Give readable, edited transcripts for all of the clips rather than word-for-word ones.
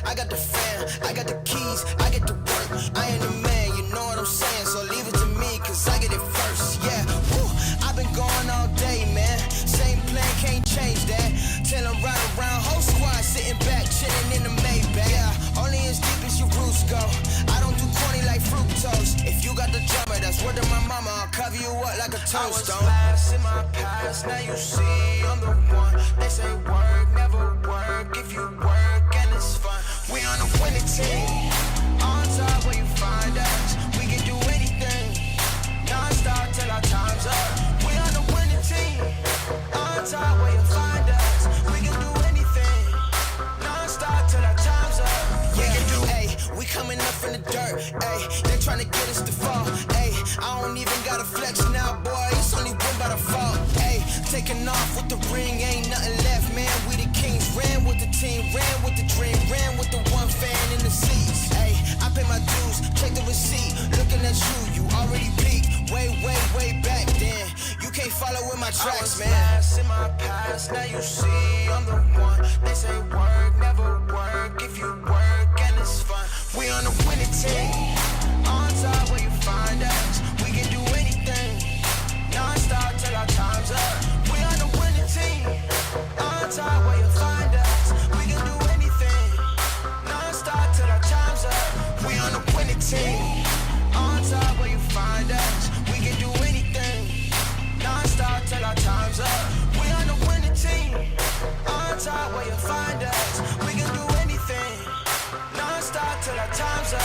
I got the fam, I got the keys, I get the work. I am the man, you know what I'm saying? So leave it to me, cause I get it first. Yeah, woo, I've been going all day, man. Same plan, can't change that. Till I'm riding around, whole squad sitting back, chilling in the Maybach. Yeah, only as deep as your roots go. I don't do corny like fructose. If you got the drummer, that's word to my mama. I'll cover you up like a toast. I was last in my past, now you see I'm the one. They say work, never work. If you work and it's fun, we on a winning team. On top where you find us, we can do anything. Non-stop till our time's up. We on a winning team. On top where you find us, we can do anything. Non-stop till our time's up. We can do, ayy, we coming up from the dirt, ayy. They tryna get us to fall, ayy. I don't even gotta flex now, boy. It's only win by default, ayy. Taking off with the ring, ain't nothing left, man. We the kings, ran with the team, ran with the dream, ran with the one fan in the seats, ayy. I pay my dues, check the receipt. Looking at you, you already peaked. Way back then. You can't follow with my tracks, man. I was last in my past, now you see I'm the one. They say work, never work. If you work and it's fun, we on a winning team. On top where you find us, we can do anything. Non-stop till our time's up. We on a winning team. On top where you find us, we can do anything. Non-stop till our time's up. We on a winning team. On top where you find us, we can do anything. Non-stop till our time's up. We on a winning team. On top where you find us, we can do anything. Non-stop till our time's up.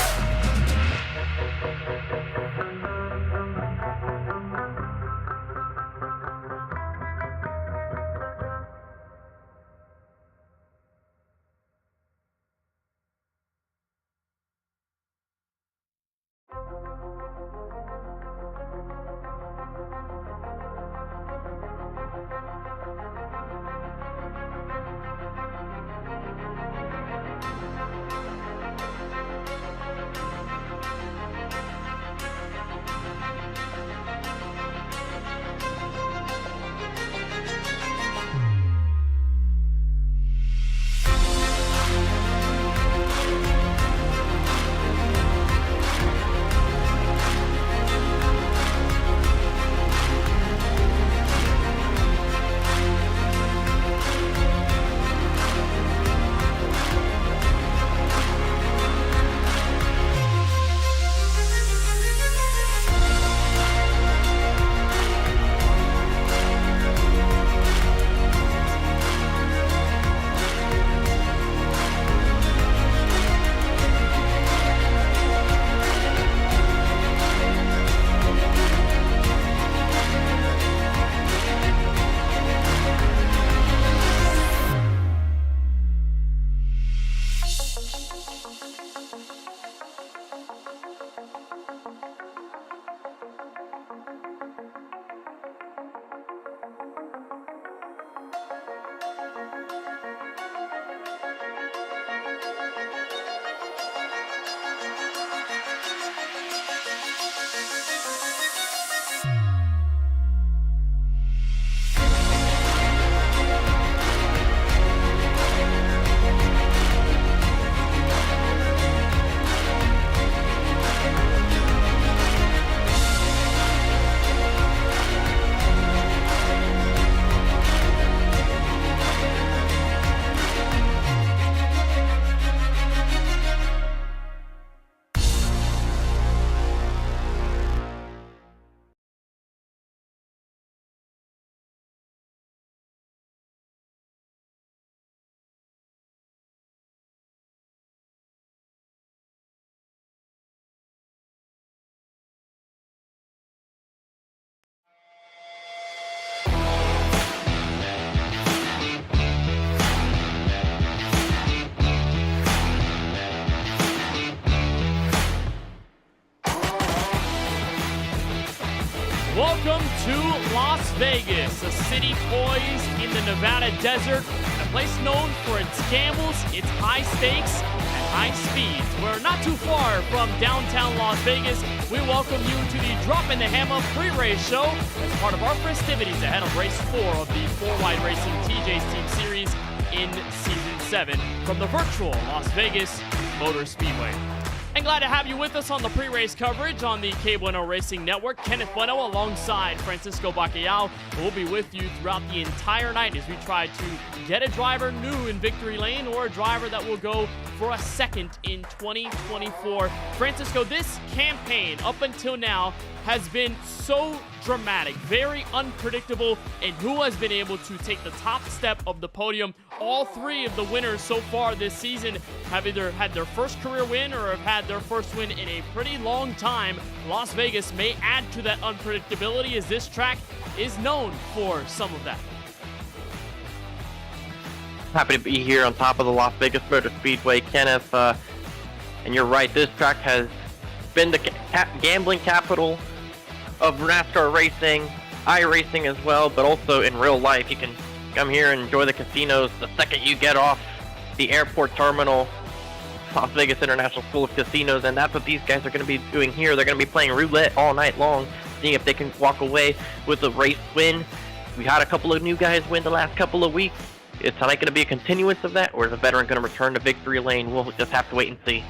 Welcome to Las Vegas, a city poised in the Nevada desert, a place known for its gambles, its high stakes, and high speeds. We're not too far from downtown Las Vegas. We welcome you to the Drop in the Hammer pre-race show as part of our festivities ahead of race 4 of the 4 Wide Racing TJ's Team Series in Season 7 from the virtual Las Vegas Motor Speedway. And glad to have you with us on the pre-race coverage on the KBueno Racing Network. Kenneth Bueno alongside Francisco Bacalhau will be with you throughout the entire night as we try to get a driver new in victory lane or a driver that will go for a second in 2024. Francisco, this campaign up until now has been so dramatic, very unpredictable, and who has been able to take the top step of the podium. All three of the winners so far this season have either had their first career win or have had their first win in a pretty long time. Las Vegas may add to that unpredictability as this track is known for some of that. Happy to be here on top of the Las Vegas Motor Speedway, Kenneth. And you're right, this track has been the gambling capital of NASCAR racing, iRacing as well, but also in real life. You can come here and enjoy the casinos the second you get off the airport terminal. Las Vegas International School of Casinos, and that's what these guys are going to be doing here. They're going to be playing roulette all night long, seeing if they can walk away with a race win. We had a couple of new guys win the last couple of weeks. Is tonight going to be a continuance of that, or is a veteran going to return to victory lane? We'll just have to wait and see.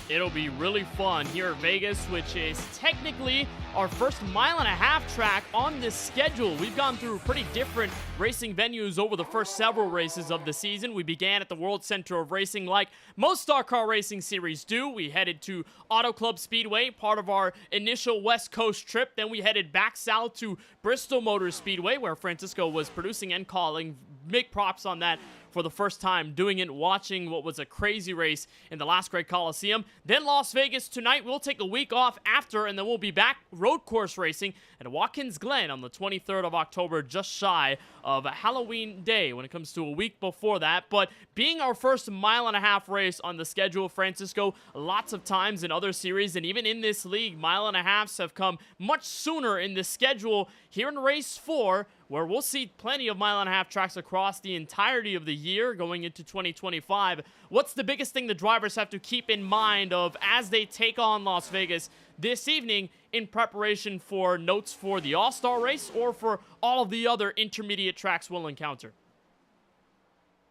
It'll be really fun here at Vegas, which is technically our first mile-and-a-half track on this schedule. We've gone through pretty different racing venues over the first several races of the season. We began at the World Center of Racing like most Star Car Racing Series do. We headed to Auto Club Speedway, part of our initial West Coast trip. Then we headed back south to Bristol Motor Speedway, where Francisco was producing and calling. Big props on that for the first time, doing it, watching what was a crazy race in the last great Coliseum. Then Las Vegas tonight. We'll take a week off after, and then we'll be back road course racing at Watkins Glen on the 23rd of October, just shy of Halloween Day when it comes to a week before that. But being our first mile-and-a-half race on the schedule, Francisco, lots of times in other series and even in this league, mile-and-a-halves have come much sooner in the schedule. Here in race 4, where we'll see plenty of mile-and-a-half tracks across the entirety of the year going into 2025. What's the biggest thing the drivers have to keep in mind of as they take on Las Vegas this evening in preparation for notes for the All-Star race or for all of the other intermediate tracks we'll encounter?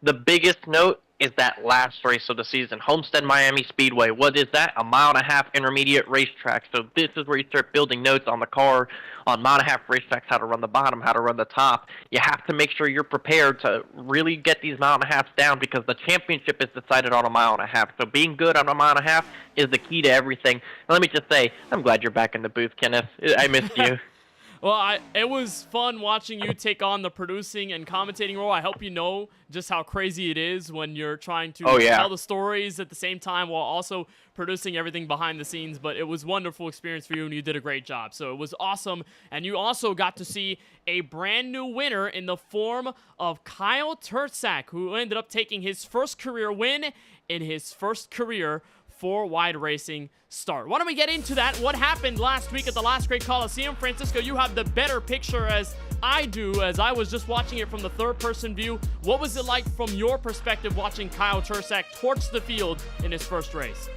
The biggest note is that last race of the season, Homestead Miami Speedway. What is that? A mile-and-a-half intermediate racetrack. So this is where you start building notes on the car, on mile-and-a-half racetracks, how to run the bottom, how to run the top. You have to make sure you're prepared to really get these mile-and-a-halves down because the championship is decided on a mile-and-a-half. So being good on a mile-and-a-half is the key to everything. And let me just say, I'm glad you're back in the booth, Kenneth. I missed you. Well, it was fun watching you take on the producing and commentating role. I hope you know just how crazy it is when you're trying to tell the stories at the same time while also producing everything behind the scenes. But it was a wonderful experience for you, and you did a great job. So it was awesome. And you also got to see a brand new winner in the form of Kyle Turczak, who ended up taking his first career win in his first career four-wide racing start. Why don't we get into that? What happened last week at the Last Great Coliseum? Francisco, you have the better picture as I do, as I was just watching it from the third-person view. What was it like from your perspective watching Kyle Turczak torch the field in his first race?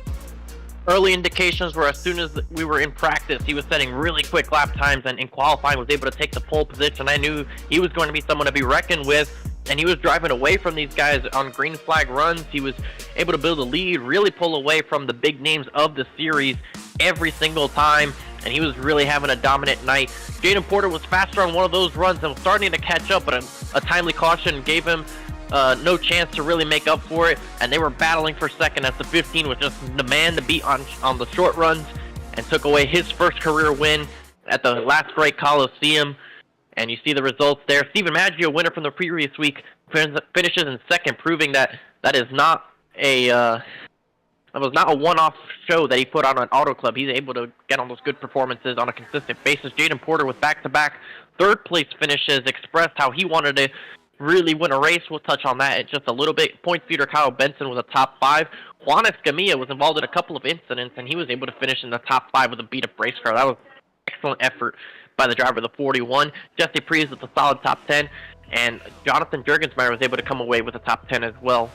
Early indications were as soon as we were in practice, he was setting really quick lap times, and in qualifying was able to take the pole position. I knew he was going to be someone to be reckoned with, and he was driving away from these guys on green flag runs. He was able to build a lead, really pull away from the big names of the series every single time, and he was really having a dominant night. Jaden Porter was faster on one of those runs and was starting to catch up, but a timely caution gave him no chance to really make up for it, and they were battling for second as the 15 was just the man to beat on the short runs and took away his first career win at the Last Great Coliseum. And you see the results there. Steven Maggio, winner from the previous week, finishes in second, proving that is not a one-off show that he put on an Auto Club. He's able to get on those good performances on a consistent basis. Jaden Porter with back-to-back third-place finishes expressed how he wanted to really win a race. We'll touch on that in just a little bit. Point feeder Kyle Benson was a top 5. Juan Escamilla was involved in a couple of incidents, and he was able to finish in the top 5 with a beat-up race car. That was excellent effort by the driver of the 41. Jesse Priest with a solid top 10, and Jonathan Jurgensmeyer was able to come away with a top 10 as well.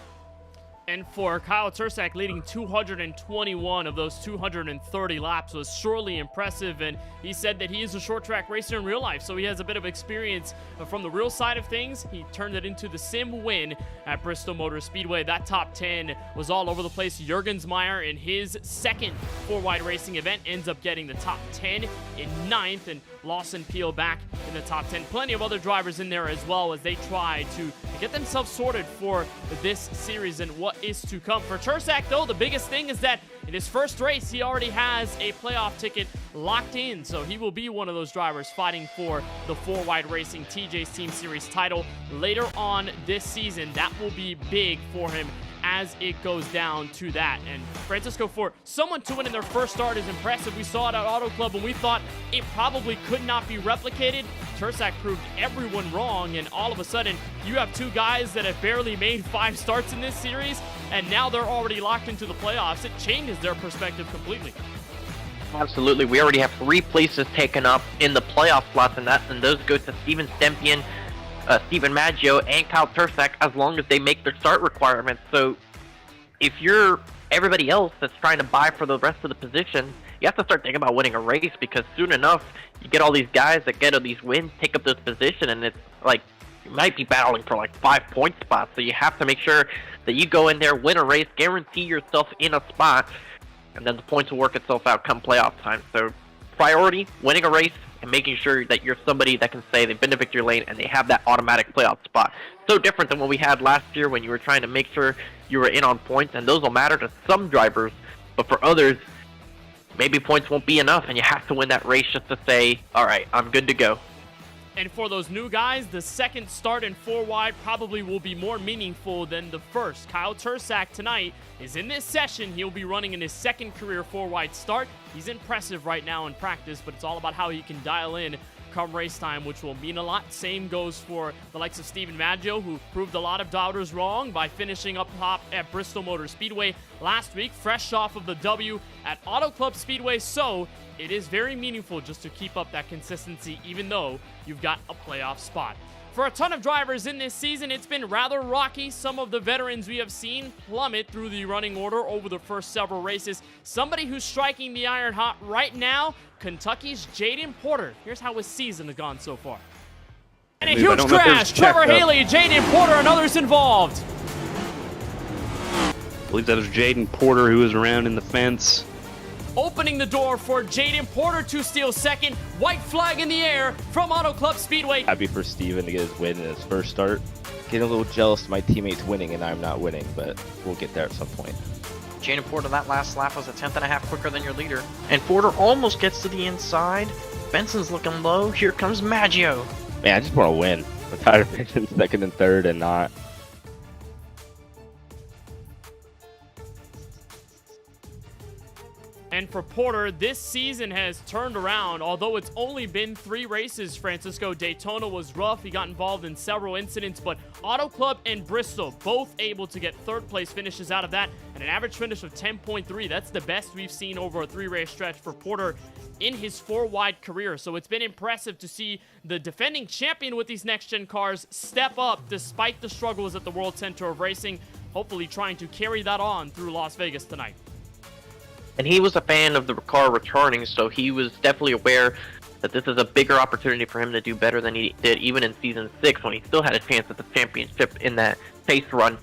And for Kyle Tursak, leading 221 of those 230 laps was surely impressive, and he said that he is a short track racer in real life, so he has a bit of experience from the real side of things. He turned it into the sim win at Bristol Motor Speedway. That top 10 was all over the place. Jurgensmeyer in his second four-wide racing event ends up getting the top 10 in 9th, and Lawson Peel back in the top 10. Plenty of other drivers in there as well as they try to get themselves sorted for this series and what is to come. For Tursak, though, the biggest thing is that in his first race, he already has a playoff ticket locked in, so he will be one of those drivers fighting for the four-wide racing TJ's Team Series title later on this season. That will be big for him as it goes down to that. And Francisco, for someone to win in their first start is impressive. We saw it at Auto Club and we thought it probably could not be replicated. Tursak proved everyone wrong, and all of a sudden you have two guys that have barely made 5 starts in this series, and now they're already locked into the playoffs. It changes their perspective completely. Absolutely. We already have 3 places taken up in the playoff slots, and those go to Steven Stempian, Steven Maggio, and Kyle Tursak, as long as they make their start requirements. So if you're everybody else that's trying to buy for the rest of the position, you have to start thinking about winning a race, because soon enough you get all these guys that get all these wins, take up this position, and it's like you might be battling for like 5-point spots. So you have to make sure that you go in there, win a race, guarantee yourself in a spot, and then the points will work itself out come playoff time. So priority, winning a race, and making sure that you're somebody that can say they've been to victory lane and they have that automatic playoff spot. So different than what we had last year when you were trying to make sure you were in on points, and those will matter to some drivers, but for others, maybe points won't be enough, and you have to win that race just to say, all right, I'm good to go. And for those new guys, the second start in 4-wide probably will be more meaningful than the first. Kyle Tursak tonight is in this session. He'll be running in his second career 4-wide start. He's impressive right now in practice, but it's all about how he can dial in come race time, which will mean a lot. Same goes for the likes of Steven Maggio, who proved a lot of doubters wrong by finishing up top at Bristol Motor Speedway last week, fresh off of the W at Auto Club Speedway. So it is very meaningful just to keep up that consistency, even though you've got a playoff spot. For a ton of drivers in this season, it's been rather rocky. Some of the veterans we have seen plummet through the running order over the first several races. Somebody who's striking the iron hot right now, Kentucky's Jaden Porter. Here's how his season has gone so far. And a huge crash. Trevor Haley, Jaden Porter, and others involved. I believe that is Jaden Porter who is around in the fence. Opening the door for Jaden Porter to steal second. White flag in the air from Auto Club Speedway. Happy for Steven to get his win in his first start. Getting a little jealous of my teammates winning and I'm not winning, but we'll get there at some point. Jaden Porter, that last lap was a 1/10.5 quicker than your leader. And Porter almost gets to the inside. Benson's looking low. Here comes Maggio. Man, I just want to win. I'm tired of finishing second and third and not. And for Porter, this season has turned around. Although it's only been 3 races, Francisco, Daytona was rough. He got involved in several incidents, but Auto Club and Bristol both able to get third place finishes out of that, and an average finish of 10.3. That's the best we've seen over a 3-race stretch for Porter in his 4-wide career. So it's been impressive to see the defending champion with these next-gen cars step up despite the struggles at the World Center of Racing, hopefully trying to carry that on through Las Vegas tonight. And he was a fan of the car returning, so he was definitely aware that this is a bigger opportunity for him to do better than he did even in Season 6 when he still had a chance at the championship in that pace run.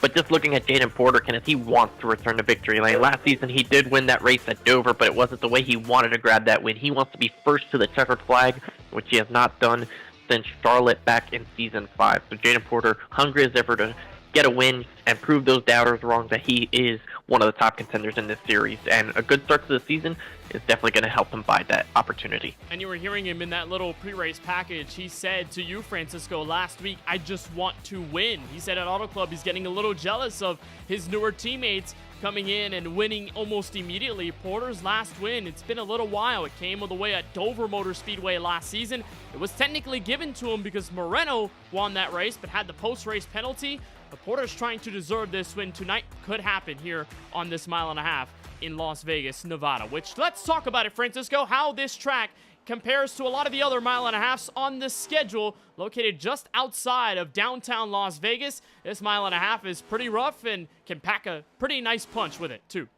But just looking at Jaden Porter, Kenneth, he wants to return to victory lane. Last season he did win that race at Dover, but it wasn't the way he wanted to grab that win. He wants to be first to the checkered flag, which he has not done since Charlotte back in Season 5. So Jaden Porter, hungry as ever to get a win and prove those doubters wrong that he is one of the top contenders in this series, and a good start to the season is definitely going to help him buy that opportunity. And you were hearing him in that little pre-race package. He said to you, Francisco, last week, I just want to win. He said at Auto Club he's getting a little jealous of his newer teammates coming in and winning almost immediately. Porter's last win, it's been a little while. It came all the way at Dover Motor Speedway last season. It was technically given to him because Moreno won that race but had the post-race penalty. But Porter's trying to deserve this win tonight. Could happen here on this 1.5 miles in Las Vegas, Nevada. Which, let's talk about it, Francisco, how this track compares to a lot of the other mile-and-a-halfs on the schedule, located just outside of downtown Las Vegas. This mile-and-a-half is pretty rough and can pack a pretty nice punch with it, too.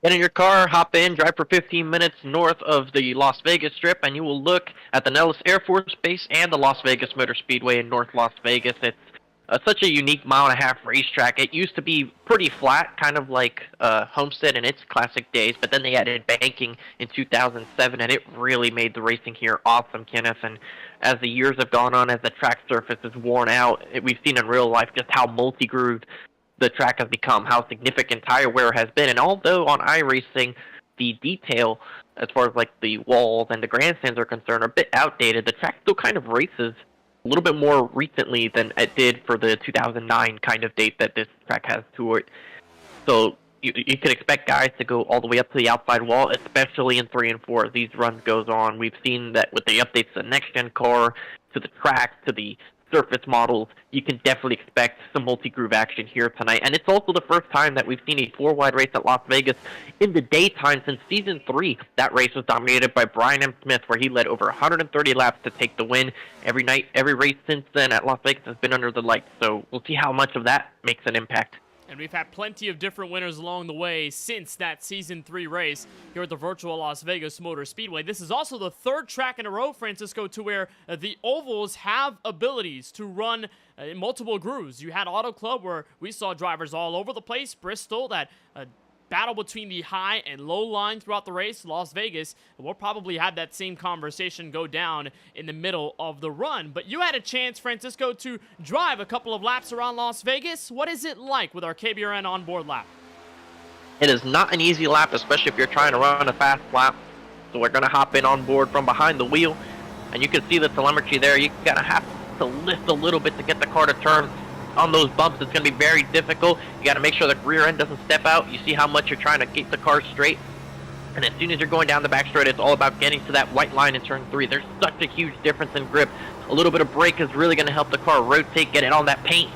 Get in your car, hop in, drive for 15 minutes north of the Las Vegas Strip, and you will look at the Nellis Air Force Base and the Las Vegas Motor Speedway in North Las Vegas. It's such a unique mile-and-a-half racetrack. It used to be pretty flat, kind of like Homestead in its classic days, but then they added banking in 2007, and it really made the racing here awesome, Kenneth. And as the years have gone on, as the track surface is worn out, we've seen in real life just how multi-grooved the track has become, how significant tire wear has been. And although on iRacing, the detail, as far as like the walls and the grandstands are concerned, are a bit outdated, the track still kind of races a little bit more recently than it did for the 2009 kind of date that this track has to it. So you can expect guys to go all the way up to the outside wall, especially in 3 and 4 as these runs goes on. We've seen that with the updates to the next-gen car, to the track, to the surface models, you can definitely expect some multi-groove action here tonight. And it's also the first time that we've seen a 4-wide race at Las Vegas in the daytime since Season 3. That race was dominated by Brian M. Smith, where he led over 130 laps to take the win. Every night, every race since then at Las Vegas has been under the lights, so we'll see how much of that makes an impact. And we've had plenty of different winners along the way since that Season 3 race here at the virtual Las Vegas Motor Speedway. This is also the 3rd track in a row, Francisco, to where the ovals have abilities to run in multiple grooves. You had Auto Club, where we saw drivers all over the place. Bristol, that battle between the high and low line throughout the race. Las Vegas, we'll probably have that same conversation go down in the middle of the run. But you had a chance, Francisco, to drive a couple of laps around Las Vegas. What is it like with our KBRN onboard lap? It is not an easy lap, especially if you're trying to run a fast lap. So we're going to hop in on board from behind the wheel, and you can see the telemetry there. You're going to have to lift a little bit to get the car to turn. On those bumps, it's going to be very difficult. You got to make sure the rear end doesn't step out. You see how much you're trying to keep the car straight. And as soon as you're going down the back straight, it's all about getting to that white line in turn 3. There's such a huge difference in grip. A little bit of brake is really going to help the car rotate, get it on that paint.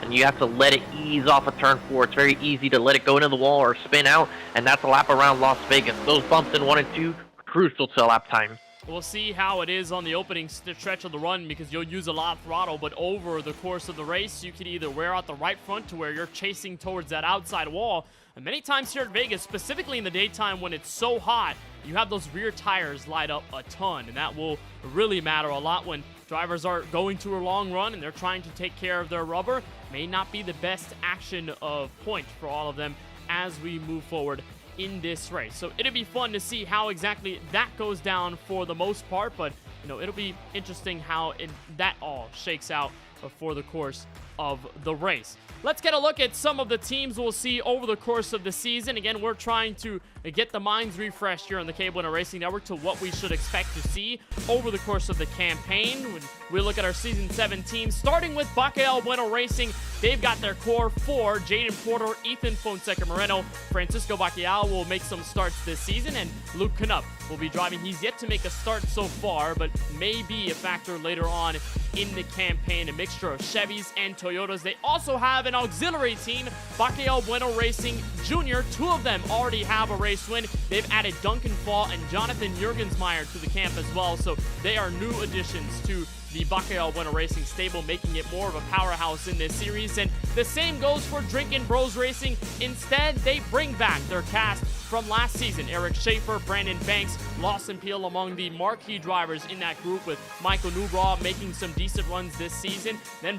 And you have to let it ease off of turn 4. It's very easy to let it go into the wall or spin out. And that's a lap around Las Vegas. Those bumps in 1 and 2, crucial to lap time. We'll see how it is on the opening stretch of the run, because you'll use a lot of throttle, but over the course of the race, you can either wear out the right front to where you're chasing towards that outside wall. And many times here at Vegas, specifically in the daytime when it's so hot, you have those rear tires light up a ton, and that will really matter a lot when drivers are going to a long run and they're trying to take care of their rubber. May not be the best action of point for all of them as we move forward in this race. So it'll be fun to see how exactly that goes down for the most part, but it'll be interesting how that all shakes out for the course of the race. Let's get a look at some of the teams we'll see over the course of the season. Again, we're trying to get the minds refreshed here on the KBueno Racing Network to what we should expect to see over the course of the campaign. When we look at our Season 7 teams, starting with KBueno Racing, they've got their core 4, Jaden Porter, Ethan Fonseca Moreno, Francisco Bacalhau will make some starts this season, and Luke Knupp will be driving. He's yet to make a start so far, but may be a factor later on in the campaign, a mixture of Chevys and Toyotas. They also have an auxiliary team, KBueno Racing Jr. 2 of them already have a race win. They've added Duncan Fall and Jonathan Jurgensmeyer to the camp as well, so they are new additions to the KBueno Racing stable, making it more of a powerhouse in this series. And the same goes for Drinkin' Bros Racing. Instead, they bring back their cast from last season. Eric Schaefer, Brandon Banks, Lawson Peel among the marquee drivers in that group, with Michael Newbraw making some decent runs this season. Then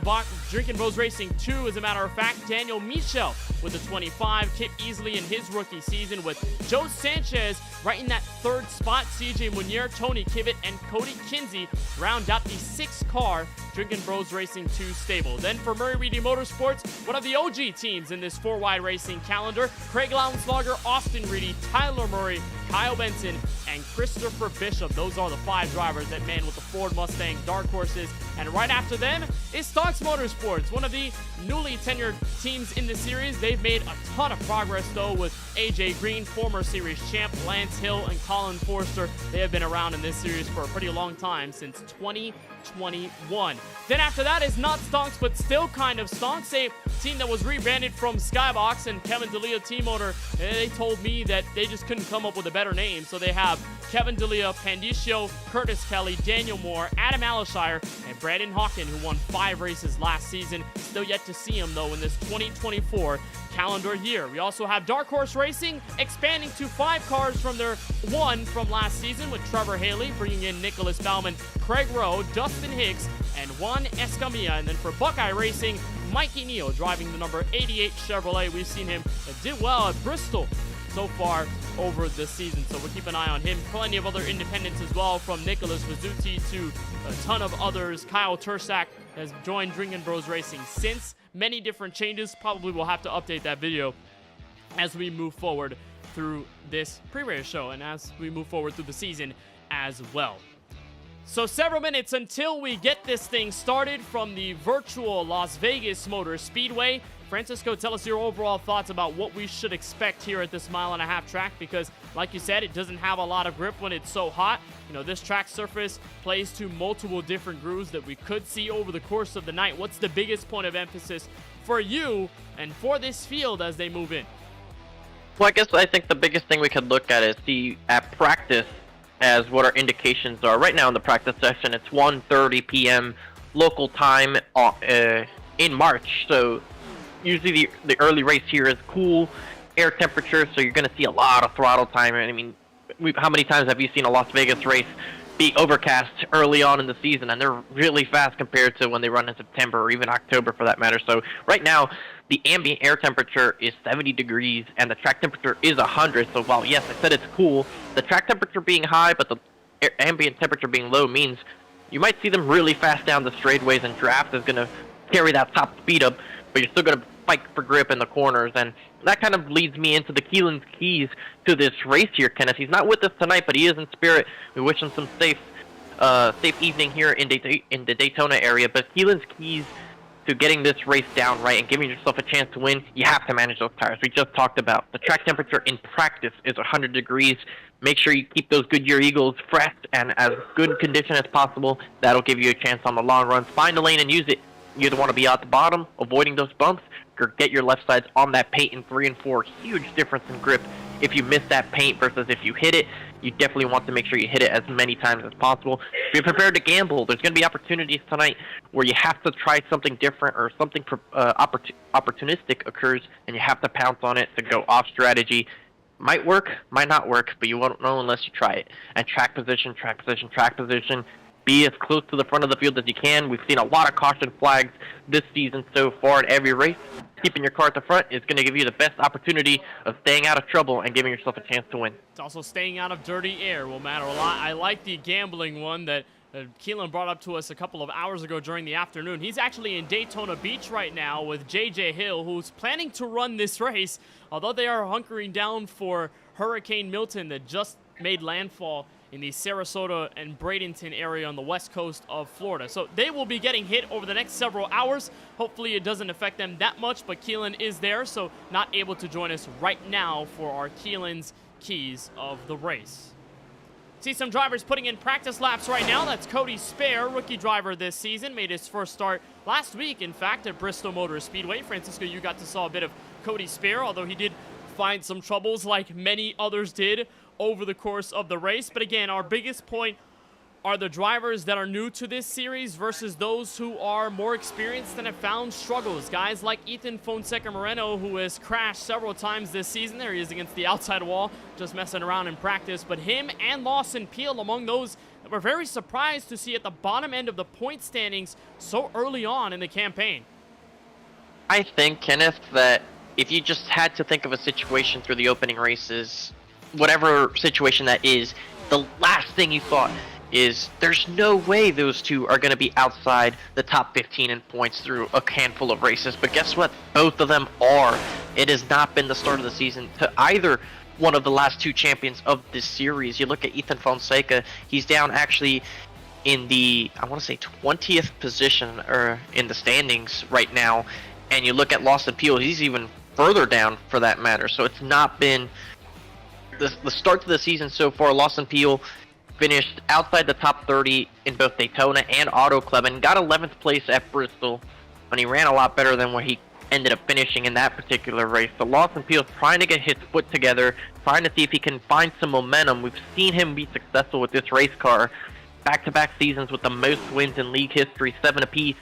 Drinkin' Bros Racing 2, as a matter of fact, Daniel Michel with the 25, Kip Easley in his rookie season, with Joe Sanchez right in that 3rd spot. CJ Munier, Tony Kivett, and Cody Kinsey round out the 6-car Drinkin' Bros Racing 2 stable. Then for Murray Reedy Motorsports, one of the OG teams in this 4-wide racing calendar, Craig Lauenslager, Austin Reedy, Tyler Murray, Kyle Benson, and Christopher Bishop. Those are the 5 drivers that man with the Ford Mustang dark horses And right after them is Stonks Motorsports, one of the newly tenured teams in the series. They've made a ton of progress, though, with AJ Green, former series champ, Lance Hill, and Colin Forster. They have been around in this series for a pretty long time, since 2021. Then after that is not Stonks, but still kind of Stonks, a team that was rebranded from Skybox, and Kevin D'Elia Team Owner, they told me that they just couldn't come up with a better name, so they have Kevin D'Elia, Pandicio, Curtis Kelly, Daniel Moore, Adam Alishire, and Brandon Hawken, who won 5 races last season. Still yet to see him, though, in this 2024 calendar year. We also have Dark Horse Racing expanding to 5 cars from their 1 from last season, with Trevor Haley bringing in Nicholas Bauman, Craig Rowe, Dustin Hicks, and Juan Escamilla. And then for Buckeye Racing, Mikey Neal driving the number 88 Chevrolet. We've seen him did well at Bristol so far over the season, so we'll keep an eye on him. Plenty of other independents as well, from Nicholas Vizzuti to a ton of others. Kyle Tursak has joined Drinkin' Bros Racing since. Many different changes. Probably will have to update that video as we move forward through this pre-race show and as we move forward through the season as well. So several minutes until we get this thing started from the virtual Las Vegas Motor Speedway. Francisco, tell us your overall thoughts about what we should expect here at this 1.5 mile track, because like you said, it doesn't have a lot of grip when it's so hot. You know, this track surface plays to multiple different grooves that we could see over the course of the night. What's the biggest point of emphasis for you and for this field as they move in? Well, I think the biggest thing we could look at is see at practice as what our indications are. Right now in the practice session, it's 1:30 p.m. local time in March. So usually the early race here is cool air temperature, so you're going to see a lot of throttle time. I mean, how many times have you seen a Las Vegas race be overcast early on in the season? And they're really fast compared to when they run in September or even October for that matter. So right now, the ambient air temperature is 70 degrees and the track temperature is 100. So while, yes, I said it's cool, the track temperature being high but the ambient temperature being low means you might see them really fast down the straightaways, and draft is going to carry that top speed up, but you're still going to fight for grip in the corners. And that kind of leads me into the Keelan's keys to this race here, Kenneth. He's not with us tonight, but he is in spirit. We wish him some safe evening here in the Daytona area. But Keelan's keys to getting this race down right and giving yourself a chance to win, you have to manage those tires. We just talked about the track temperature in practice is 100 degrees. Make sure you keep those Goodyear Eagles fresh and as good condition as possible. That'll give you a chance on the long runs. Find a lane and use it. You either want to be at the bottom, avoiding those bumps, or get your left sides on that paint in 3 and 4. Huge difference in grip if you miss that paint versus if you hit it. You definitely want to make sure you hit it as many times as possible. Be prepared to gamble. There's going to be opportunities tonight where you have to try something different or something opportunistic occurs, and you have to pounce on it to go off strategy. Might work, might not work, but you won't know unless you try it. And track position, track position, track position. Be as close to the front of the field as you can. We've seen a lot of caution flags this season so far in every race. Keeping your car at the front is going to give you the best opportunity of staying out of trouble and giving yourself a chance to win. It's also staying out of dirty air will matter a lot. I like the gambling one that Keelan brought up to us a couple of hours ago during the afternoon. He's actually in Daytona Beach right now with JJ Hill, who's planning to run this race, although they are hunkering down for Hurricane Milton that just made landfall in the Sarasota and Bradenton area on the west coast of Florida. So they will be getting hit over the next several hours. Hopefully it doesn't affect them that much, but Keelan is there, so not able to join us right now for our Keelan's keys of the race. See some drivers putting in practice laps right now. That's Cody Spare, rookie driver this season. Made his first start last week, in fact, at Bristol Motor Speedway. Francisco, you got to saw a bit of Cody Spare, although he did find some troubles like many others did over the course of the race. But again, our biggest point are the drivers that are new to this series versus those who are more experienced and have found struggles. Guys like Ethan Fonseca Moreno, who has crashed several times this season. There he is against the outside wall, just messing around in practice. But him and Lawson Peel among those that we're very surprised to see at the bottom end of the point standings so early on in the campaign. I think, Kenneth, that if you just had to think of a situation through the opening races, whatever situation that is, the last thing you thought is there's no way those two are going to be outside the top 15 in points through a handful of races. But guess what? Both of them are. It has not been the start of the season to either one of the last two champions of this series. You look at Ethan Fonseca, he's down actually in the, I want to say 20th position or in the standings right now, and you look at Lawson Peel, he's even further down for that matter. So it's not been the start to the season so far. Lawson Peel finished outside the top 30 in both Daytona and Auto Club and got 11th place at Bristol, and he ran a lot better than where he ended up finishing in that particular race. So Lawson Peel's trying to get his foot together, trying to see if he can find some momentum. We've seen him be successful with this race car. Back-to-back seasons with the most wins in league history, 7 apiece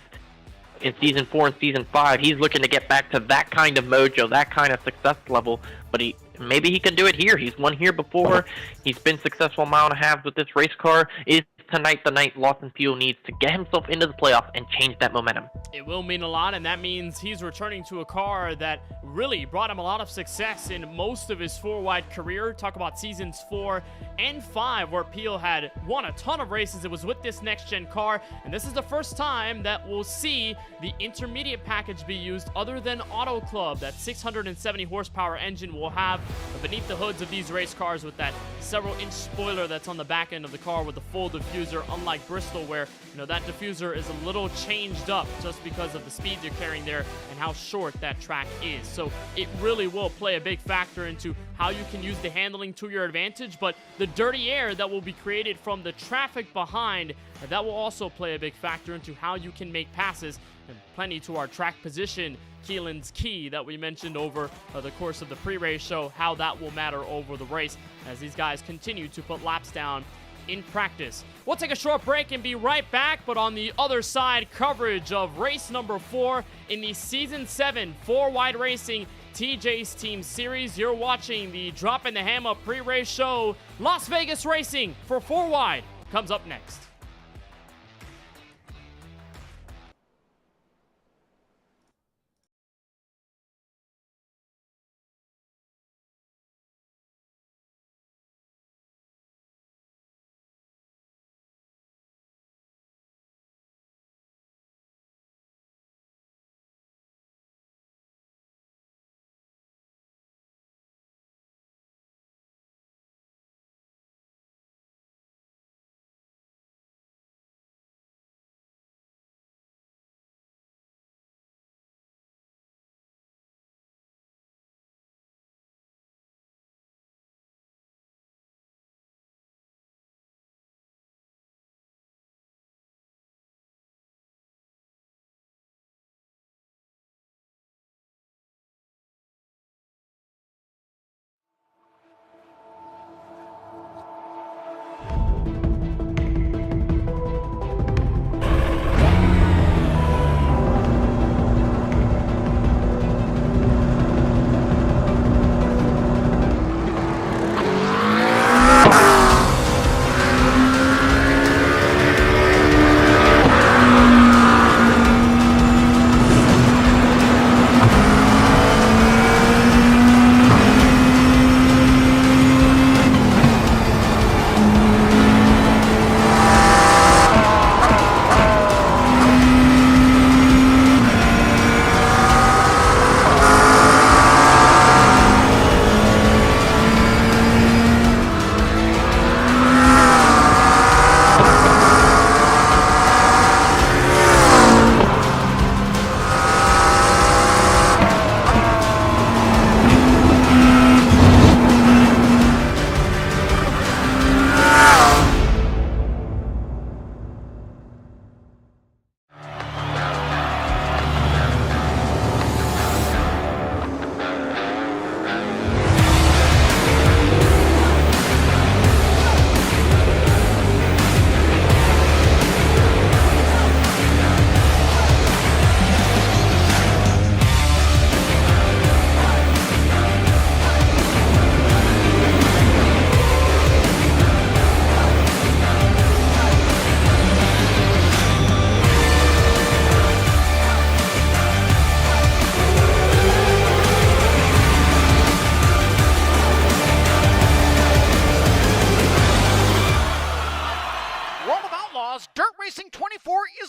in Season 4 and Season 5. He's looking to get back to that kind of mojo, that kind of success level, but maybe he can do it here. He's won here before. He's been successful a mile and a half with this race car. Is tonight the night Lawson Peel needs to get himself into the playoff and change that momentum? It will mean a lot, and that means he's returning to a car that really brought him a lot of success in most of his four-wide career. Talk about Seasons 4 and 5, where Peel had won a ton of races. It was with this next-gen car, and this is the first time that we'll see the intermediate package be used other than Auto Club. That 670 horsepower engine will have beneath the hoods of these race cars with that several-inch spoiler that's on the back end of the car with the full diffuser, unlike Bristol, where that diffuser is a little changed up just because of the speeds you're carrying there and how short that track is. So it really will play a big factor into how you can use the handling to your advantage, but the dirty air that will be created from the traffic behind, that will also play a big factor into how you can make passes. And plenty to our track position, Keelan's key that we mentioned over the course of the pre-race show, how that will matter over the race as these guys continue to put laps down in practice. We'll take a short break and be right back, but on the other side, coverage of race number 4 in the Season 7 4-wide racing TJ's Team Series. You're watching the Drop in the Hammer pre-race show. Las Vegas Racing for 4-wide comes up next.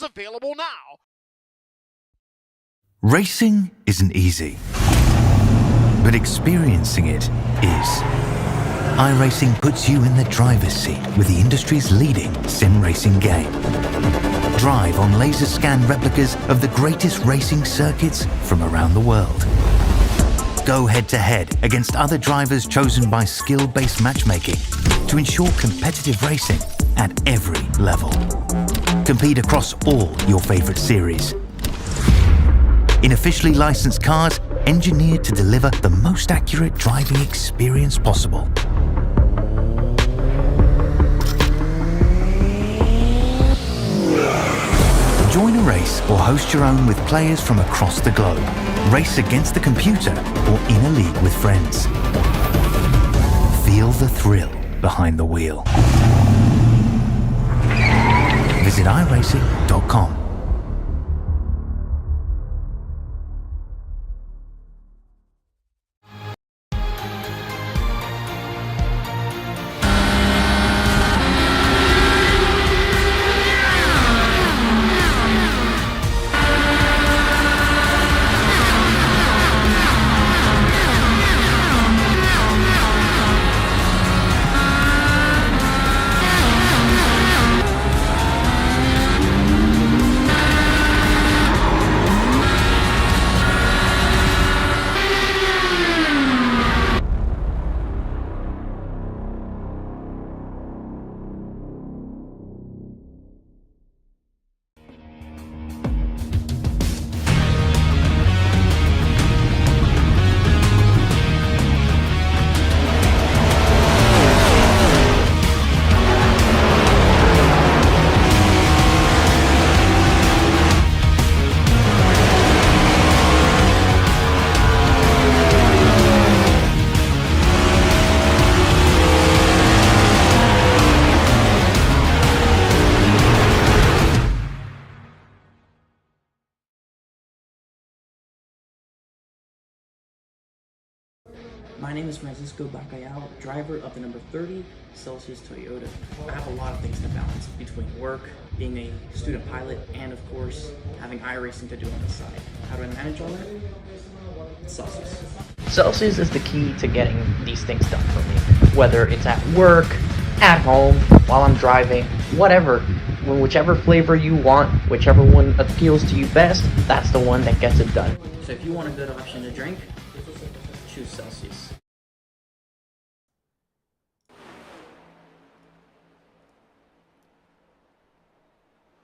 available now. Racing isn't easy, but experiencing it is. iRacing puts you in the driver's seat with the industry's leading sim racing game. Drive on laser scan replicas of the greatest racing circuits from around the world. Go head-to-head against other drivers chosen by skill-based matchmaking to ensure competitive racing at every level. Compete across all your favorite series. In officially licensed cars, engineered to deliver the most accurate driving experience possible. Join a race or host your own with players from across the globe. Race against the computer or in a league with friends. Feel the thrill behind the wheel. Visit iRacing.com. My name is Francisco Bacallao, driver of the number 30 Celsius Toyota. I have a lot of things to balance between work, being a student pilot, and of course, having iRacing to do on the side. How do I manage all that? Celsius. Celsius is the key to getting these things done for me. Whether it's at work, at home, while I'm driving, whatever. Whichever flavor you want, whichever one appeals to you best, that's the one that gets it done. So if you want a good option to drink, choose Celsius.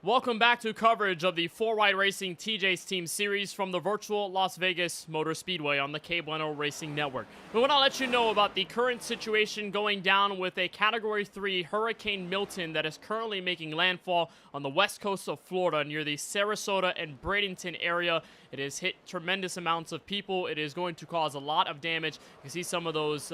Welcome back to coverage of the 4Wide Racing TJ's Team Series from the virtual Las Vegas Motor Speedway on the KBueno Racing Network. We want to let you know about the current situation going down with a Category 3 Hurricane Milton that is currently making landfall on the west coast of Florida near the Sarasota and Bradenton area. It has hit tremendous amounts of people. It is going to cause a lot of damage. You can see some of those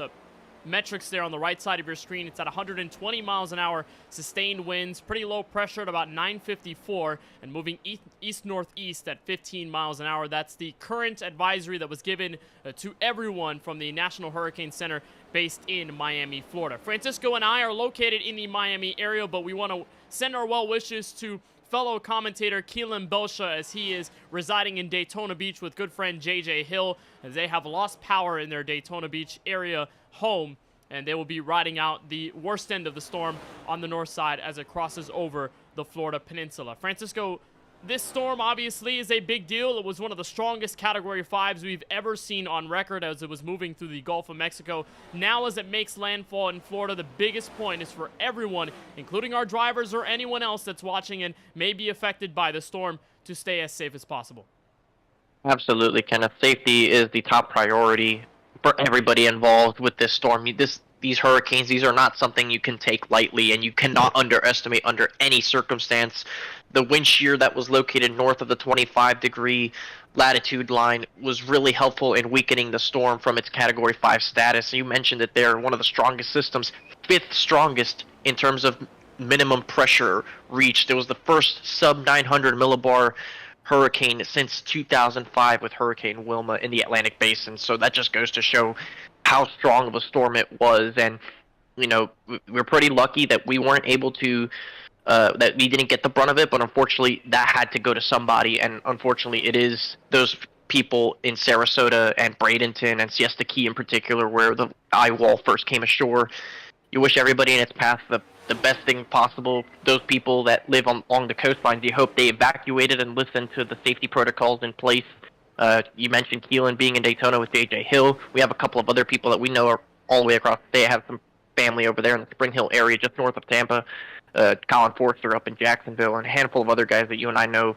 metrics there on the right side of your screen. It's at 120 miles an hour, sustained winds, pretty low pressure at about 954, and moving east-northeast at 15 miles an hour. That's the current advisory that was given to everyone from the National Hurricane Center based in Miami, Florida. Francisco and I are located in the Miami area, but we want to send our well wishes to fellow commentator Keelan Belsha as he is residing in Daytona Beach with good friend JJ Hill, as they have lost power in their Daytona Beach area home, and they will be riding out the worst end of the storm on the north side as it crosses over the Florida Peninsula. Francisco, this storm obviously is a big deal. It was one of the strongest Category 5s we've ever seen on record as it was moving through the Gulf of Mexico. Now as it makes landfall in Florida, the biggest point is for everyone, including our drivers or anyone else that's watching and may be affected by the storm, to stay as safe as possible. Absolutely, Kenneth. Safety is the top priority for everybody involved with this storm. These hurricanes, these are not something you can take lightly, and you cannot underestimate under any circumstance. The wind shear that was located north of the 25-degree latitude line was really helpful in weakening the storm from its Category 5 status. You mentioned that they're one of the strongest systems, 5th strongest in terms of minimum pressure reached. It was the first sub-900 millibar hurricane since 2005 with Hurricane Wilma in the Atlantic Basin. So that just goes to show how strong of a storm it was. And, you know, we're pretty lucky that we weren't able to, that we didn't get the brunt of it, but unfortunately that had to go to somebody. And unfortunately it is those people in Sarasota and Bradenton and Siesta Key in particular, where the eye wall first came ashore. You wish everybody in its path the best thing possible. Those people that live along the coastlines, you hope they evacuated and listened to the safety protocols in place. You mentioned Keelan being in Daytona with JJ Hill. We have a couple of other people that we know are all the way across. They have some family over there in the Spring Hill area, just north of Tampa. Colin Forster up in Jacksonville, and a handful of other guys that you and I know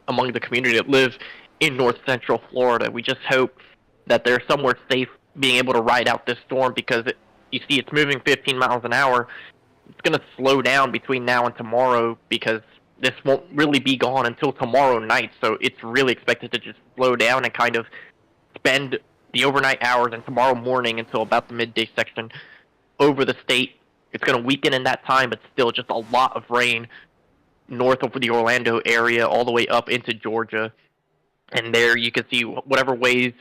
among the community that live in north central Florida. We just hope that they're somewhere safe being able to ride out this storm, because you see it's moving 15 miles an hour. It's going to slow down between now and tomorrow, because this won't really be gone until tomorrow night. So it's really expected to just slow down and kind of spend the overnight hours and tomorrow morning until about the midday section over the state. It's going to weaken in that time, but still just a lot of rain north over the Orlando area all the way up into Georgia. And there you can see whatever ways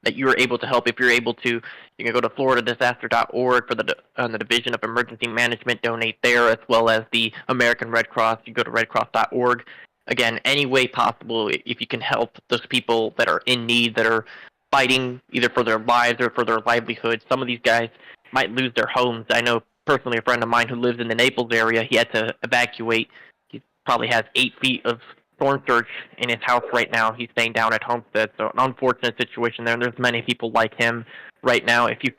that you're able to help. If you're able to, you can go to floridadisaster.org for the Division of Emergency Management, donate there, as well as the American Red Cross. You go to redcross.org. Again, any way possible, if you can help those people that are in need, that are fighting either for their lives or for their livelihood. Some of these guys might lose their homes. I know personally a friend of mine who lives in the Naples area. He had to evacuate. He probably has 8 feet of storm surge in his house right now. He's staying down at Homestead, so an unfortunate situation there. And there's many people like him right now. If you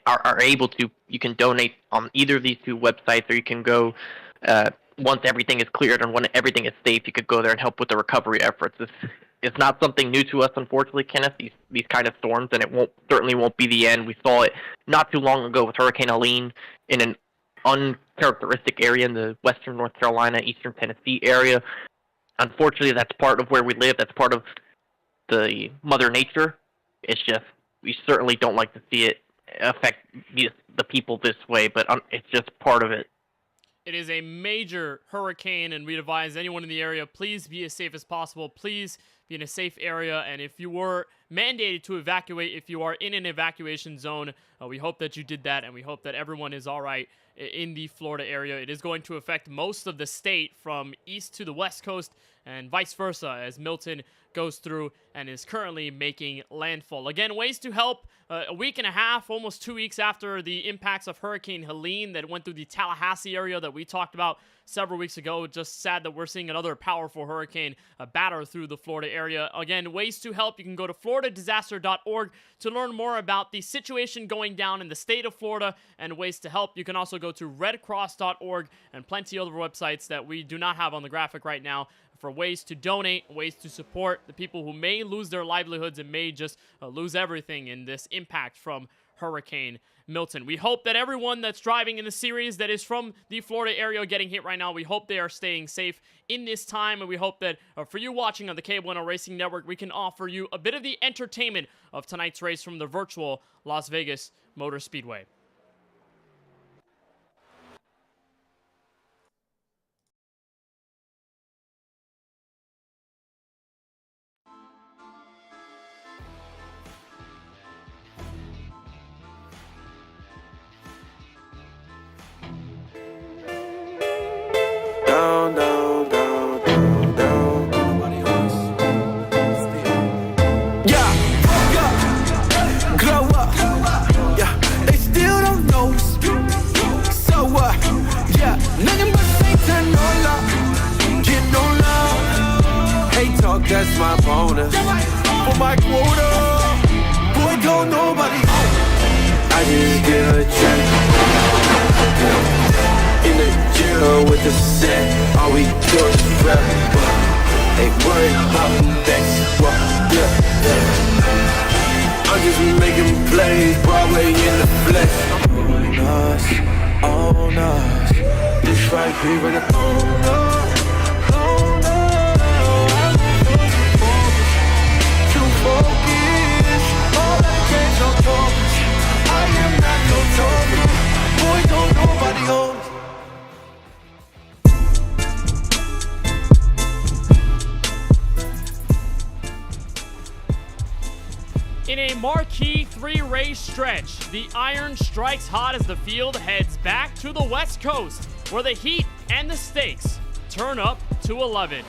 are able to, you can donate on either of these two websites, or you can go once everything is cleared and when everything is safe, you could go there and help with the recovery efforts. It's not something new to us, unfortunately, Kenneth, these kind of storms, and it certainly won't be the end. We saw it not too long ago with Hurricane Helene in an uncharacteristic area in the western North Carolina, eastern Tennessee area. Unfortunately, that's part of where we live. That's part of the Mother Nature. It's just, we certainly don't like to see it affect the people this way, but it's just part of it. It is a major hurricane, and we advise anyone in the area, please be as safe as possible. Please be in a safe area, and if you were mandated to evacuate, if you are in an evacuation zone, we hope that you did that, and we hope that everyone is all right in the Florida area. It is going to affect most of the state from east to the west coast and vice versa as Milton goes through and is currently making landfall. Again, ways to help. A week and a half, almost 2 weeks after the impacts of Hurricane Helene that went through the Tallahassee area that we talked about several weeks ago. Just sad that we're seeing another powerful hurricane batter through the Florida area. Again, ways to help. You can go to floridadisaster.org to learn more about the situation going down in the state of Florida and ways to help. You can also go to redcross.org and plenty of other websites that we do not have on the graphic right now for ways to donate, ways to support the people who may lose their livelihoods and may just lose everything in this impact from Hurricane Milton. We hope that everyone that's driving in the series that is from the Florida area getting hit right now, we hope they are staying safe in this time, and we hope that for you watching on the KBueno Racing Network, we can offer you a bit of the entertainment of tonight's race from the virtual Las Vegas Motor Speedway. Down, down, down, down, down. Yeah, glow up. Yeah, they still don't know. So yeah, nothing but Satan, no love. Get no love. Hate talk, that's my bonus. For my quota, boy, don't nobody. I just get a check. In the jail with the set, all we do is rap. Ain't worried about next. Yeah. I'm just making plays, Broadway in the flesh. On us, this right here in the on us. Too focused, all that change on focus. I am not no talker, boy, don't nobody hold us. In a marquee 3-race stretch, the iron strikes hot as the field heads back to the West Coast, where the heat and the stakes turn up to 11.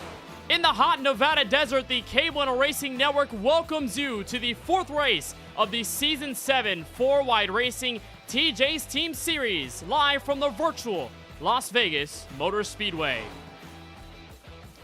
In the hot Nevada desert, the KBueno Racing Network welcomes you to the 4th race of the Season 7 4-Wide Racing TJ's Team Series, live from the virtual Las Vegas Motor Speedway.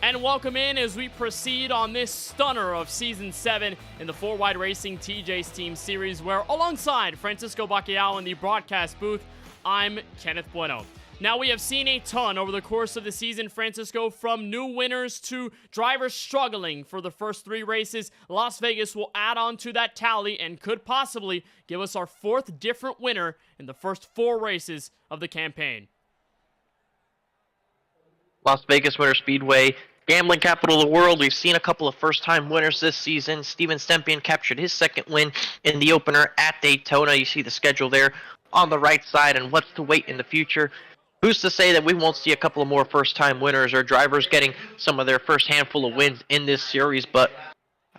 And welcome in as we proceed on this stunner of Season 7 in the 4-Wide Racing TJ's Team Series, where alongside Francisco Bacalhau in the broadcast booth, I'm Kenneth Bueno. Now, we have seen a ton over the course of the season, Francisco, from new winners to drivers struggling for the first 3 races. Las Vegas will add on to that tally and could possibly give us our 4th different winner in the first 4 races of the campaign. Las Vegas Motor Speedway, gambling capital of the world. We've seen a couple of first-time winners this season. Steven Stempien captured his 2nd win in the opener at Daytona. You see the schedule there on the right side and what's to wait in the future. Who's to say that we won't see a couple of more first-time winners or drivers getting some of their first handful of wins in this series? But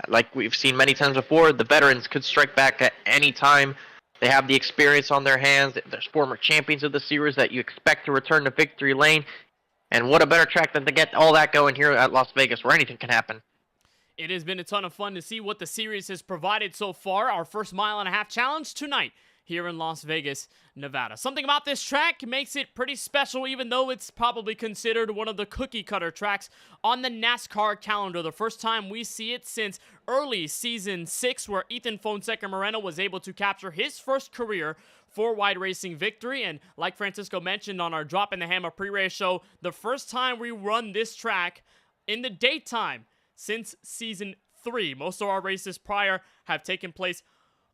like we've seen many times before, the veterans could strike back at any time. They have the experience on their hands. There's former champions of the series that you expect to return to victory lane. And what a better track than to get all that going here at Las Vegas, where anything can happen. It has been a ton of fun to see what the series has provided so far. Our first mile-and-a-half challenge tonight here in Las Vegas, Nevada. Something about this track makes it pretty special, even though it's probably considered one of the cookie-cutter tracks on the NASCAR calendar. The first time we see it since early Season 6, where Ethan Fonseca Moreno was able to capture his first career 4-Wide Racing victory. And like Francisco mentioned on our Drop in the Hammer pre-race show, the first time we run this track in the daytime since Season 3. Most of our races prior have taken place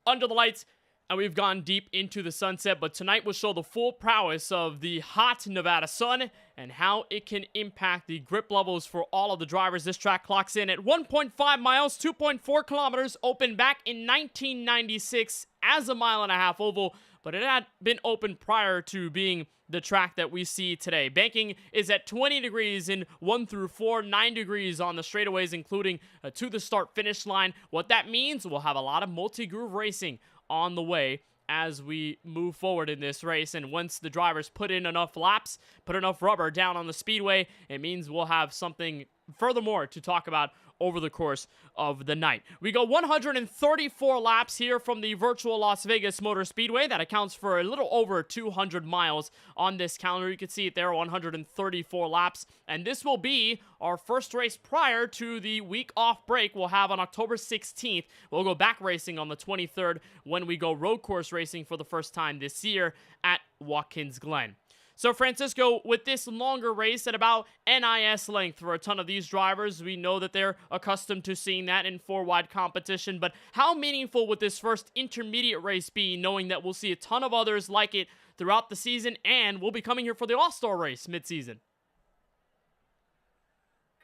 under the lights, and we've gone deep into the sunset, but tonight will show the full prowess of the hot Nevada sun and how it can impact the grip levels for all of the drivers. This track clocks in at 1.5 miles, 2.4 kilometers, opened back in 1996 as a mile-and-a-half oval, but it had been open prior to being the track that we see today. Banking is at 20 degrees in 1 through 4, 9 degrees on the straightaways, including to the start-finish line. What that means, we'll have a lot of multi-groove racing on the way as we move forward in this race. And once the drivers put in enough laps, put enough rubber down on the speedway, it means we'll have something furthermore to talk about over the course of the night. We go 134 laps here from the virtual Las Vegas Motor Speedway. That accounts for a little over 200 miles on this calendar. You can see it there, 134 laps. And this will be our first race prior to the week off break we'll have on October 16th. We'll go back racing on the 23rd when we go road course racing for the first time this year at Watkins Glen. So, Francisco, with this longer race at about NIS length for a ton of these drivers, we know that they're accustomed to seeing that in 4-wide competition, but how meaningful would this first intermediate race be, knowing that we'll see a ton of others like it throughout the season, and we'll be coming here for the All-Star race mid-season?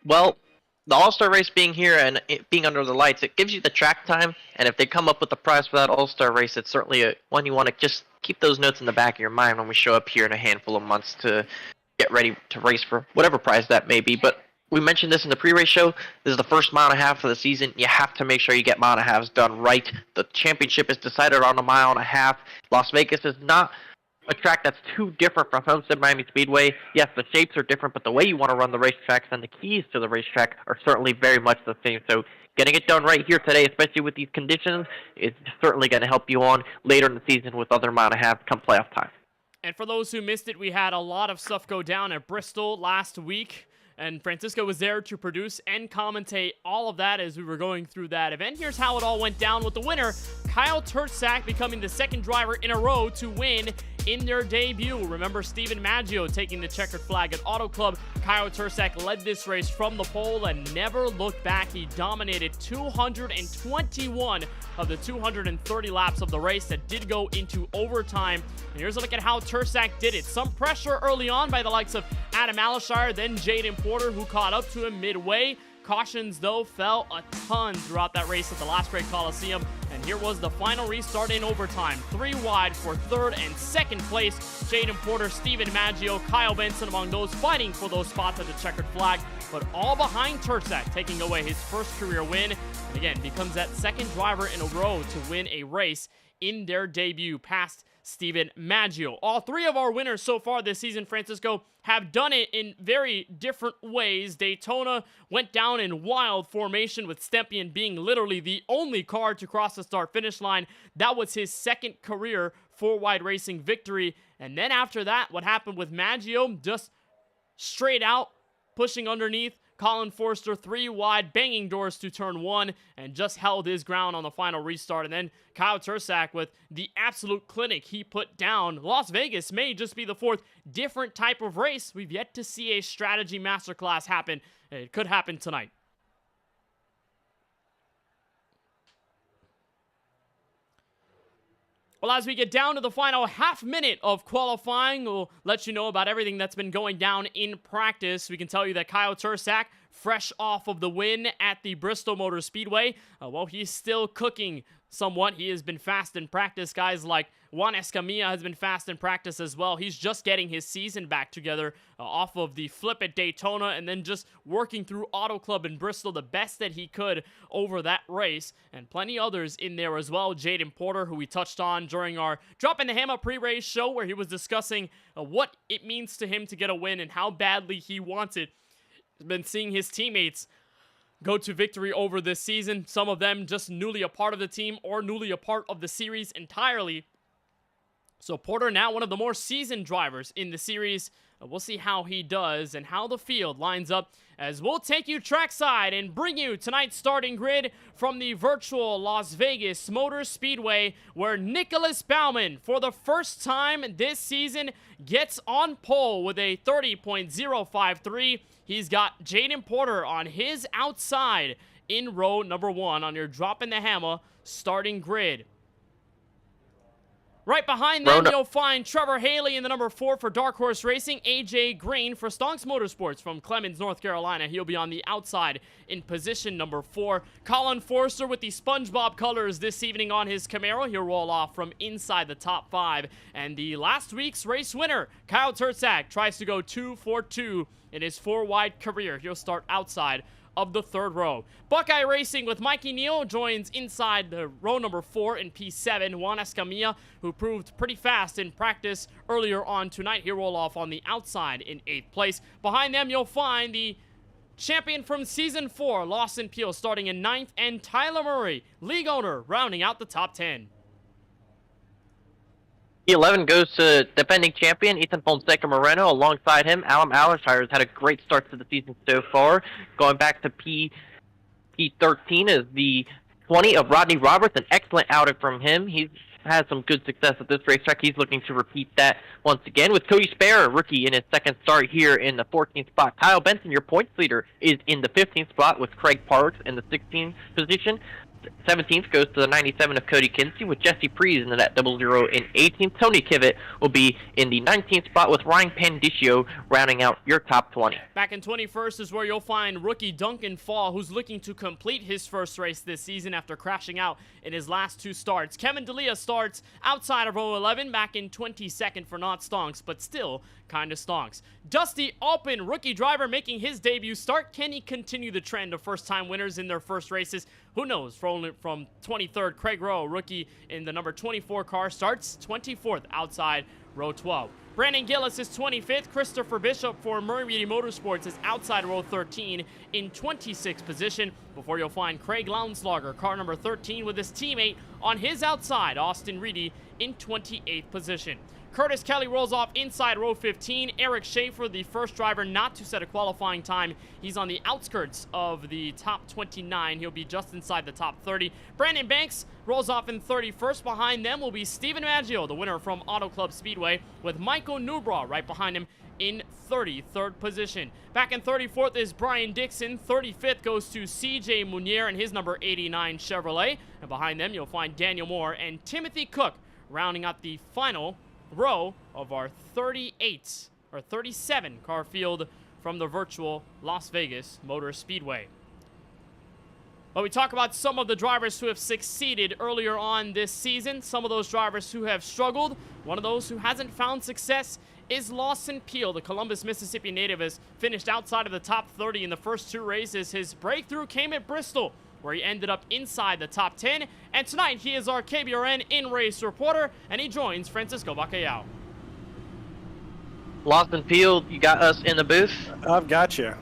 Well, the All-Star race being here and it being under the lights, it gives you the track time, and if they come up with a prize for that All-Star race, it's certainly one you want to just keep those notes in the back of your mind when we show up here in a handful of months to get ready to race for whatever prize that may be. But we mentioned this in the pre-race show. This is the first mile-and-a-half of the season. You have to make sure you get mile-and-a-halves done right. The championship is decided on a mile-and-a-half. Las Vegas is not a track that's too different from Homestead Miami Speedway. Yes, the shapes are different, but the way you want to run the racetracks and the keys to the racetrack are certainly very much the same. So getting it done right here today, especially with these conditions, is certainly going to help you on later in the season with other mile-and-a-halves come playoff time. And for those who missed it, we had a lot of stuff go down at Bristol last week, and Francisco was there to produce and commentate all of that as we were going through that event. Here's how it all went down, with the winner, Kyle Turczak, becoming the 2nd driver in a row to win in their debut. Remember Steven Maggio taking the checkered flag at Auto Club. Kyle Turczak led this race from the pole and never looked back. He dominated 221 of the 230 laps of the race that did go into overtime. And here's a look at how Turczak did it. Some pressure early on by the likes of Adam Alashire, then Jaden Porter, who caught up to him midway. Cautions, though, fell a ton throughout that race at the Last Break Coliseum. And here was the final restart in overtime. 3 wide for 3rd and 2nd place. Jaden Porter, Steven Maggio, Kyle Benson among those fighting for those spots at the checkered flag. But all behind Turczak, taking away his first career win. And again, becomes that 2nd driver in a row to win a race in their debut, past Steven Maggio. All three of our winners so far this season, Francisco, have done it in very different ways. Daytona went down in wild formation with Stempien being literally the only car to cross the start-finish line. That was his second career four-wide racing victory. And then after that, what happened with Maggio, just straight out, pushing underneath Colin Forster 3 wide, banging doors to turn 1, and just held his ground on the final restart. And then Kyle Tursak with the absolute clinic he put down. Las Vegas may just be the fourth different type of race. We've yet to see a strategy masterclass happen. It could happen tonight. Well, as we get down to the final half minute of qualifying, we'll let you know about everything that's been going down in practice. We can tell you that Kyle Tursak, fresh off of the win at the Bristol Motor Speedway, well, he's still cooking somewhat. He has been fast in practice. Guys like Juan Escamilla has been fast in practice as well. He's just getting his season back together off of the flip at Daytona and then just working through Auto Club in Bristol the best that he could over that race. And plenty others in there as well. Jaden Porter, who we touched on during our Drop in the Hammer pre-race show, where he was discussing what it means to him to get a win and how badly he wants it. He's been seeing his teammates go to victory over this season. Some of them just newly a part of the team or newly a part of the series entirely. So Porter now one of the more seasoned drivers in the series. We'll see how he does and how the field lines up as we'll take you trackside and bring you tonight's starting grid from the virtual Las Vegas Motor Speedway, where Nicholas Baumann, for the first time this season, gets on pole with a 30.053. He's got Jaden Porter on his outside in row number 1 on your Drop in the Hammer starting grid. Right behind them, you'll find Trevor Haley in the number 4 for Dark Horse Racing, AJ Green for Stonks Motorsports from Clemens, North Carolina. He'll be on the outside in position number 4. Colin Forster with the SpongeBob colors this evening on his Camaro. He'll roll off from inside the top 5. And the last week's race winner, Kyle Tursak, tries to go 2 for 2 in his 4-wide career. He'll start outside of the 3rd row. Buckeye Racing with Mikey Neal joins inside the row number 4 in P7. Juan Escamilla, who proved pretty fast in practice earlier on tonight, he'll roll off on the outside in 8th place. Behind them, you'll find the champion from Season 4, Lawson Peel, starting in 9th, and Tyler Murray, league owner, rounding out the top 10. 11 goes to defending champion Ethan Fonseca Moreno. Alongside him, Alan Allershire has had a great start to the season so far. Going back to P13 is the 20 of Rodney Roberts, an excellent outing from him. He's had some good success at this racetrack. He's looking to repeat that once again with Cody Spare, a rookie, in his second start here in the 14th spot. Kyle Benson, your points leader, is in the 15th spot with Craig Parks in the 16th position. 17th goes to the 97 of Cody Kinsey with Jesse Prees in the net 00 in 18th. Tony Kivett will be in the 19th spot with Ryan Pandiccio rounding out your top 20. Back in 21st is where you'll find rookie Duncan Fall, who's looking to complete his first race this season after crashing out in his last 2 starts. Kevin D'Elia starts outside of row 11, back in 22nd for not stonks, but still kind of stonks. Dusty Alpin, rookie driver, making his debut start. Can he continue the trend of first-time winners in their first races? Who knows? From 23rd, Craig Rowe, rookie in the number 24 car, starts 24th outside row 12. Brandon Gillis is 25th. Christopher Bishop for Murray Reedy Motorsports is outside row 13 in 26th position, before you'll find Craig Lounslager, car number 13, with his teammate on his outside, Austin Reedy, in 28th position. Curtis Kelly rolls off inside row 15. Eric Schaefer, the first driver not to set a qualifying time. He's on the outskirts of the top 29. He'll be just inside the top 30. Brandon Banks rolls off in 31st. Behind them will be Steven Maggio, the winner from Auto Club Speedway, with Michael Newbraw right behind him in 33rd position. Back in 34th is Brian Dixon. 35th goes to CJ Munier and his number 89 Chevrolet. And behind them, you'll find Daniel Moore and Timothy Cook rounding out the final row of our 37 car field from the virtual Las Vegas Motor Speedway. But we talk about some of the drivers who have succeeded earlier on this season, some of those drivers who have struggled. One of those who hasn't found success is Lawson Peel. The Columbus, Mississippi native has finished outside of the top 30 in the first 2 races. His breakthrough came at Bristol, where he ended up inside the top 10. And tonight, he is our KBRN in-race reporter, and he joins Francisco Bacallao. Lawson Field, you got us in the booth? I've got you.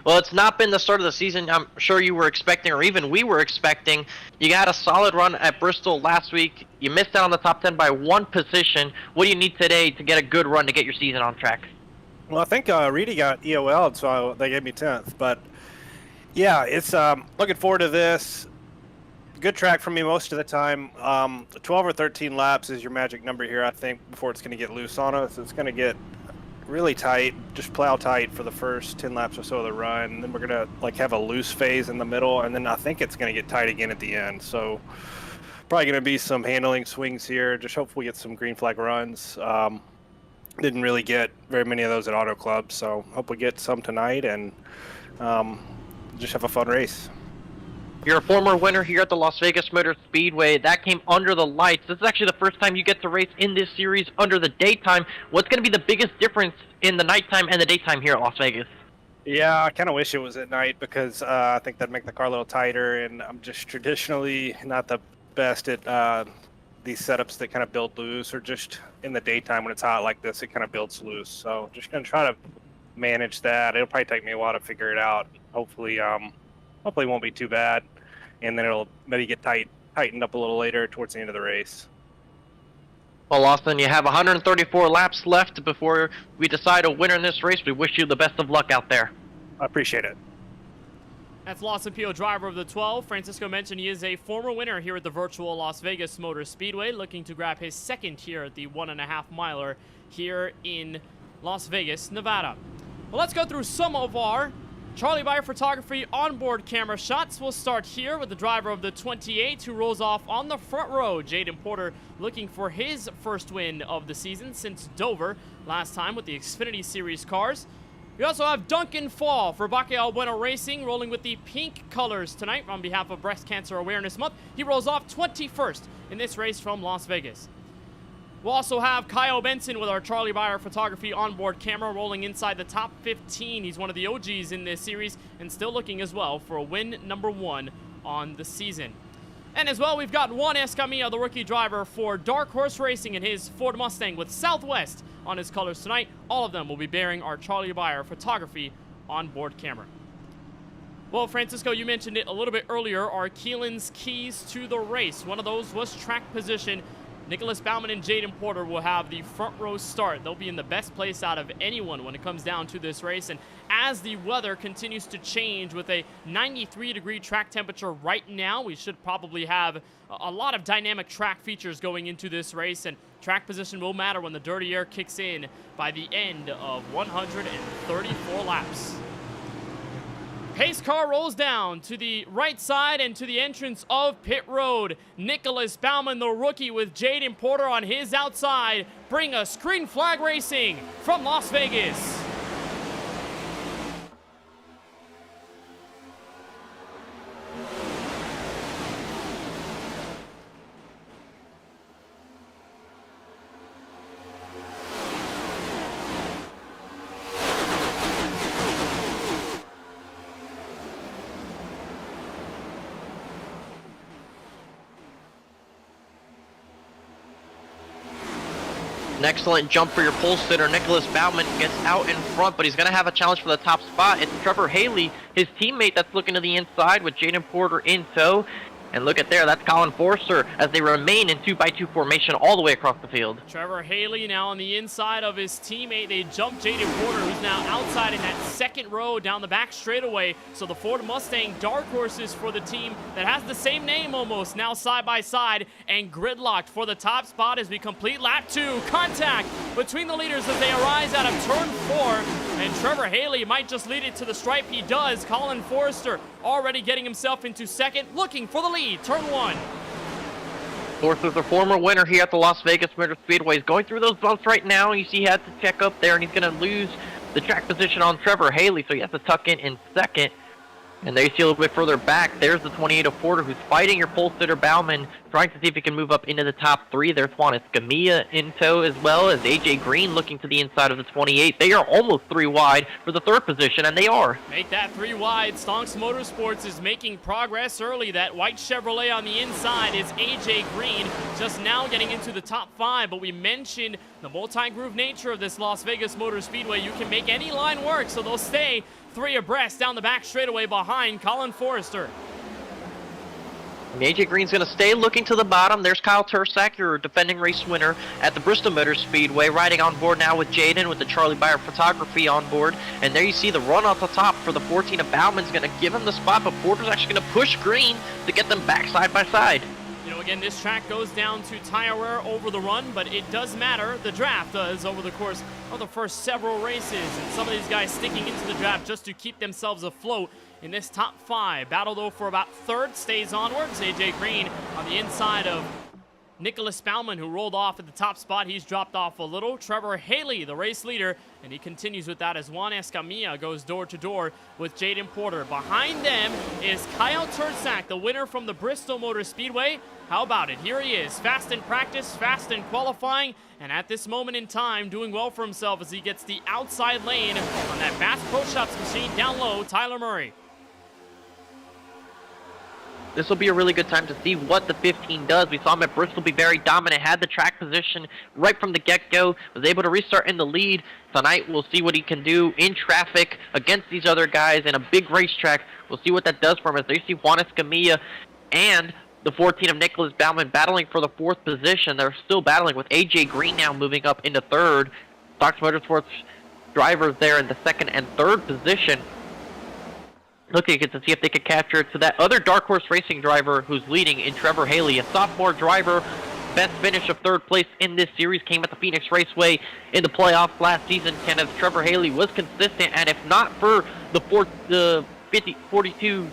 Well, it's not been the start of the season I'm sure you were expecting, or even we were expecting. You got a solid run at Bristol last week. You missed out on the top 10 by 1 position. What do you need today to get a good run to get your season on track? Well, I think Reedy got EOL'd, so they gave me 10th. But, yeah, it's looking forward to this. Good track for me most of the time. 12 or 13 laps is your magic number here, I think, before it's going to get loose on us. It's going to get really tight, just plow tight for the first 10 laps or so of the run. And then we're going to have a loose phase in the middle, and then I think it's going to get tight again at the end. So probably going to be some handling swings here. Just hope we get some green flag runs. Didn't really get very many of those at Auto Club, so hope we get some tonight and just have a fun race. You're a former winner here at the Las Vegas Motor Speedway. That came under the lights. This is actually the first time you get to race in this series under the daytime. What's going to be the biggest difference in the nighttime and the daytime here at Las Vegas? Yeah, I kind of wish it was at night because I think that'd make the car a little tighter, and I'm just traditionally not the best at these setups that kind of build loose, or just in the daytime when it's hot like this, it kind of builds loose. So just going to try to manage that. It'll probably take me a while to figure it out. Hopefully it won't be too bad. And then it'll maybe get tightened up a little later towards the end of the race. Well, Lawson, you have 134 laps left before we decide a winner in this race. We wish you the best of luck out there. I appreciate it. That's Lawson Pio, driver of the 12. Francisco mentioned he is a former winner here at the virtual Las Vegas Motor Speedway, looking to grab his second here at the 1.5 miler here in Las Vegas, Nevada. Well, let's go through some of our Charlie Bayer Photography onboard camera shots. We'll start here with the driver of the 28 who rolls off on the front row. Jaden Porter looking for his first win of the season since Dover last time with the Xfinity Series cars. We also have Duncan Fall for KBueno Racing rolling with the pink colors tonight on behalf of Breast Cancer Awareness Month. He rolls off 21st in this race from Las Vegas. We'll also have Kyle Benson with our Charlie Bayer Photography onboard camera rolling inside the top 15. He's one of the OGs in this series and still looking as well for a win number 1 on the season. And as well, we've got Juan Escamilla, the rookie driver for Dark Horse Racing in his Ford Mustang with Southwest on his colors tonight. All of them will be bearing our Charlie Bayer Photography onboard camera. Well, Francisco, you mentioned it a little bit earlier, our Keelan's keys to the race. One of those was track position. Nicholas Baumann and Jaden Porter will have the front row start. They'll be in the best place out of anyone when it comes down to this race. And as the weather continues to change with a 93-degree track temperature right now, we should probably have a lot of dynamic track features going into this race. And track position will matter when the dirty air kicks in by the end of 134 laps. Pace car rolls down to the right side and to the entrance of pit road. Nicholas Baumann, the rookie, with Jaden Porter on his outside, bring us green flag racing from Las Vegas. An excellent jump for your pole sitter. Nicholas Baumann gets out in front, but he's going to have a challenge for the top spot. It's Trevor Haley, his teammate, that's looking to the inside with Jaden Porter in tow. And look at there, that's Colin Forster as they remain in 2x2 formation all the way across the field. Trevor Haley now on the inside of his teammate. They jump Jaden Porter, who's now outside in that second row down the back straightaway. So the Ford Mustang dark horses for the team that has the same name almost, now side by side and gridlocked for the top spot as we complete lap 2. Contact between the leaders as they arise out of turn 4. And Trevor Haley might just lead it to the stripe. He does. Colin Forrester already getting himself into second, looking for the lead. Turn 1. Forster's a former winner here at the Las Vegas Motor Speedway. He's going through those bumps right now. You see he had to check up there, and he's going to lose the track position on Trevor Haley, so he has to tuck in second. And there you see a little bit further back, there's the 28 of Porter, who's fighting your pole sitter Baumann trying to see if he can move up into the top 3. There's Juan Escamilla in tow, as well as AJ Green looking to the inside of the 28. They are almost 3 wide for the 3rd position, and they are. Make that 3 wide. Stonks Motorsports is making progress early. That white Chevrolet on the inside is AJ Green, just now getting into the top 5. But we mentioned the multi-groove nature of this Las Vegas Motor Speedway. You can make any line work, so they'll stay 3 abreast down the back straightaway behind Colin Forrester. And AJ Green's going to stay looking to the bottom. There's Kyle Tursak, your defending race winner at the Bristol Motor Speedway, riding on board now with Jaden with the Charlie Byer photography on board. And there you see the run off the top for the 14 of Bauman's going to give him the spot, but Porter's actually going to push Green to get them back side by side. You know, again, this track goes down to tire wear over the run, but it does matter. The draft does over the course of the first several races. And some of these guys sticking into the draft just to keep themselves afloat in this top 5. Battle, though, for about 3rd stays onwards. AJ Green on the inside of Nicholas Bauman, who rolled off at the top spot. He's dropped off a little. Trevor Haley, the race leader, and he continues with that as Juan Escamilla goes door to door with Jaden Porter. Behind them is Kyle Tursak, the winner from the Bristol Motor Speedway. How about it? Here he is, fast in practice, fast in qualifying, and at this moment in time, doing well for himself as he gets the outside lane on that Bass Pro Shops machine down low, Tyler Murray. This will be a really good time to see what the 15 does. We saw him at Bristol be very dominant, had the track position right from the get-go, was able to restart in the lead. Tonight, we'll see what he can do in traffic against these other guys in a big racetrack. We'll see what that does for him as they see Juan Escamilla and the 14 of Nicholas Bauman battling for the 4th position. They're still battling with AJ Green now moving up into 3rd. Stonks Motorsports drivers there in the 2nd and 3rd position, looking to see if they could capture it to that other Dark Horse Racing driver who's leading in Trevor Haley, a sophomore driver. Best finish of 3rd place in this series came at the Phoenix Raceway in the playoffs last season. Kenneth, Trevor Haley was consistent, and if not for the 42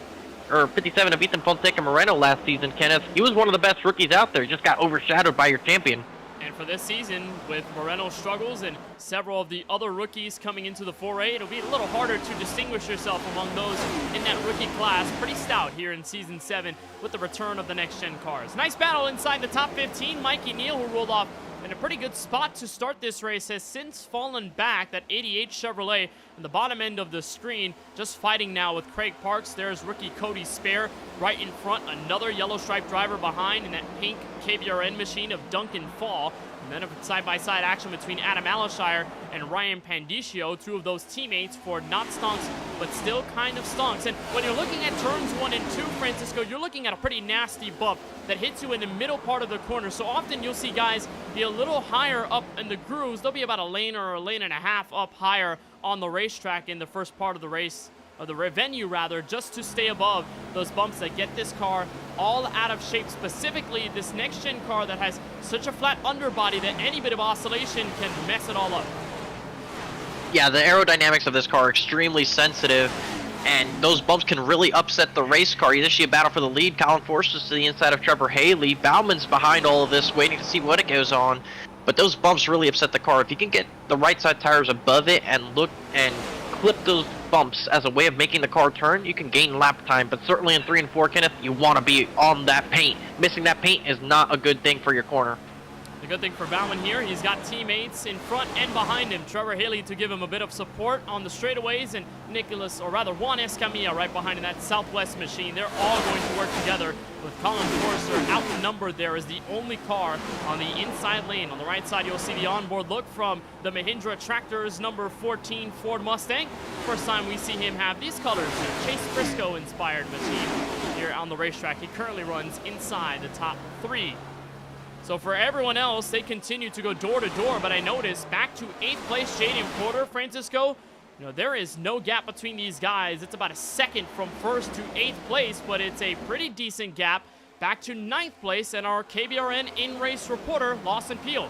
or 57 of Ethan Fonseca Moreno last season, Kenneth, he was one of the best rookies out there. He just got overshadowed by your champion. And for this season, with Moreno's struggles and several of the other rookies coming into the foray, it'll be a little harder to distinguish yourself among those in that rookie class. Pretty stout here in Season 7 with the return of the next-gen cars. Nice battle inside the top 15. Mikey Neal, who rolled off in a pretty good spot to start this race, has since fallen back. That 88 Chevrolet in the bottom end of the screen, just fighting now with Craig Parks. There's rookie Cody Spare right in front, another yellow stripe driver behind in that pink KBRN machine of Duncan Fall. And then a side-by-side action between Adam Alashire and Ryan Pandicio, 2 of those teammates for not stonks, but still kind of stonks. And when you're looking at turns 1 and 2, Francisco, you're looking at a pretty nasty bump that hits you in the middle part of the corner. So often you'll see guys be a little higher up in the grooves. They'll be about a lane or a lane and a half up higher on the racetrack in the first part of the race, or the venue rather, just to stay above those bumps that get this car all out of shape, specifically this next-gen car that has such a flat underbody that any bit of oscillation can mess it all up. Yeah, the aerodynamics of this car are extremely sensitive, and those bumps can really upset the race car. You see a battle for the lead. Colin Forster's to the inside of Trevor Haley. Bauman's behind all of this, waiting to see what it goes on. But those bumps really upset the car. If you can get the right side tires above it and look and clip those bumps as a way of making the car turn, you can gain lap time. But certainly in 3 and 4, Kenneth, you want to be on that paint. Missing that paint is not a good thing for your corner. The good thing for Bauman here, he's got teammates in front and behind him. Trevor Haley to give him a bit of support on the straightaways, and Juan Escamilla right behind in that Southwest machine. They're all going to work together with Colin Forster outnumbered there as the only car on the inside lane. On the right side, you'll see the onboard look from the Mahindra Tractors number 14 Ford Mustang. First time we see him have these colors, a Chase Briscoe inspired machine here on the racetrack. He currently runs inside the top 3. So for everyone else, they continue to go door to door, but I noticed back to 8th place, Jaden Porter, Francisco. You know, there is no gap between these guys. It's about a second from 1st to 8th place, but it's a pretty decent gap back to 9th place, and our KBRN in-race reporter, Lawson Peel.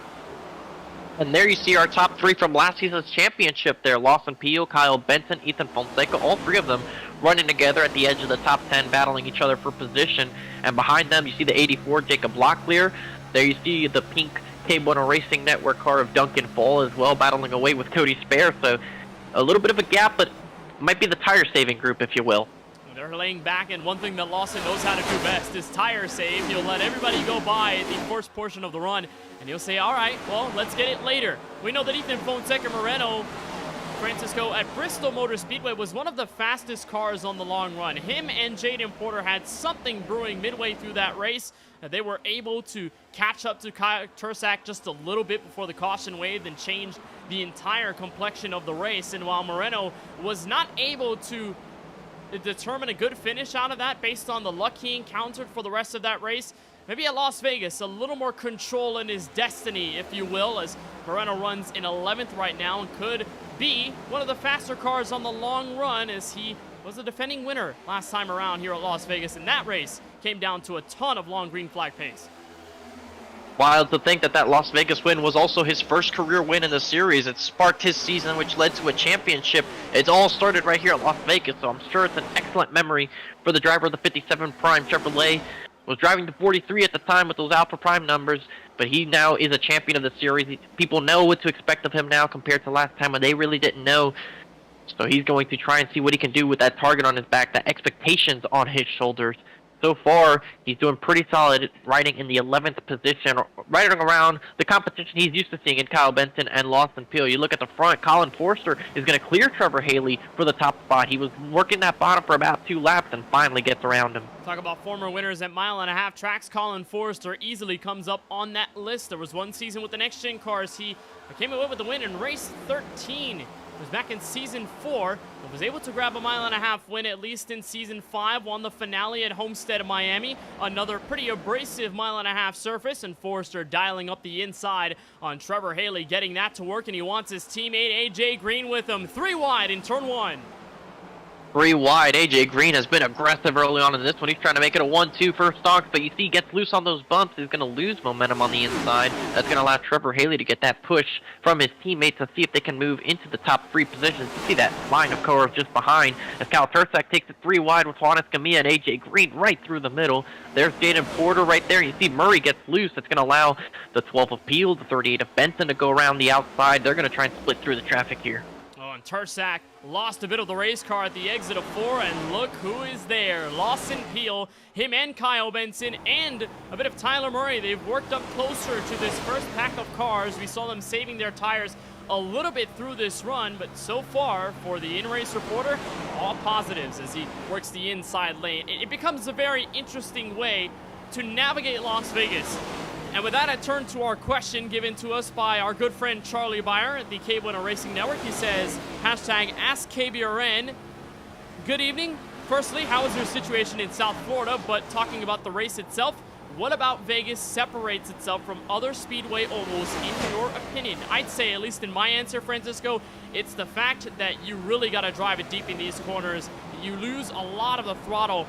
And there you see our top 3 from last season's championship there. Lawson Peel, Kyle Benson, Ethan Fonseca, all 3 of them running together at the edge of the top 10, battling each other for position. And behind them, you see the 84, Jacob Locklear. There you see the pink KBueno Racing Network car of Duncan Fall as well, battling away with Cody Spare. So a little bit of a gap, but might be the tire-saving group, if you will. There They're laying back, and one thing that Lawson knows how to do best is tire save. He'll let everybody go by at the first portion of the run, and he'll say, all right, well, let's get it later. We know that Ethan Fonseca Moreno, Francisco, at Bristol Motor Speedway was one of the fastest cars on the long run. Him and Jaden Porter had something brewing midway through that race. They were able to catch up to Kyle Tursak just a little bit before the caution waved and changed the entire complexion of the race. And while Moreno was not able to determine a good finish out of that based on the luck he encountered for the rest of that race, maybe at Las Vegas, a little more control in his destiny, if you will, as Moreno runs in 11th right now and could be one of the faster cars on the long run, as he was a defending winner last time around here at Las Vegas, and that race came down to a ton of long green flag pace. Wild to think that Las Vegas win was also his first career win in the series. It sparked his season, which led to a championship. It all started right here at Las Vegas, so I'm sure it's an excellent memory for the driver of the 57 Prime Chevrolet. Was driving the 43 at the time with those Alpha Prime numbers, but he now is a champion of the series. People know what to expect of him now compared to last time when they really didn't know. So he's going to try and see what he can do with that target on his back, the expectations on his shoulders. So far, he's doing pretty solid, riding in the 11th position, riding around the competition he's used to seeing in Kyle Benson and Lawson Peel. You look at the front, Colin Forster is going to clear Trevor Haley for the top spot. He was working that bottom for about 2 laps and finally gets around him. Talk about former winners at mile-and-a-half tracks. Colin Forster easily comes up on that list. There was one season with the next-gen cars. He came away with the win in race 13. It was back in season 4, but was able to grab a mile-and-a-half win at least in season 5. Won the finale at Homestead, Miami. Another pretty abrasive mile-and-a-half surface, and Forster dialing up the inside on Trevor Haley, getting that to work, and he wants his teammate AJ Green with him. 3 wide in turn 1. 3 wide. AJ Green has been aggressive early on in this one. He's trying to make it a 1-2 first stalk, but you see he gets loose on those bumps. He's going to lose momentum on the inside. That's going to allow Trevor Haley to get that push from his teammates to see if they can move into the top 3 positions. You see that line of cars just behind as Kyle Tursak takes it 3 wide with Juan Escamilla and AJ Green right through the middle. There's Jaden Porter right there. You see Murray gets loose. That's going to allow the 12 of Peel, the 38 of Benson to go around the outside. They're going to try and split through the traffic here. And Tursak lost a bit of the race car at the exit of 4, and look who is there. Lawson Peel, him and Kyle Benson, and a bit of Tyler Murray. They've worked up closer to this first pack of cars. We saw them saving their tires a little bit through this run, but so far for the in-race reporter, all positives as he works the inside lane. It becomes a very interesting way to navigate Las Vegas. And with that, I turn to our question given to us by our good friend Charlie Beyer at the KBueno Racing Network. He says, #AskKBRN. Good evening. Firstly, how is your situation in South Florida? But talking about the race itself, what about Vegas separates itself from other speedway ovals in your opinion? I'd say, at least in my answer, Francisco, it's the fact that you really got to drive it deep in these corners. You lose a lot of the throttle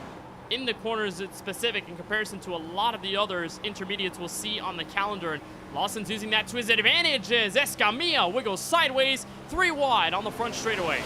in the corners specific in comparison to a lot of the others intermediates we'll see on the calendar. And Lawson's using that to his advantage as Escamilla wiggles sideways 3 wide on the front straightaway.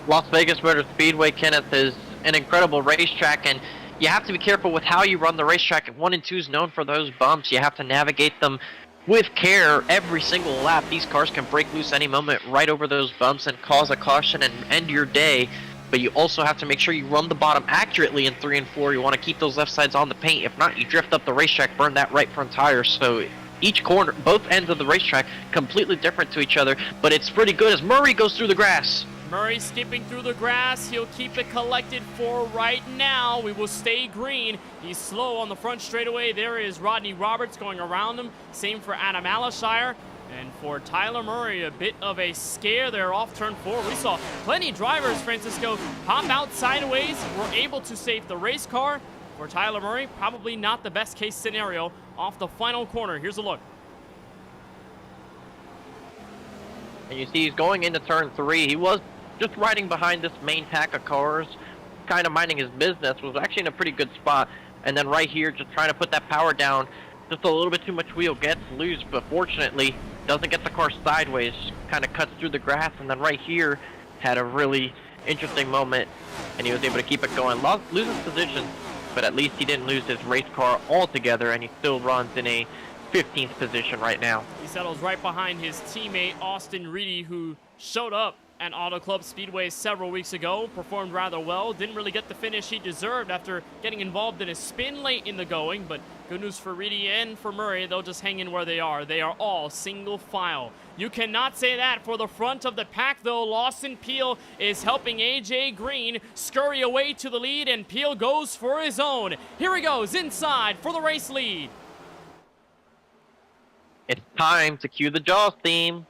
Las Vegas Motor Speedway, Kenneth, is an incredible racetrack, and you have to be careful with how you run the racetrack. 1 and 2 is known for those bumps. You have to navigate them with care every single lap. These cars can break loose any moment right over those bumps and cause a caution and end your day. But you also have to make sure you run the bottom accurately in 3 and 4. You want to keep those left sides on the paint. If not, you drift up the racetrack, burn that right front tire. So each corner, both ends of the racetrack, completely different to each other. But it's pretty good as Murray goes through the grass. Murray skipping through the grass. He'll keep it collected for right now. We will stay green. He's slow on the front straightaway. There is Rodney Roberts going around him. Same for Adam Alashire. And for Tyler Murray, a bit of a scare there off turn 4. We saw plenty of drivers, Francisco, pop out sideways, were able to save the race car. For Tyler Murray, probably not the best case scenario off the final corner. Here's a look. And you see he's going into turn 3. He was just riding behind this main pack of cars, kind of minding his business, was actually in a pretty good spot. And then right here, just trying to put that power down. Just a little bit too much wheel, gets loose, but fortunately doesn't get the car sideways, kind of cuts through the grass, and then right here had a really interesting moment, and he was able to keep it going. Loses position, but at least he didn't lose his race car altogether, and he still runs in a 15th position right now. He settles right behind his teammate Austin Reedy, who showed up at Auto Club Speedway several weeks ago. Performed rather well. Didn't really get the finish he deserved after getting involved in a spin late in the going. But good news for Reedy and for Murray. They'll just hang in where they are. They are all single file. You cannot say that for the front of the pack, though. Lawson Peel is helping AJ Green scurry away to the lead, and Peel goes for his own. Here he goes inside for the race lead. It's time to cue the Jaws theme.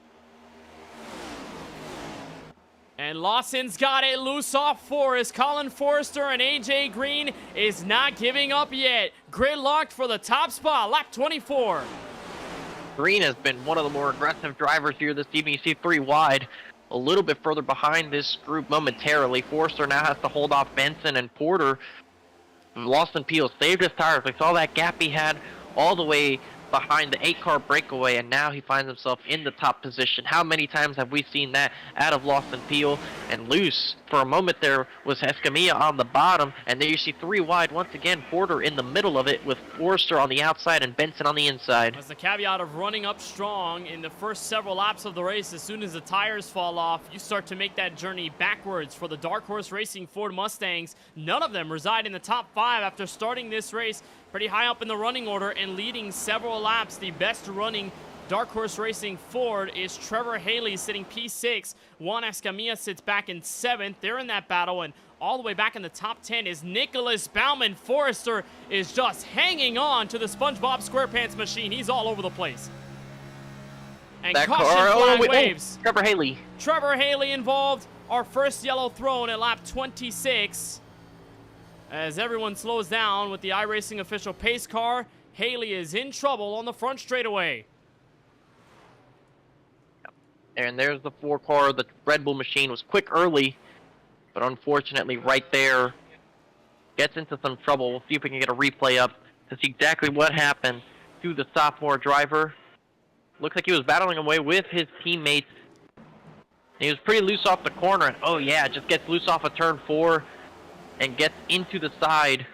And Lawson's got it loose off Forrest. Colin Forrester and AJ Green is not giving up yet. Gridlocked for the top spot, lap 24. Green has been one of the more aggressive drivers here this evening. You see 3 wide, a little bit further behind this group momentarily. Forrester now has to hold off Benson and Porter. Lawson Peel saved his tires. We saw that gap he had all the way behind the 8-car breakaway, and now he finds himself in the top position. How many times have we seen that out of Lawson Peel? And loose for a moment there was Escamilla on the bottom, and there you see 3 wide once again. Porter in the middle of it with Forrester on the outside and Benson on the inside. That's the caveat of running up strong in the first several laps of the race. As soon as the tires fall off, you start to make that journey backwards. For the Dark Horse Racing Ford Mustangs, none of them reside in the top 5 after starting this race pretty high up in the running order and leading several laps. The best running Dark Horse Racing Ford is Trevor Haley sitting P6. Juan Escamilla sits back in 7th. They're in that battle, and all the way back in the top 10 is Nicholas Bauman. Forrester is just hanging on to the SpongeBob SquarePants machine. He's all over the place. And that caution car, flag waves. Trevor Haley. Trevor Haley involved. Our first yellow thrown at lap 26. As everyone slows down with the iRacing official pace car, Haley is in trouble on the front straightaway. And there's the 4-car. The Red Bull machine was quick early, but unfortunately right there gets into some trouble. We'll see if we can get a replay up to see exactly what happened to the sophomore driver. Looks like he was battling away with his teammates. He was pretty loose off the corner, and oh yeah, just gets loose off of turn 4 and gets into the side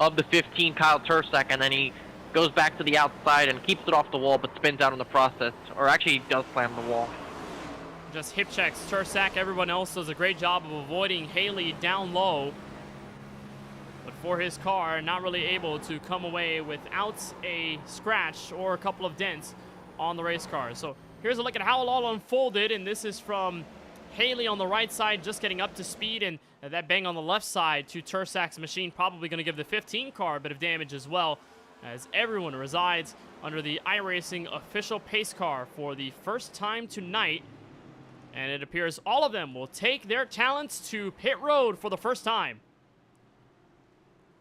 of the 15, Kyle Tursak, and then he goes back to the outside and keeps it off the wall, but spins out in the process. Or actually, he does slam the wall. Just hip checks Tursak. Everyone else does a great job of avoiding Haley down low. But for his car, not really able to come away without a scratch or a couple of dents on the race car. So here's a look at how it all unfolded, and this is from Haley on the right side just getting up to speed, and that bang on the left side to Tursak's machine probably going to give the 15 car a bit of damage as well, as everyone resides under the iRacing official pace car for the first time tonight. And it appears all of them will take their talents to pit road for the first time.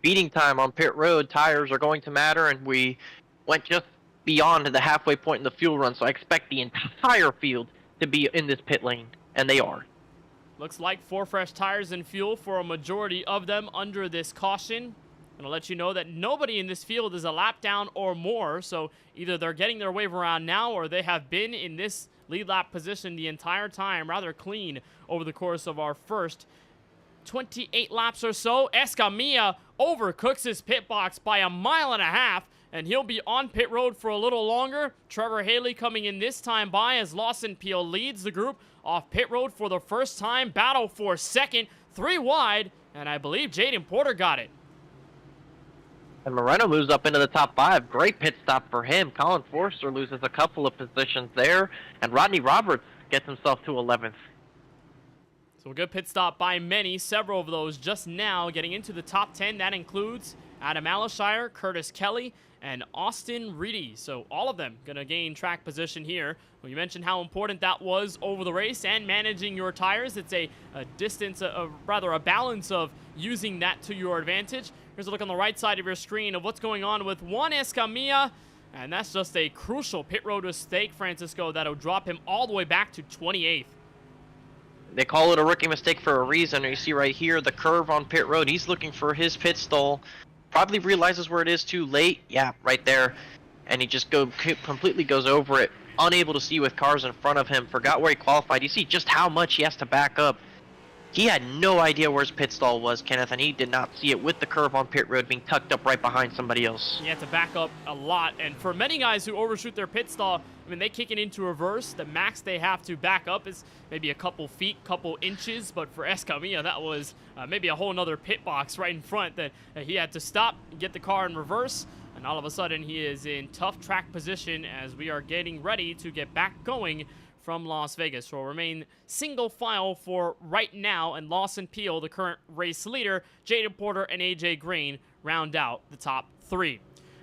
Beating time on pit road, tires are going to matter, and we went just beyond the halfway point in the fuel run, so I expect the entire field to be in this pit lane, and they are. Looks like 4 fresh tires and fuel for a majority of them under this caution. And I'll let you know that nobody in this field is a lap down or more, so either they're getting their wave around now or they have been in this lead lap position the entire time, rather clean over the course of our first 28 laps or so. Escamilla overcooks his pit box by 1.5 miles, and he'll be on pit road for a little longer. Trevor Haley coming in this time by as Lawson Peel leads the group off pit road for the first time. Battle for second, 3 wide, and I believe Jaden Porter got it. And Moreno moves up into the top 5. Great pit stop for him. Colin Forster loses a couple of positions there, and Rodney Roberts gets himself to 11th. So a good pit stop by many, several of those just now getting into the top 10. That includes Adam Alishire, Curtis Kelly, and Austin Reedy. So all of them going to gain track position here. Well, you mentioned how important that was over the race and managing your tires. It's a distance, rather a balance of using that to your advantage. Here's a look on the right side of your screen of what's going on with Juan Escamilla. And that's just a crucial pit road mistake, Francisco, that'll drop him all the way back to 28th. They call it a rookie mistake for a reason. You see right here the curve on pit road. He's looking for his pit stall. Probably realizes where it is too late. Yeah, right there. And he just completely goes over it. Unable to see with cars in front of him. Forgot where he qualified. You see just how much he has to back up He had no idea where his pit stall was, Kenneth, and he did not see it with the curve on pit road being tucked up right behind somebody else. He had to back up a lot, and for many guys who overshoot their pit stall, I mean, they kick it into reverse. The max they have to back up is maybe a couple feet, couple inches, but for Escamilla, that was maybe a whole nother pit box right in front that he had to stop, get the car in reverse, and all of a sudden he is in tough track position as we are getting ready to get back going from Las Vegas. So we'll remain single file for right now, and Lawson Peel, the current race leader, Jaden Porter and AJ Green round out the top 3.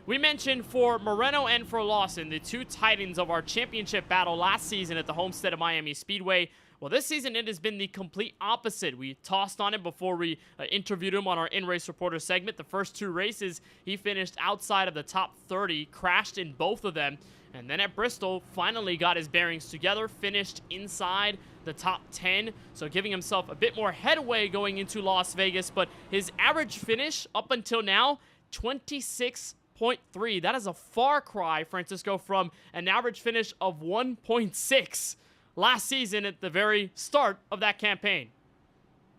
We mentioned for Moreno and for Lawson, the 2 titans of our championship battle last season at the Homestead of Miami Speedway. Well, this season it has been the complete opposite. We tossed on it before we interviewed him on our in-race reporter segment. The first 2 races, he finished outside of the top 30, crashed in both of them. And then at Bristol, finally got his bearings together, finished inside the top 10, so giving himself a bit more headway going into Las Vegas. But his average finish up until now, 26.3. That is a far cry, Francisco, from an average finish of 1.6 last season at the very start of that campaign.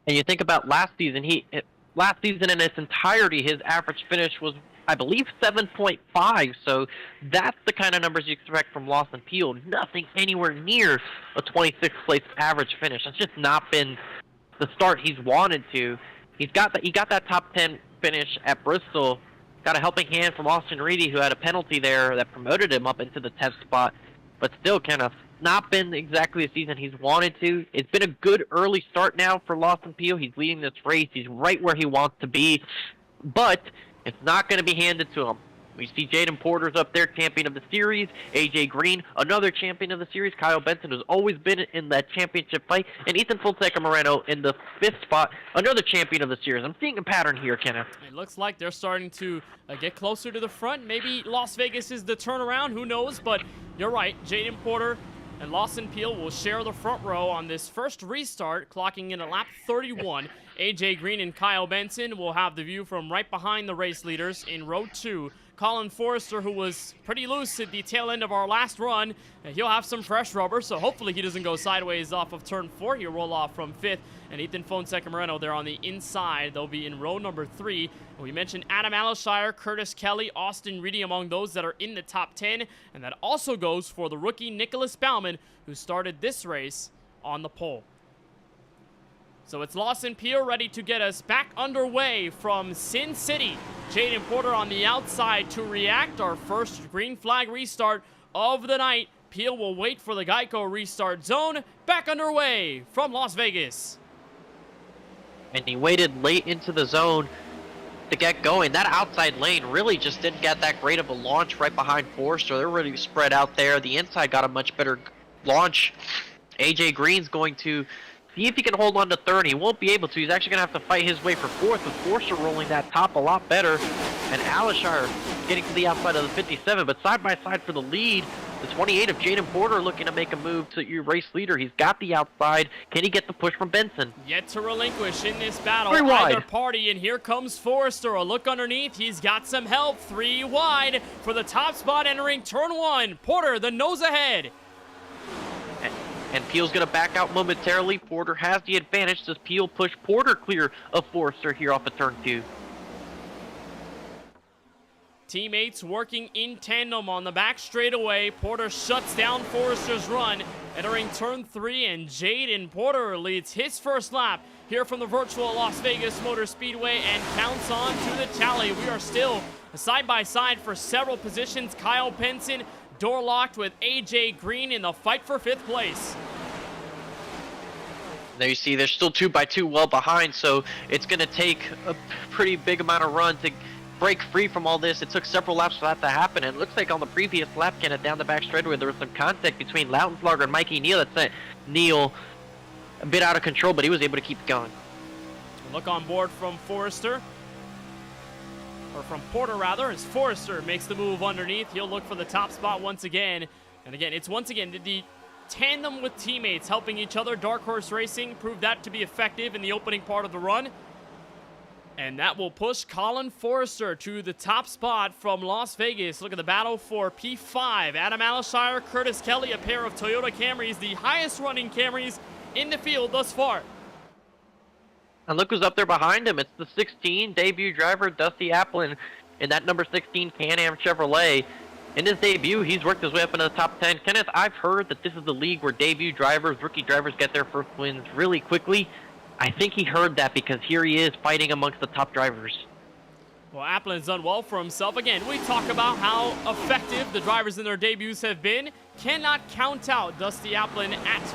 And you think about last season in its entirety, his average finish was, I believe, 7.5, so that's the kind of numbers you expect from Lawson Peel. Nothing anywhere near a 26th place average finish. That's just not been the start he's wanted to. He got that top 10 finish at Bristol, got a helping hand from Austin Reedy, who had a penalty there that promoted him up into the 10th spot, but still kind of not been exactly the season he's wanted to. It's been a good early start now for Lawson Peel. He's leading this race. He's right where he wants to be, but it's not going to be handed to him. We see Jaden Porter's up there, champion of the series. AJ Green, another champion of the series. Kyle Benson has always been in that championship fight. And Ethan Fonseca Moreno in the 5th spot, another champion of the series. I'm seeing a pattern here, Kenneth. It looks like they're starting to get closer to the front. Maybe Las Vegas is the turnaround. Who knows? But you're right. Jaden Porter and Lawson Peel will share the front row on this first restart, clocking in at lap 31. AJ Green and Kyle Benson will have the view from right behind the race leaders in row 2. Colin Forrester, who was pretty loose at the tail end of our last run, he'll have some fresh rubber, so hopefully he doesn't go sideways off of turn 4. He'll roll off from 5th. And Ethan Fonseca Moreno, they're on the inside. They'll be in row number 3. And we mentioned Adam Alishire, Curtis Kelly, Austin Reedy among those that are in the top 10. And that also goes for the rookie Nicholas Baumann, who started this race on the pole. So it's Lawson Peel ready to get us back underway from Sin City. Jaden Porter on the outside to react. Our first green flag restart of the night. Peel will wait for the Geico restart zone. Back underway from Las Vegas. And he waited late into the zone to get going. That outside lane really just didn't get that great of a launch right behind Forrester. They're really spread out there. The inside got a much better launch. AJ Green's going to see if he can hold on to 3rd. He won't be able to. He's actually going to have to fight his way for 4th, with Forster rolling that top a lot better. And Alishire getting to the outside of the 57, but side by side for the lead. The 28 of Jaden Porter looking to make a move to your race leader. He's got the outside. Can he get the push from Benson? Yet to relinquish in this battle. 3 wide. Either party, and here comes Forrester. A look underneath. He's got some help. 3 wide for the top spot entering turn 1. Porter, the nose ahead. And Peel's going to back out momentarily. Porter has the advantage. Does Peel push Porter clear of Forrester here off of turn 2? Teammates working in tandem on the back straightaway. Porter shuts down Forrester's run. Entering turn 3, and Jaden Porter leads his first lap here from the virtual Las Vegas Motor Speedway and counts on to the tally. We are still side by side for several positions. Kyle Benson door locked with AJ Green in the fight for 5th place. There you see they're still 2 by 2 well behind, so it's going to take a pretty big amount of run to break free from all this. It took several laps for that to happen, and it looks like on the previous lap, Kenneth, down the back straightaway, there was some contact between Lautenschlager and Mikey Neal that sent Neal a bit out of control, but he was able to keep going. Look on board from Forrester. Or from Porter, rather, as Forrester makes the move underneath. He'll look for the top spot once again. And again, it's once again the tandem with teammates helping each other. Dark Horse Racing proved that to be effective in the opening part of the run. And that will push Colin Forrester to the top spot from Las Vegas. Look at the battle for P5. Adam Alishire, Curtis Kelly, a pair of Toyota Camrys, the highest running Camrys in the field thus far. And look who's up there behind him. It's the 16 debut driver, Dusty Applin, in that number 16 Can-Am Chevrolet. In his debut, he's worked his way up into the top 10. Kenneth, I've heard that this is the league where debut drivers, rookie drivers get their first wins really quickly. I think he heard that because here he is fighting amongst the top drivers. Well, Applin's done well for himself. Again, we talk about how effective the drivers in their debuts have been. Cannot count out Dusty Applin at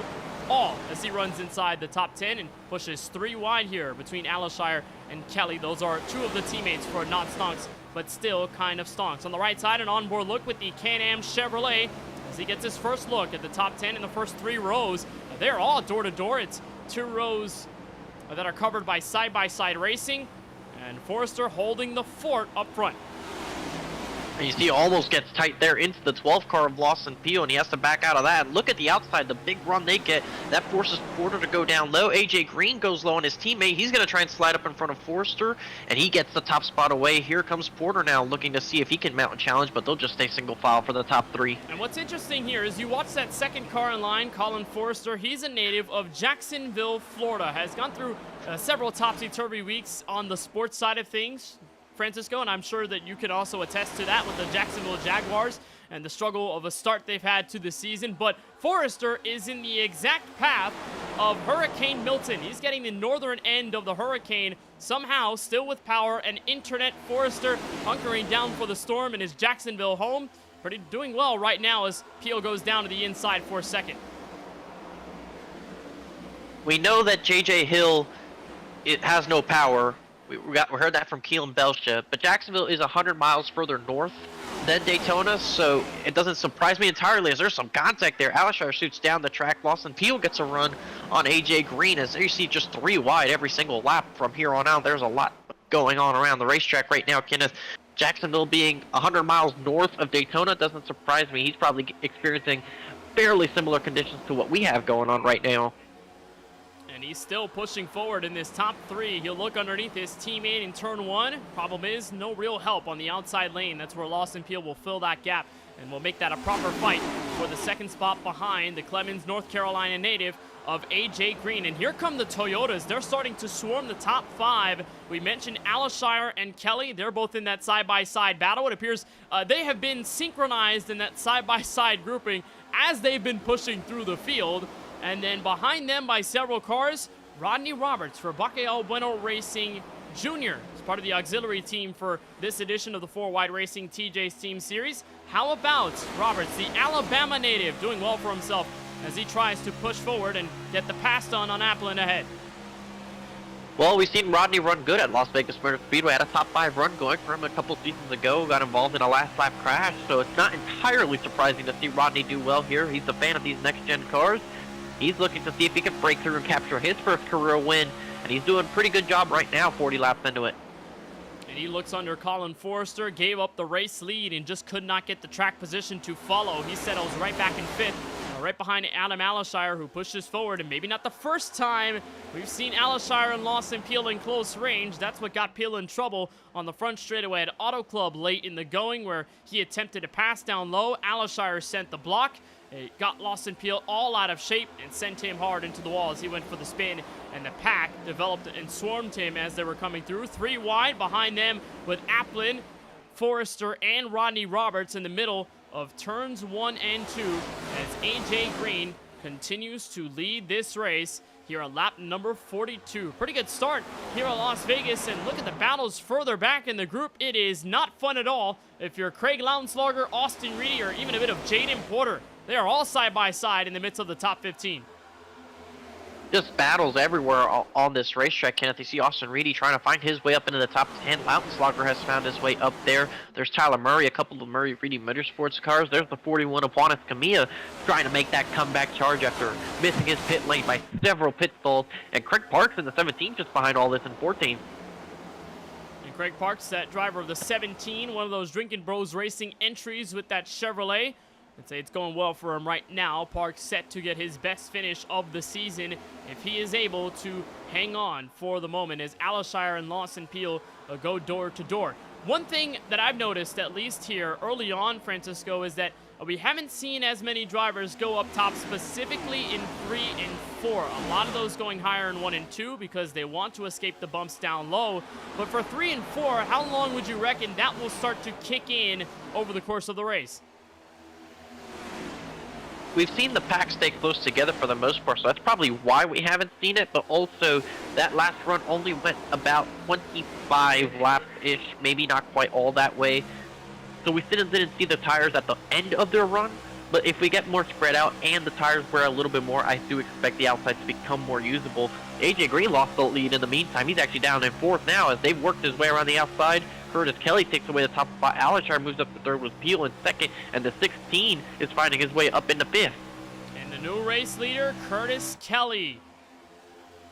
all as he runs inside the top 10 and pushes 3 wide here between Alashire and Kelly. Those are 2 of the teammates for not stonks, but still kind of stonks. On the right side, an onboard look with the Can-Am Chevrolet as he gets his first look at the top 10 in the first 3 rows. They're all door-to-door. It's 2 rows that are covered by side-by-side racing, and Forrester holding the fort up front. And you see almost gets tight there into the 12 car of Lawson Peel, and he has to back out of that. Look at the outside, the big run they get. That forces Porter to go down low. AJ Green goes low on his teammate. He's going to try and slide up in front of Forrester, and he gets the top spot away. Here comes Porter now looking to see if he can mount a challenge, but they'll just stay single file for the top 3. And what's interesting here is you watch that second car in line, Colin Forrester. He's a native of Jacksonville, Florida. Has gone through several topsy-turvy weeks on the sports side of things, Francisco, and I'm sure that you can also attest to that with the Jacksonville Jaguars and the struggle of a start they've had to the season. But Forrester is in the exact path of Hurricane Milton. He's getting the northern end of the hurricane, somehow still with power and internet. Forrester hunkering down for the storm in his Jacksonville home. Doing well right now as Peel goes down to the inside for a second. We know that JJ Hill, it has no power. We heard that from Keelan Belsha, but Jacksonville is 100 miles further north than Daytona, so it doesn't surprise me entirely as there's some contact there. Alashire shoots down the track. Lawson Peel gets a run on AJ Green as you see just 3 wide every single lap from here on out. There's a lot going on around the racetrack right now, Kenneth. Jacksonville being 100 miles north of Daytona doesn't surprise me. He's probably experiencing fairly similar conditions to what we have going on right now. And he's still pushing forward in this top 3. He'll look underneath his teammate in turn 1. Problem is, no real help on the outside lane. That's where Lawson Peel will fill that gap and will make that a proper fight for the second spot behind the Clemens, North Carolina native of AJ Green. And here come the Toyotas. They're starting to swarm the top 5. We mentioned Alashire and Kelly. They're both in that side-by-side battle. It appears they have been synchronized in that side-by-side grouping as they've been pushing through the field. And then behind them by several cars, Rodney Roberts for KBueno Racing Jr. as part of the auxiliary team for this edition of the 4Wide Racing TJ's Team Series. How about Roberts, the Alabama native, doing well for himself as he tries to push forward and get the pass done on Applin ahead. Well, we've seen Rodney run good at Las Vegas Motor Speedway. Had a top 5 run going for him a couple seasons ago. Got involved in a last lap crash, so it's not entirely surprising to see Rodney do well here. He's a fan of these next-gen cars. He's looking to see if he can break through and capture his first career win, and he's doing a pretty good job right now, 40 laps into it. And he looks under Colin Forrester, gave up the race lead, and just could not get the track position to follow. He settles right back in 5th, right behind Adam Alashire, who pushes forward, and maybe not the first time we've seen Alashire and Lawson Peel in close range. That's what got Peel in trouble on the front straightaway at Auto Club late in the going, where he attempted to pass down low. Alashire sent the block. It got Lawson Peel all out of shape and sent him hard into the wall as he went for the spin, and the pack developed and swarmed him as they were coming through. 3 wide behind them with Applin, Forrester, and Rodney Roberts in the middle of turns 1 and 2 as AJ Green continues to lead this race here on lap number 42. Pretty good start here at Las Vegas, and look at the battles further back in the group. It is not fun at all if you're Craig Lownslager, Austin Reedy, or even a bit of Jaden Porter. They are all side by side in the midst of the top 15. Just battles everywhere on this racetrack, Kenneth. You see Austin Reedy trying to find his way up into the top 10. Lownslager has found his way up there. There's Tyler Murray, a couple of Murray Reedy Motorsports cars. There's the 41 of Juanes Camilla trying to make that comeback charge after missing his pit lane by several pitfalls. And Craig Parks in the 17 just behind all this in 14. And Craig Parks, that driver of the 17, one of those Drinking Bros Racing entries with that Chevrolet. I'd say it's going well for him right now. Parks set to get his best finish of the season if he is able to hang on for the moment as Alashire and Lawson Peel go door to door. One thing that I've noticed, at least here early on, Francisco, is that we haven't seen as many drivers go up top, specifically in 3 and 4. A lot of those going higher in 1 and 2 because they want to escape the bumps down low. But for 3 and 4, how long would you reckon that will start to kick in over the course of the race? We've seen the pack stay close together for the most part, so that's probably why we haven't seen it, but also that last run only went about 25 laps-ish, maybe not quite all that way. So we still didn't see the tires at the end of their run, but if we get more spread out and the tires wear a little bit more, I do expect the outside to become more usable. AJ Green lost the lead in the meantime. He's actually down in 4th now as they've worked his way around the outside. Curtis Kelly takes away the top spot. Alishar moves up to 3rd with Peel in 2nd, and the 16 is finding his way up into 5th. And the new race leader, Curtis Kelly.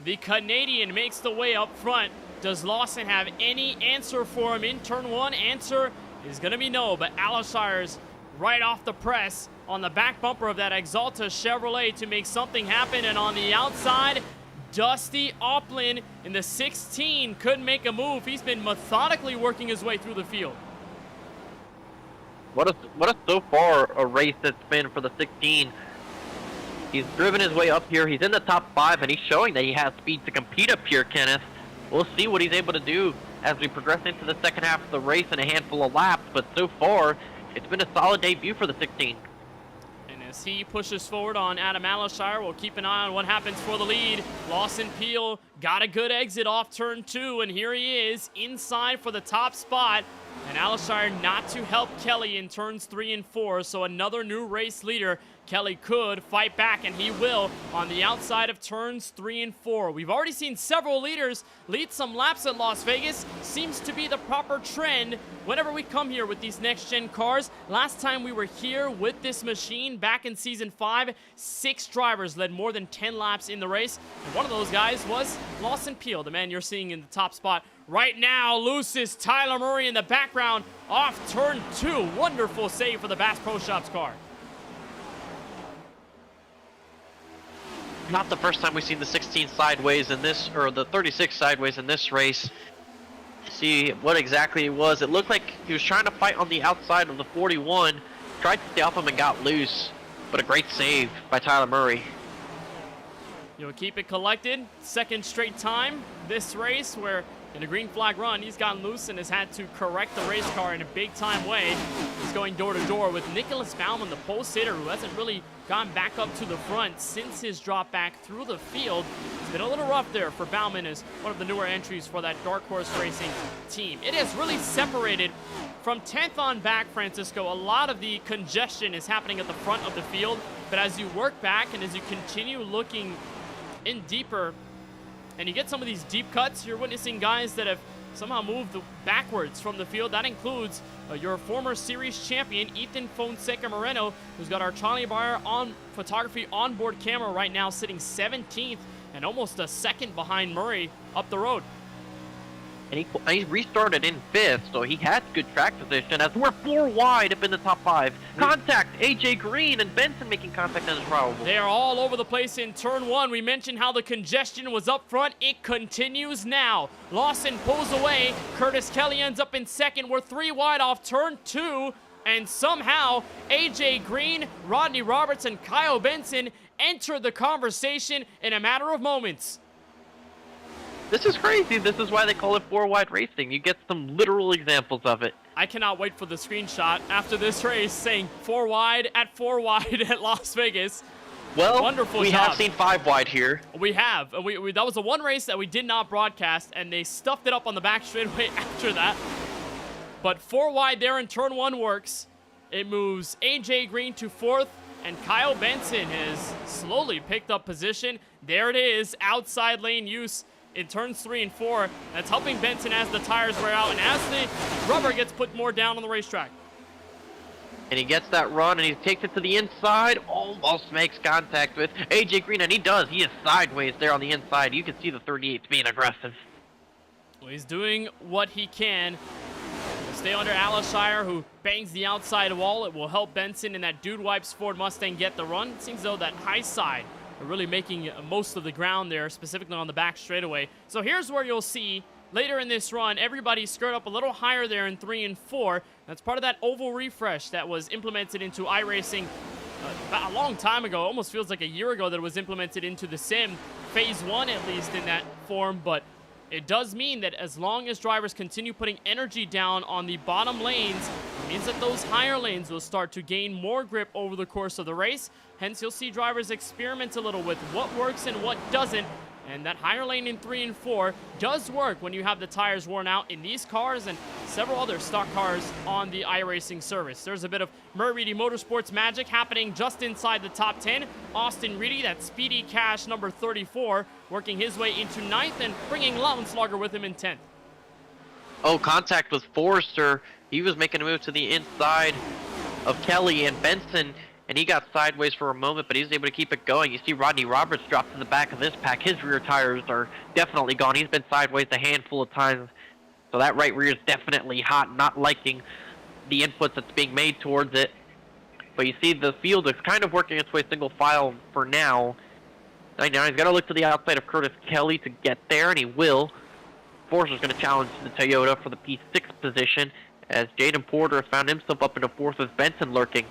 The Canadian makes the way up front. Does Lawson have any answer for him in turn 1? Answer is going to be no, but Alishar's right off the press on the back bumper of that Exalta Chevrolet to make something happen, and on the outside, Dusty Oplin in the 16 couldn't make a move. He's been methodically working his way through the field. What a so far a race it's been for the 16. He's driven his way up here. He's in the top 5, and he's showing that he has speed to compete up here, Kenneth. We'll see what he's able to do as we progress into the second half of the race in a handful of laps, but so far, it's been a solid debut for the 16. As he pushes forward on Adam Alishire, we'll keep an eye on what happens for the lead. Lawson Peel got a good exit off turn 2, and here he is inside for the top spot. And Alishire not to help Kelly in turns 3 and 4, so another new race leader. Kelly could fight back, and he will on the outside of turns 3 and 4. We've already seen several leaders lead some laps at Las Vegas. Seems to be the proper trend whenever we come here with these next-gen cars. Last time we were here with this machine back in Season 5, 6 drivers led more than 10 laps in the race. And one of those guys was Lawson Peel, the man you're seeing in the top spot. Right now, loose is Tyler Murray in the background off turn 2. Wonderful save for the Bass Pro Shops car. Not the first time we've seen the 16 sideways in this, or the 36 sideways in this race. See what exactly it was. It looked like he was trying to fight on the outside of the 41, tried to stay off him and got loose, but a great save by Tyler Murray. You'll keep it collected. Second straight time this race where in a green flag run, he's gotten loose and has had to correct the race car in a big-time way. He's going door-to-door with Nicholas Baumann, the pole sitter, who hasn't really gone back up to the front since his drop back through the field. It's been a little rough there for Baumann as one of the newer entries for that Dark Horse Racing team. It has really separated from 10th on back, Francisco. A lot of the congestion is happening at the front of the field, but as you work back and as you continue looking in deeper, and you get some of these deep cuts, you're witnessing guys that have somehow moved backwards from the field. That includes your former series champion, Ethan Fonseca Moreno, who's got our Charlie Bayer on photography onboard camera right now, sitting 17th and almost a second behind Murray up the road. And he restarted in 5th, so he had good track position as we're 4 wide up in the top 5. Contact, AJ Green and Benson making contact as well. They are all over the place in turn 1. We mentioned how the congestion was up front. It continues now. Lawson pulls away. Curtis Kelly ends up in 2nd. We're 3 wide off turn 2. And somehow, AJ Green, Rodney Roberts, and Kyle Benson enter the conversation in a matter of moments. This is crazy. This is why they call it 4 wide racing. You get some literal examples of it. I cannot wait for the screenshot after this race saying 4 wide at Las Vegas. Well, wonderful we job. have seen 5 wide here. We have. That was the one race that we did not broadcast, and they stuffed it up on the back straightaway after that. But 4 wide there in turn 1 works. It moves AJ Green to 4th, and Kyle Benson has slowly picked up position. There it is, outside lane use in turns 3 and 4. That's helping Benson as the tires wear out and as the rubber gets put more down on the racetrack. And he gets that run and he takes it to the inside, almost makes contact with AJ Green, and he does. He is sideways there on the inside. You can see the 38's being aggressive. Well, he's doing what he can. He'll stay under Alishire, who bangs the outside wall. It will help Benson and that Dude Wipes Ford Mustang get the run. It seems though that high side are really making most of the ground there, specifically on the back straightaway. So here's where you'll see later in this run, everybody skirt up a little higher there in 3 and 4. That's part of that oval refresh that was implemented into iRacing a long time ago. Almost feels like a year ago that it was implemented into the sim. Phase 1 at least in that form, but it does mean that as long as drivers continue putting energy down on the bottom lanes, it means that those higher lanes will start to gain more grip over the course of the race. Hence, you'll see drivers experiment a little with what works and what doesn't. And that higher lane in 3 and 4 does work when you have the tires worn out in these cars and several other stock cars on the iRacing service. There's a bit of Murray Motorsports magic happening just inside the top 10. Austin Reedy, that speedy cash number 34, working his way into 9th and bringing Lautenschlager with him in 10th. Oh, contact with Forrester. He was making a move to the inside of Kelly and Benson, and he got sideways for a moment, but he was able to keep it going. You see Rodney Roberts drop to the back of this pack. His rear tires are definitely gone. He's been sideways a handful of times, so that right rear is definitely hot, not liking the inputs that's being made towards it. But you see the field is kind of working its way single file for now. Now he's got to look to the outside of Curtis Kelly to get there, and he will. Forrester's going to challenge the Toyota for the P6 position, as Jaden Porter has found himself up into 4th with Benson lurking.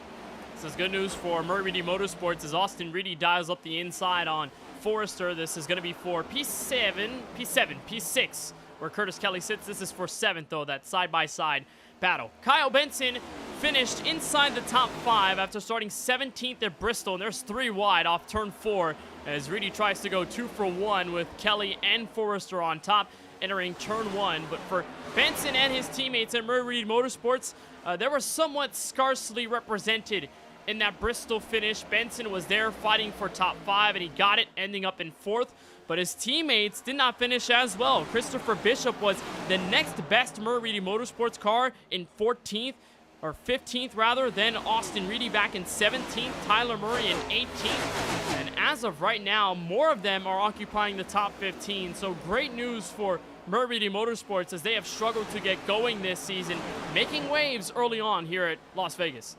This is good news for Murray Motorsports as Austin Reedy dials up the inside on Forrester. This is going to be for P6, where Curtis Kelly sits. This is for 7th, though, that side-by-side battle. Kyle Benson finished inside the top 5 after starting 17th at Bristol, and there's 3 wide off turn 4 as Reedy tries to go 2 for 1 with Kelly and Forrester on top entering turn 1. But for Benson and his teammates at Murray Motorsports, they were somewhat scarcely represented in that Bristol finish. Benson was there fighting for top 5, and he got it, ending up in 4th. But his teammates did not finish as well. Christopher Bishop was the next best Murray Motorsports car in 14th, or 15th rather, then Austin Reedy back in 17th, Tyler Murray in 18th. And as of right now, more of them are occupying the top 15. So great news for Murray Motorsports as they have struggled to get going this season, making waves early on here at Las Vegas.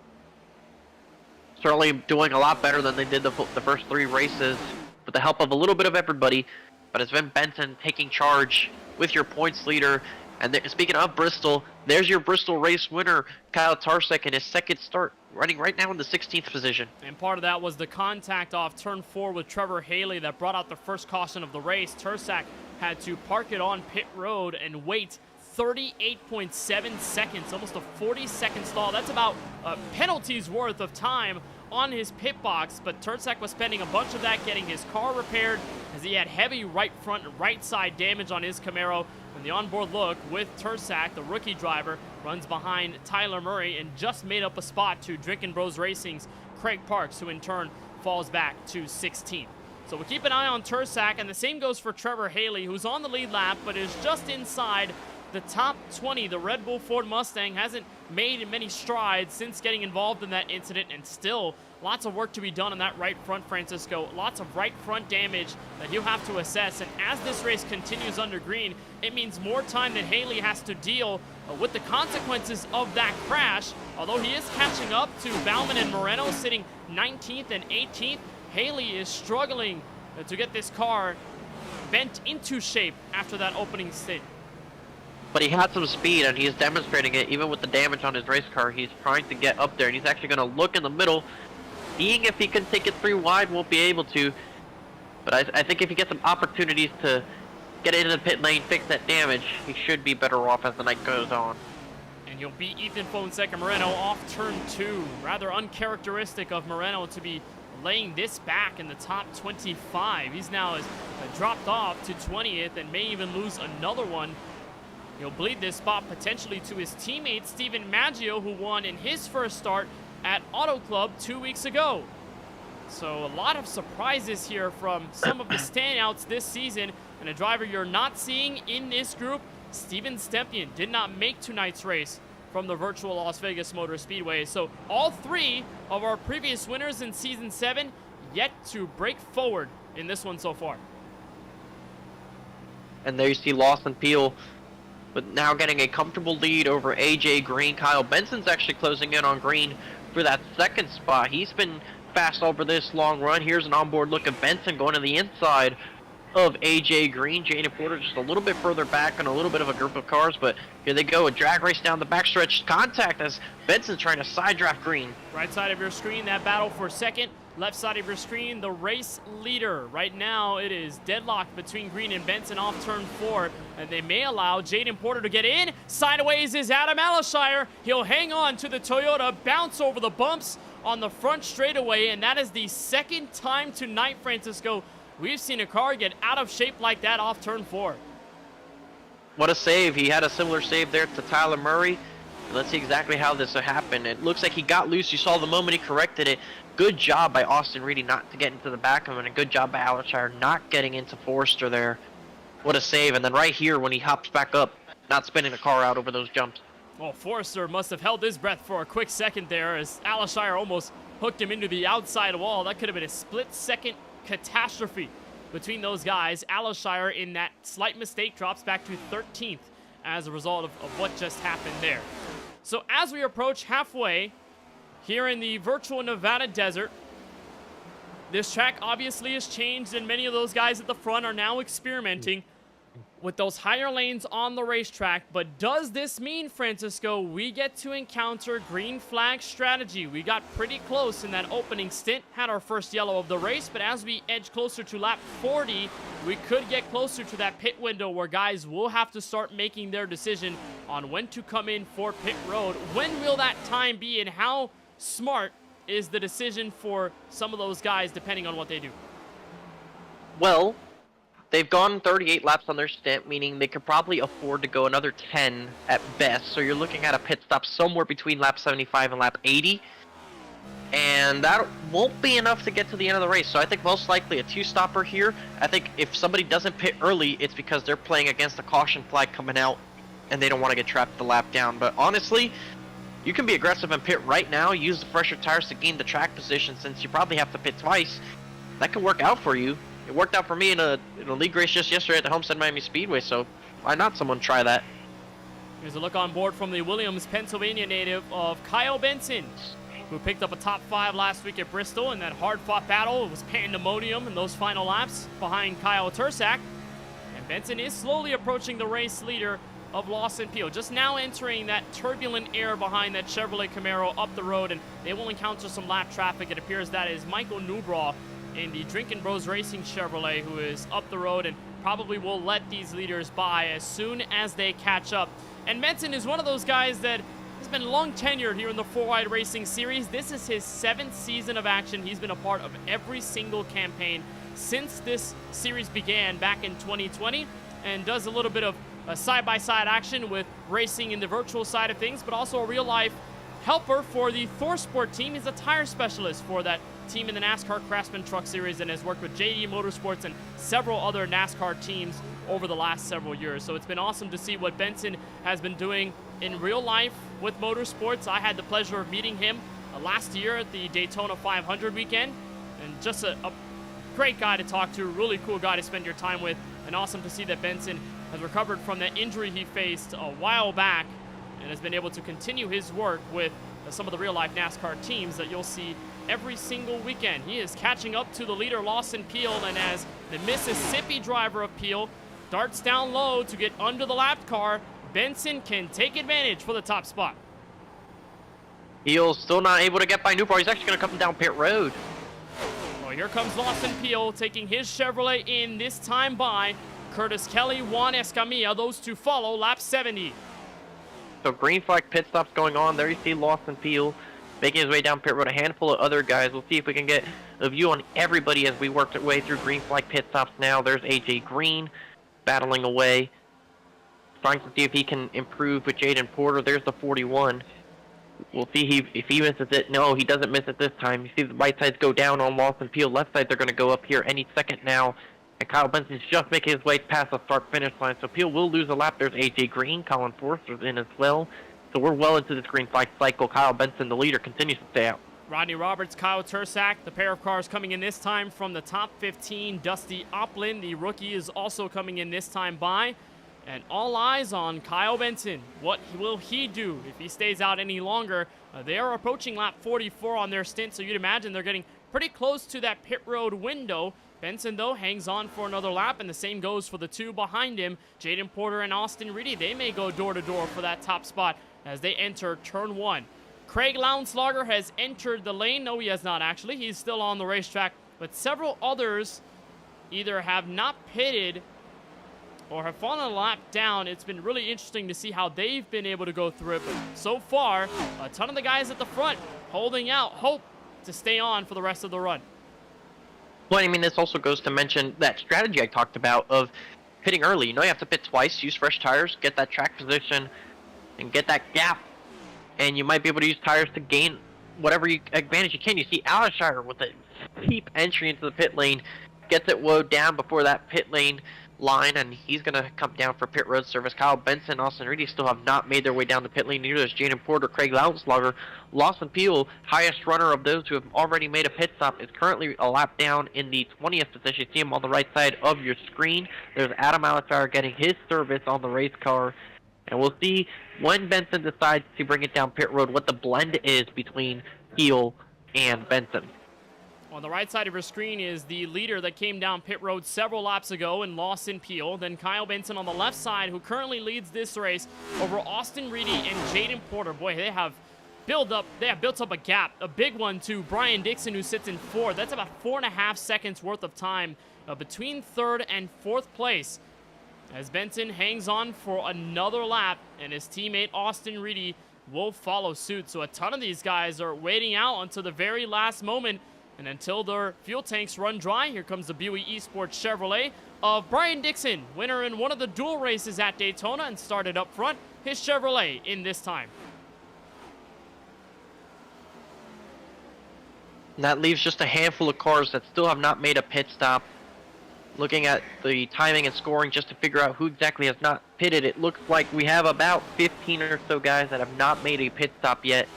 Certainly doing a lot better than they did the first 3 races with the help of a little bit of everybody. But it's been Benson taking charge with your points leader. And speaking of Bristol, there's your Bristol race winner, Kyle Tarsek, in his 2nd start, running right now in the 16th position. And part of that was the contact off turn 4 with Trevor Haley that brought out the first caution of the race. Tarsek had to park it on pit road and wait 38.7 seconds, almost a 40-second stall. That's about a penalty's worth of time on his pit box, but Tarsek was spending a bunch of that getting his car repaired as he had heavy right front and right side damage on his Camaro. And the onboard look with Tarsek, the rookie driver, runs behind Tyler Murray and just made up a spot to Drinkin' Bros Racing's Craig Parks, who in turn falls back to 16th. So we'll keep an eye on Tarsek, and the same goes for Trevor Haley, who's on the lead lap but is just inside the top 20. The Red Bull Ford Mustang hasn't made many strides since getting involved in that incident, and still lots of work to be done on that right front, Francisco. Lots of right front damage that he'll have to assess, and as this race continues under green, it means more time that Haley has to deal with the consequences of that crash. Although he is catching up to Bauman and Moreno sitting 19th and 18th, Haley is struggling to get this car bent into shape after that opening stint. But he had some speed, and he's demonstrating it even with the damage on his race car. He's trying to get up there, and he's actually going to look in the middle, seeing if he can take it 3 wide. Won't be able to. But I think if he gets some opportunities to get into the pit lane, fix that damage, he should be better off as the night goes on. And you'll beat Ethan Fonseca Moreno off turn 2. Rather uncharacteristic of Moreno to be laying this back in the top 25. He's now dropped off to 20th and may even lose another one. He'll bleed this spot potentially to his teammate Steven Maggio, who won in his first start at Auto Club 2 weeks ago. So a lot of surprises here from some of the standouts this season, and a driver you're not seeing in this group, Steven Stempien, did not make tonight's race from the virtual Las Vegas Motor Speedway. So all 3 of our previous winners in Season 7 yet to break forward in this one so far. And there you see Lawson Peel, but now getting a comfortable lead over AJ Green. Kyle Benson's actually closing in on Green for that 2nd spot. He's been fast over this long run. Here's an onboard look of Benson going to the inside of AJ Green. Jaden Porter just a little bit further back on a little bit of a group of cars, but here they go, a drag race down the backstretch. Contact as Benson's trying to side draft Green. Right side of your screen, that battle for second. Left side of your screen, the race leader. Right now, it is deadlocked between Green and Benson off turn 4, and they may allow Jaden Porter to get in. Sideways is Adam Alishire. He'll hang on to the Toyota, bounce over the bumps on the front straightaway, and that is the second time tonight, Francisco, we've seen a car get out of shape like that off turn 4. What a save. He had a similar save there to Tyler Murray. Let's see exactly how this happened. It looks like he got loose. You saw the moment he corrected it. Good job by Austin Reedy not to get into the back of him, and a good job by Alishire not getting into Forrester there. What a save. And then right here when he hops back up, not spinning the car out over those jumps. Well, Forrester must have held his breath for a quick second there as Alishire almost hooked him into the outside wall. That could have been a split-second catastrophe between those guys. Alishire, in that slight mistake, drops back to 13th as a result of what just happened there. So as we approach halfway here in the virtual Nevada desert, this track obviously has changed, and many of those guys at the front are now experimenting with those higher lanes on the racetrack. But does this mean, Francisco, we get to encounter green flag strategy? We got pretty close in that opening stint, had our first yellow of the race, but as we edge closer to lap 40, we could get closer to that pit window where guys will have to start making their decision on when to come in for pit road. When will that time be, and how smart is the decision for some of those guys depending on what they do? Well, they've gone 38 laps on their stint, meaning they could probably afford to go another 10 at best. So you're looking at a pit stop somewhere between lap 75 and lap 80. And that won't be enough to get to the end of the race. So I think most likely a two-stopper here. I think if somebody doesn't pit early, it's because they're playing against the caution flag coming out and they don't want to get trapped the lap down. But honestly, you can be aggressive and pit right now, use the fresher tires to gain the track position since you probably have to pit twice. That could work out for you. It worked out for me in a league race just yesterday at the Homestead Miami Speedway, so why not someone try that? Here's a look on board from the Williams, Pennsylvania native of Kyle Benson, who picked up a top 5 last week at Bristol in that hard-fought battle. It was pandemonium in those final laps behind Kyle Tursak. And Benson is slowly approaching the race leader of Lawson Peel, just now entering that turbulent air behind that Chevrolet Camaro up the road, and they will encounter some lap traffic. It appears that is Michael Newbraw in the Drinkin' Bros Racing Chevrolet, who is up the road and probably will let these leaders by as soon as they catch up. And Benson is one of those guys that has been long tenured here in the 4-Wide Racing Series. This is his 7th season of action. He's been a part of every single campaign since this series began back in 2020, and does a little bit of side-by-side action with racing in the virtual side of things, but also a real-life helper for the ThorSport team. He's a tire specialist for that team in the NASCAR Craftsman Truck Series and has worked with JD Motorsports and several other NASCAR teams over the last several years. So it's been awesome to see what Benson has been doing in real life with motorsports. I had the pleasure of meeting him last year at the Daytona 500 weekend, and just a great guy to talk to, really cool guy to spend your time with, and awesome to see that Benson has recovered from that injury he faced a while back and has been able to continue his work with some of the real-life NASCAR teams that you'll see every single weekend. He is catching up to the leader, Lawson Peel, and as the Mississippi driver of Peel darts down low to get under the lapped car, Benson can take advantage for the top spot. Peel's still not able to get by Newport. He's actually going to come down pit road. Well, here comes Lawson Peel taking his Chevrolet in, this time by Curtis Kelly, Juan Escamilla. Those two follow lap 70. So green flag pit stops going on. There you see Lawson Peel making his way down pit road. A handful of other guys. We'll see if we can get a view on everybody as we work our way through green flag pit stops now. There's AJ Green battling away, trying to see if he can improve with Jaden Porter. There's the 41. We'll see if he misses it. No, he doesn't miss it this time. You see the right sides go down on Lawson Peel. Left sides are going to go up here any second now. And Kyle Benson's just making his way past the start-finish line. So Peel will lose a lap. There's AJ Green. Colin Forster's in as well. So we're well into this green flag cycle. Kyle Benson, the leader, continues to stay out. Rodney Roberts, Kyle Tursak, the pair of cars coming in this time from the top 15. Dusty Oplin, the rookie, is also coming in this time by. And all eyes on Kyle Benson. What will he do if he stays out any longer? They are approaching lap 44 on their stint, so you'd imagine they're getting pretty close to that pit road window. Benson, though, hangs on for another lap, and the same goes for the two behind him. Jaden Porter and Austin Reedy, they may go door-to-door for that top spot as they enter turn 1. Craig Lownslager has entered the lane. No, he has not, actually. He's still on the racetrack, but several others either have not pitted or have fallen a lap down. It's been really interesting to see how they've been able to go through it, but so far, a ton of the guys at the front holding out hope to stay on for the rest of the run. Well, I mean, this also goes to mention that strategy I talked about of pitting early. You know, you have to pit twice, use fresh tires, get that track position, and get that gap. And you might be able to use tires to gain whatever advantage you can. You see Alshire with a steep entry into the pit lane, gets it woed down before that pit lane line, and he's going to come down for pit road service. Kyle Benson, Austin Reedy still have not made their way down the pit lane. Neither is Jaden Porter, Craig Lownslager. Lawson Peel, highest runner of those who have already made a pit stop, is currently a lap down in the 20th position. You see him on the right side of your screen. There's Adam Alshire getting his service on the race car. And we'll see when Benson decides to bring it down pit road what the blend is between Peel and Benson. On the right side of your screen is the leader that came down pit road several laps ago in Lawson Peel. Then Kyle Benson on the left side, who currently leads this race over Austin Reedy and Jaden Porter. Boy, they have built up a gap, a big one to Brian Dixon, who sits in 4th. That's about 4.5 seconds worth of time between 3rd and 4th place, as Benson hangs on for another lap, and his teammate Austin Reedy will follow suit. So a ton of these guys are waiting out until the very last moment, and until their fuel tanks run dry. Here comes the Buick Esports Chevrolet of Brian Dixon, winner in one of the dual races at Daytona, and started up front, his Chevrolet in this time. And that leaves just a handful of cars that still have not made a pit stop. Looking at the timing and scoring just to figure out who exactly has not pitted, it looks like we have about 15 or so guys that have not made a pit stop yet.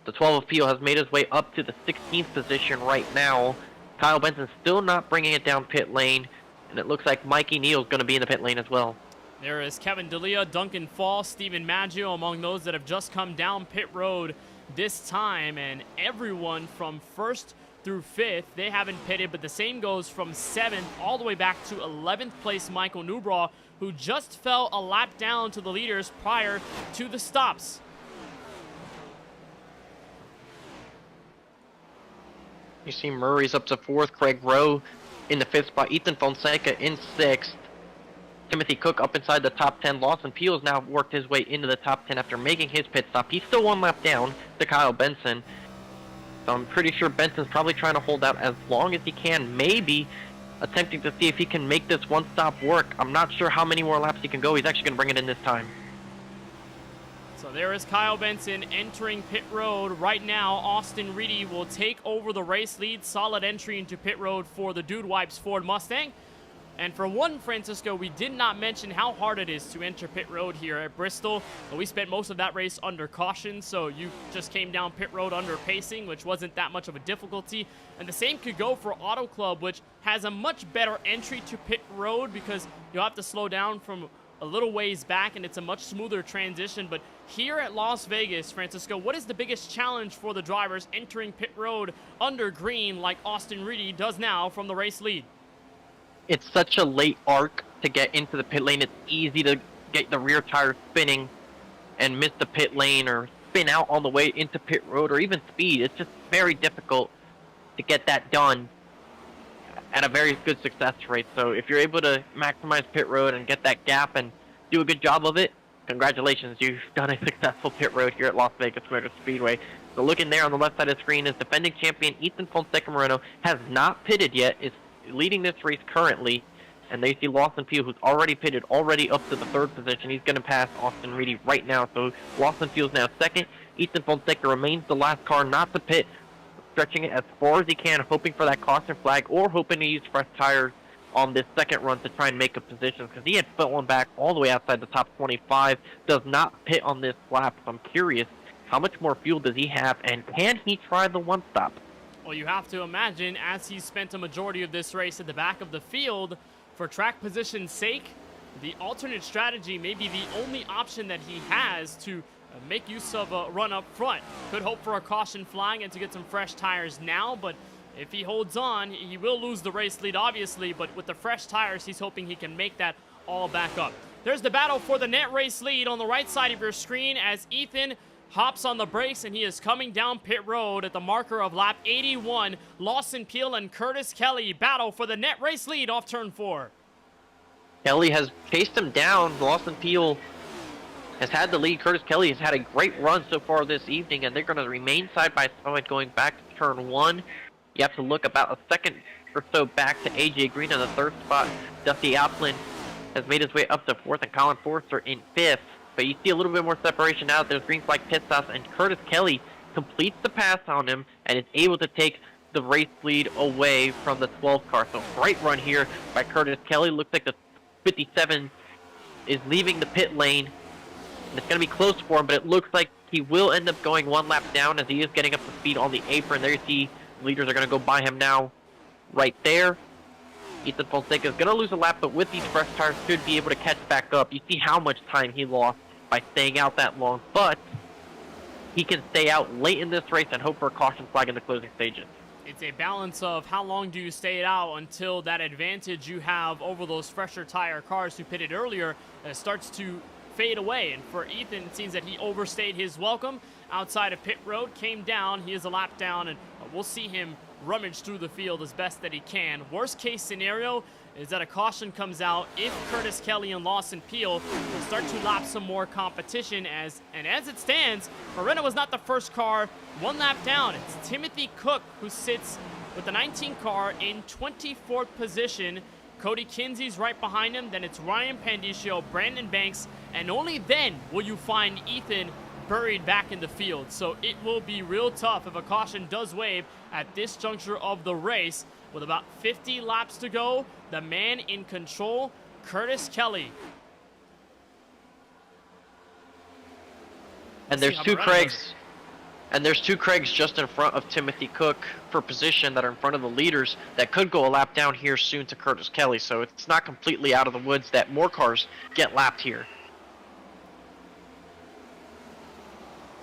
The 12 of Peel has made his way up to the 16th position right now. Kyle Benson still not bringing it down pit lane, and it looks like Mikey Neal's going to be in the pit lane as well. There is Kevin D'Elia, Duncan Fall, Steven Maggio among those that have just come down pit road this time, and everyone from 1st through 5th, they haven't pitted, but the same goes from 7th all the way back to 11th place Michael Newbraw, who just fell a lap down to the leaders prior to the stops. You see Murray's up to 4th, Craig Rowe in the 5th spot, Ethan Fonseca in 6th, Timothy Cook up inside the top 10. Lawson Peel has now worked his way into the top 10 after making his pit stop. He's still 1 lap down to Kyle Benson. So I'm pretty sure Benson's probably trying to hold out as long as he can, maybe attempting to see if he can make this one stop work. I'm not sure how many more laps he can go. He's actually going to bring it in this time. So there is Kyle Benson entering pit road right now. Austin Reedy will take over the race lead. Solid entry into pit road for the Dude Wipes Ford Mustang. And for one, Francisco, we did not mention how hard it is to enter pit road here at Bristol. But we spent most of that race under caution, so you just came down pit road under pacing, which wasn't that much of a difficulty. And the same could go for Auto Club, which has a much better entry to pit road because you'll have to slow down from a little ways back, and it's a much smoother transition. But here at Las Vegas, Francisco, what is the biggest challenge for the drivers entering pit road under green like Austin Reedy does now from the race lead? It's such a late arc to get into the pit lane. It's easy to get the rear tire spinning and miss the pit lane or spin out on the way into pit road or even speed. It's just very difficult to get that done at a very good success rate. So if you're able to maximize pit road and get that gap and do a good job of it, congratulations, you've done a successful pit road here at Las Vegas Motor Speedway. So looking there on the left side of the screen is defending champion Ethan Fonseca Moreno, has not pitted yet, is leading this race currently, and they see Lawson Peel, who's already pitted, already up to the 3rd position. He's going to pass Austin Reedy right now, so Lawson Peel's now 2nd. Ethan Fonseca remains the last car not to pit, stretching it as far as he can, hoping for that caution flag or hoping to use fresh tires on this 2nd run to try and make a position, because he had fallen back all the way outside the top 25, does not pit on this lap. So I'm curious, how much more fuel does he have, and can he try the one stop? Well, you have to imagine, as he's spent a majority of this race at the back of the field, for track position's sake, the alternate strategy may be the only option that he has to make use of a run up front. Could hope for a caution flying and to get some fresh tires now, but if he holds on, he will lose the race lead, obviously, but with the fresh tires, he's hoping he can make that all back up. There's the battle for the net race lead on the right side of your screen as Ethan hops on the brakes, and he is coming down pit road at the marker of lap 81. Lawson Peel and Curtis Kelly battle for the net race lead off turn 4. Kelly has chased him down. Lawson Peel has had the lead. Curtis Kelly has had a great run so far this evening, and they're going to remain side by side going back to turn 1. You have to look about a second or so back to AJ Green in the 3rd spot. Dusty Applin has made his way up to 4th, and Colin Forster in 5th. But you see a little bit more separation out. There's green flag pit stops, and Curtis Kelly completes the pass on him and is able to take the race lead away from the 12th car. So great run here by Curtis Kelly. Looks like the 57 is leaving the pit lane. And it's going to be close for him, but it looks like he will end up going 1 lap down as he is getting up to speed on the apron. There you see leaders are going to go by him now right there. Ethan Fonseca is going to lose a lap, but with these fresh tires should be able to catch back up. You see how much time he lost by staying out that long, but he can stay out late in this race and hope for a caution flag in the closing stages. It's a balance of how long do you stay out until that advantage you have over those fresher tire cars who pitted earlier starts to fade away. And for Ethan, it seems that he overstayed his welcome outside of pit road, came down, he is a lap down, and we'll see him rummage through the field as best that he can. Worst case scenario is that a caution comes out if Curtis Kelly and Lawson Peel will start to lap some more competition. As it stands, Moreno was not the first car 1 lap down. It's Timothy Cook who sits with the 19 car in 24th position. Cody Kinsey's right behind him. Then it's Ryan Pandicio, Brandon Banks, and only then will you find Ethan buried back in the field. So it will be real tough if a caution does wave at this juncture of the race. With about 50 laps to go, the man in control, Curtis Kelly. And there's two Craigs. And there's 2 Craigs just in front of Timothy Cook for position that are in front of the leaders that could go a lap down here soon to Curtis Kelly. So it's not completely out of the woods that more cars get lapped here.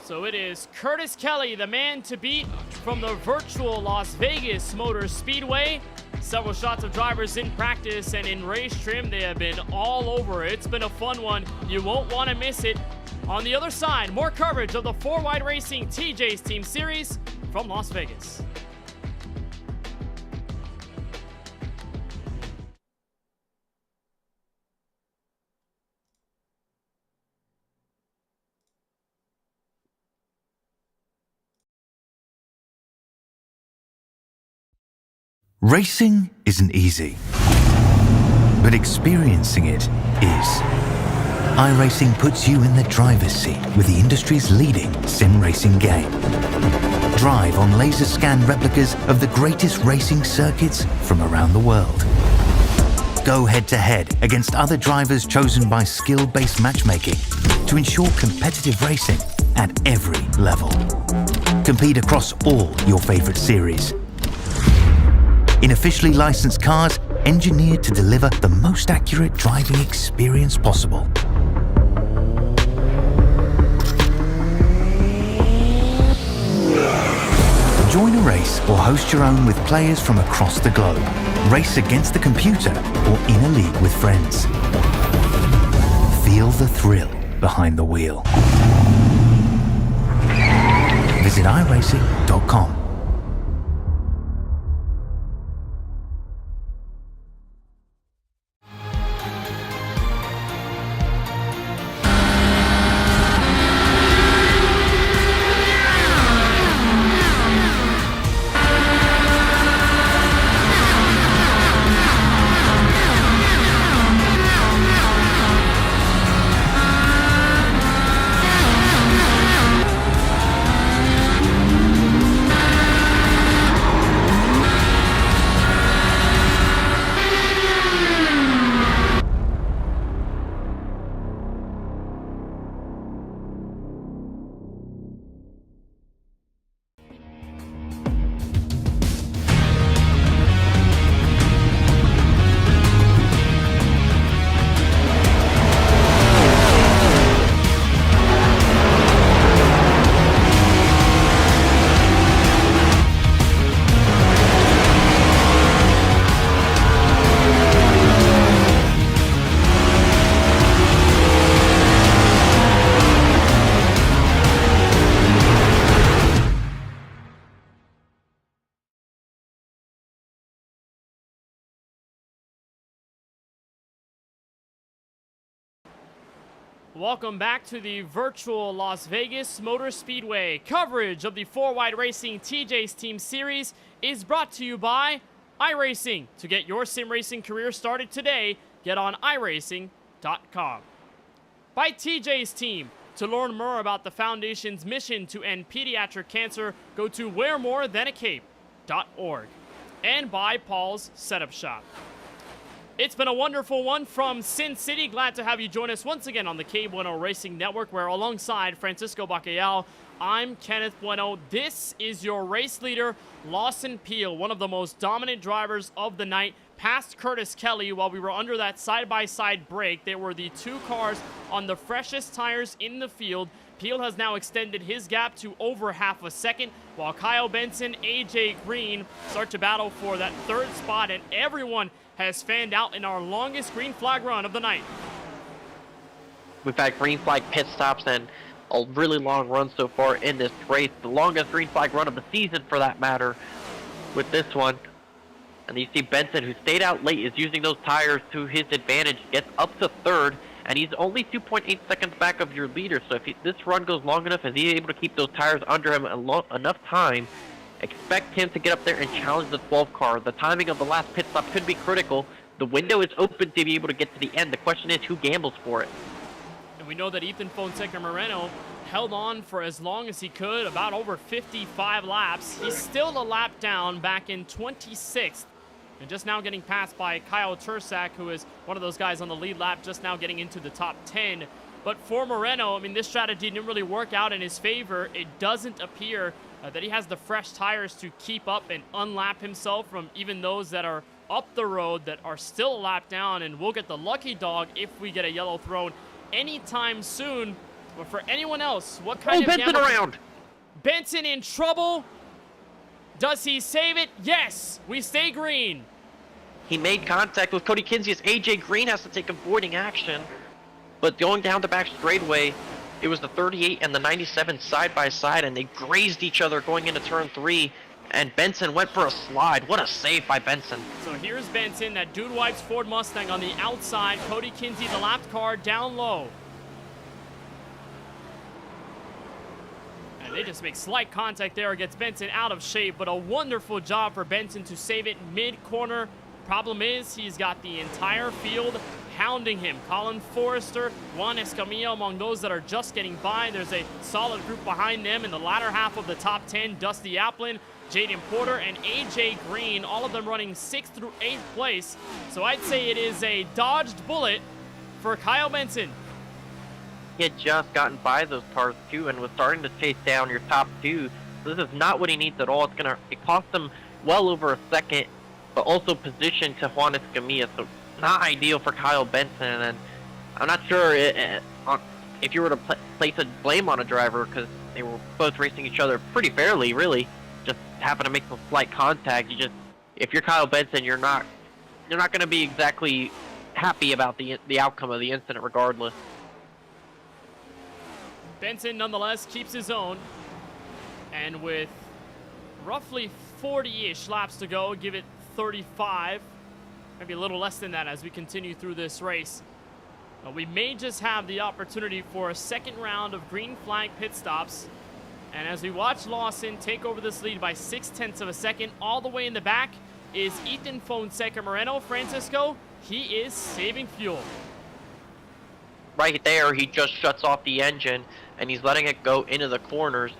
So it is Curtis Kelly, the man to beat from the virtual Las Vegas Motor Speedway. Several shots of drivers in practice and in race trim. They have been all over. It's been a fun one. You won't want to miss it. On the other side, more coverage of the 4Wide Racing TJ's Team Series from Las Vegas. Racing isn't easy, but experiencing it is. iRacing puts you in the driver's seat with the industry's leading sim racing game. Drive on laser scan replicas of the greatest racing circuits from around the world. Go head-to-head against other drivers chosen by skill-based matchmaking to ensure competitive racing at every level. Compete across all your favorite series. In officially licensed cars, engineered to deliver the most accurate driving experience possible. Join a race or host your own with players from across the globe. Race against the computer or in a league with friends. Feel the thrill behind the wheel. Visit iRacing.com. Welcome back to the virtual Las Vegas Motor Speedway. Coverage of the 4Wide Racing TJ's Team Series is brought to you by iRacing. To get your sim racing career started today, get on iRacing.com. By TJ's Team. To learn more about the Foundation's mission to end pediatric cancer, go to wearmorethancape.org. And by Paul's Setup Shop. It's been a wonderful one from Sin City. Glad to have you join us once again on the KBueno Racing Network, where alongside Francisco Bacalhau, I'm Kenneth Bueno. This is your race leader, Lawson Peel, one of the most dominant drivers of the night, passed Curtis Kelly while we were under that side-by-side break. They were the two cars on the freshest tires in the field. Peel has now extended his gap to over half a second, while Kyle Benson, AJ Green start to battle for that third spot, and everyone has fanned out in our longest green flag run of the night. We've had green flag pit stops and a really long run so far in this race. The longest green flag run of the season, for that matter, with this one. And you see Benson, who stayed out late, is using those tires to his advantage, gets up to third, and he's only 2.8 seconds back of your leader. So if this run goes long enough, and he's able to keep those tires under him enough time, expect him to get up there and challenge the 12 car. The timing of the last pit stop could be critical. The window is open to be able to get to the end. The question is, who gambles for it? And we know that Ethan Fonseca Moreno held on for as long as he could, about over 55 laps. He's still a lap down back in 26th. And just now getting passed by Kyle Tursak, who is one of those guys on the lead lap, just now getting into the top 10. But for Moreno, I mean, this strategy didn't really work out in his favor. It doesn't appear that he has the fresh tires to keep up and unlap himself from even those that are up the road that are still a lap down, and we'll get the lucky dog if we get a yellow thrown anytime soon. But for anyone else, what kind of Benson around? Benson in trouble. Does he save it? Yes, we stay green. He made contact with Cody Kinsey as AJ Green has to take avoiding action. But going down the back straightaway, it was the 38 and the 97 side by side, and they grazed each other going into turn 3. And Benson went for a slide. What a save by Benson. So here's Benson, that Dude Wipes Ford Mustang on the outside. Cody Kinsey, the lapped car, down low. And they just make slight contact there, gets Benson out of shape, but a wonderful job for Benson to save it mid-corner. Problem is, he's got the entire field hounding him. Colin Forrester, Juan Escamilla among those that are just getting by. There's a solid group behind them in the latter half of the top 10. Dusty Applin, Jaden Porter, and AJ Green, all of them running 6th through 8th place. So I'd say it is a dodged bullet for Kyle Benson. He had just gotten by those cars too and was starting to chase down your top 2. So this is not what he needs at all. It cost him well over a second, but also position to Juan Escamilla. So not ideal for Kyle Benson, and I'm not sure if you were to place a blame on a driver, because they were both racing each other pretty fairly, really. Just happen to make some slight contact. If you're Kyle Benson, you're not going to be exactly happy about the outcome of the incident, regardless. Benson, nonetheless, keeps his own, and with roughly 40-ish laps to go, give it 35. Maybe a little less than that as we continue through this race. We may just have the opportunity for a second round of green flag pit stops. And as we watch Lawson take over this lead by 0.6 of a second, all the way in the back is Ethan Fonseca Moreno. Francisco, he is saving fuel. Right there, he just shuts off the engine, and he's letting it go into the corners.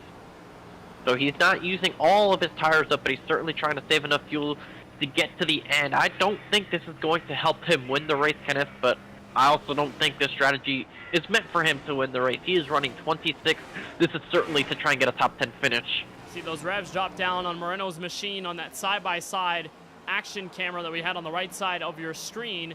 So he's not using all of his tires up, but he's certainly trying to save enough fuel to get to the end. I don't think this is going to help him win the race, Kenneth, but I also don't think this strategy is meant for him to win the race. He is running 26th. This is certainly to try and get a top 10 finish. See those revs drop down on Moreno's machine on that side-by-side action camera that we had on the right side of your screen.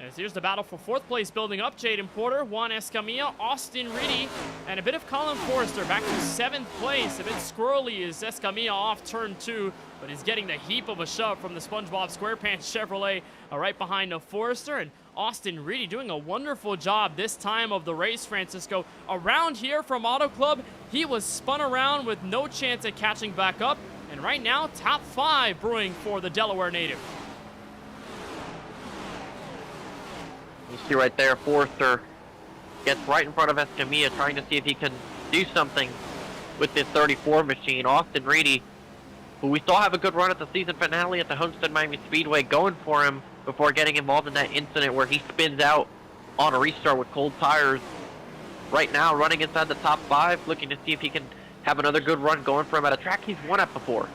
As here's the battle for 4th place building up. Jaden Porter, Juan Escamilla, Austin Reedy, and a bit of Colin Forrester back to 7th place. A bit squirrely is Escamilla off turn 2, but he's getting the heap of a shove from the SpongeBob SquarePants Chevrolet right behind Forrester. And Austin Reedy doing a wonderful job this time of the race, Francisco. Around here from Auto Club, he was spun around with no chance at catching back up. And right now, top 5 brewing for the Delaware native. You see right there, Forrester gets right in front of Escamilla, trying to see if he can do something with this 34 machine. Austin Reedy, who we saw have a good run at the season finale at the Homestead Miami Speedway, going for him before getting involved in that incident where he spins out on a restart with cold tires. Right now, running inside the top 5, looking to see if he can have another good run going for him at a track he's won at before.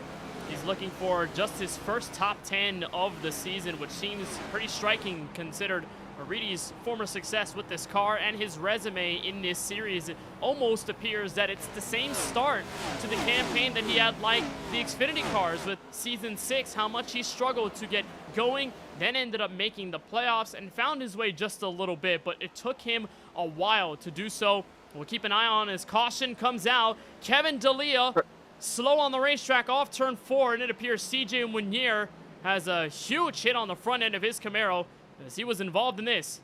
He's looking for just his first top 10 of the season, which seems pretty striking considered Reedy's former success with this car and his resume in this series. It almost appears that it's the same start to the campaign that he had like the Xfinity cars with Season 6, how much he struggled to get going, then ended up making the playoffs and found his way just a little bit, but it took him a while to do so. We'll keep an eye on as caution comes out. Kevin D'Elia slow on the racetrack off turn 4, and it appears CJ Munier has a huge hit on the front end of his Camaro as he was involved in this.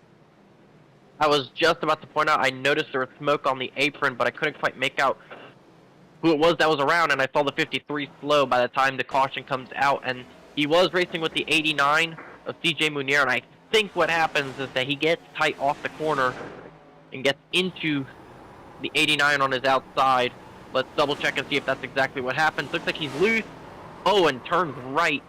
I was just about to point out, I noticed there was smoke on the apron, but I couldn't quite make out who it was that was around, and I saw the 53 slow by the time the caution comes out, and he was racing with the 89 of CJ Munier, and I think what happens is that he gets tight off the corner and gets into the 89 on his outside. Let's double check and see if that's exactly what happens. Looks like he's loose. Oh, and turns right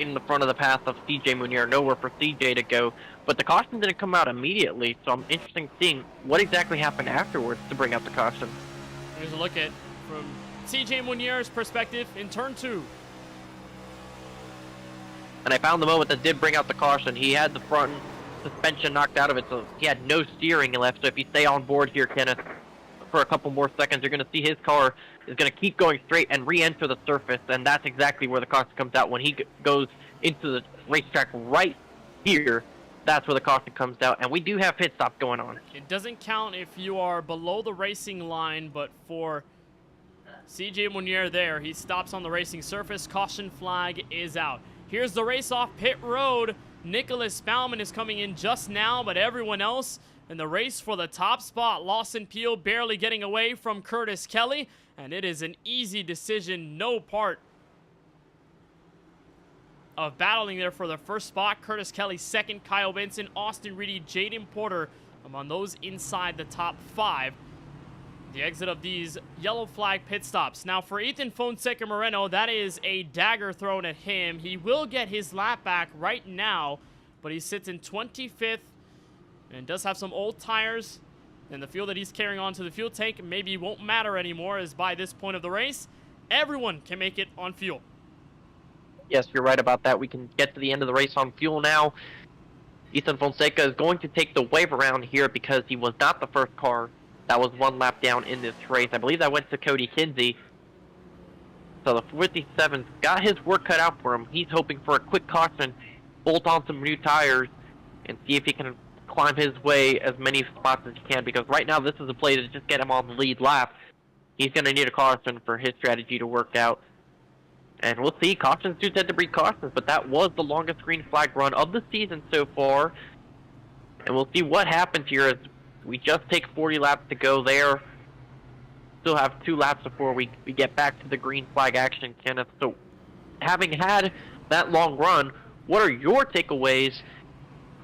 in the front of the path of CJ Munier. Nowhere for CJ to go. But the caution didn't come out immediately, so I'm interested in seeing what exactly happened afterwards to bring out the caution. Here's a look at from CJ Munier's perspective in turn 2. And I found the moment that did bring out the caution. He had the front suspension knocked out of it, so he had no steering left. So if you stay on board here, Kenneth, for a couple more seconds, you're going to see his car is going to keep going straight and re-enter the surface, and that's exactly where the caution comes out. When he goes into the racetrack right here, that's where the caution comes out, and we do have pit stop going on. It doesn't count if you are below the racing line, but for CJ Munier there, he stops on the racing surface. Caution flag is out. Here's the race off pit road. Nicholas Bauman is coming in just now, but everyone else in the race for the top spot. Lawson Peel barely getting away from Curtis Kelly, and it is an easy decision. No part of battling there for the first spot. Curtis Kelly second, Kyle Benson, Austin Reedy, Jaden Porter among those inside the top 5. The exit of these yellow flag pit stops. Now for Ethan Fonseca Moreno, that is a dagger thrown at him. He will get his lap back right now, but he sits in 25th and does have some old tires, and the fuel that he's carrying onto the fuel tank maybe won't matter anymore, as by this point of the race, everyone can make it on fuel. Yes, you're right about that. We can get to the end of the race on fuel now. Ethan Fonseca is going to take the wave around here because he was not the first car that was one lap down in this race. I believe that went to Cody Kinsey. So the 57's got his work cut out for him. He's hoping for a quick caution, bolt on some new tires, and see if he can climb his way as many spots as he can, because right now this is a play to just get him on the lead lap. He's going to need a caution for his strategy to work out. And we'll see. Cautions do tend to breed cautions, but that was the longest green flag run of the season so far. And we'll see what happens here as we just take 40 laps to go there. Still have 2 laps before we get back to the green flag action, Kenneth. So having had that long run, what are your takeaways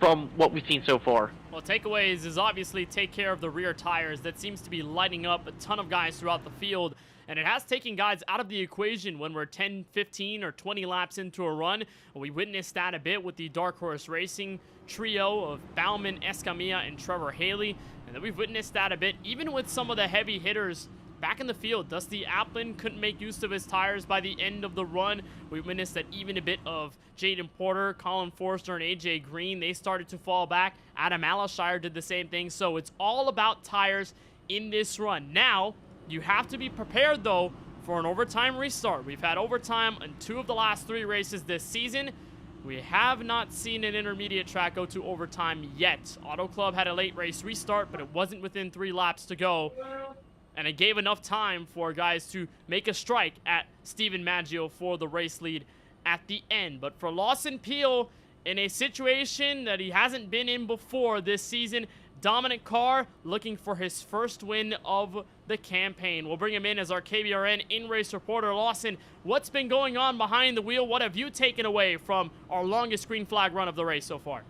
from what we've seen so far? Well, takeaways is obviously take care of the rear tires. That seems to be lighting up a ton of guys throughout the field, and it has taken guys out of the equation when we're 10, 15, or 20 laps into a run. We witnessed that a bit with the Dark Horse Racing trio of Bauman, Escamilla, and Trevor Haley, and then we've witnessed that a bit even with some of the heavy hitters back in the field. Dusty Applin couldn't make use of his tires by the end of the run. We witnessed that even a bit of Jaden Porter, Colin Forster, and AJ Green, they started to fall back. Adam Alashire did the same thing. So it's all about tires in this run. Now, you have to be prepared, though, for an overtime restart. We've had overtime in 2 of the last 3 races this season. We have not seen an intermediate track go to overtime yet. Auto Club had a late race restart, but it wasn't within 3 laps to go. And it gave enough time for guys to make a strike at Steven Maggio for the race lead at the end. But for Lawson Peel, in a situation that he hasn't been in before this season, Dominic Carr looking for his first win of the campaign. We'll bring him in as our KBRN in-race reporter. Lawson, what's been going on behind the wheel? What have you taken away from our longest green flag run of the race so far?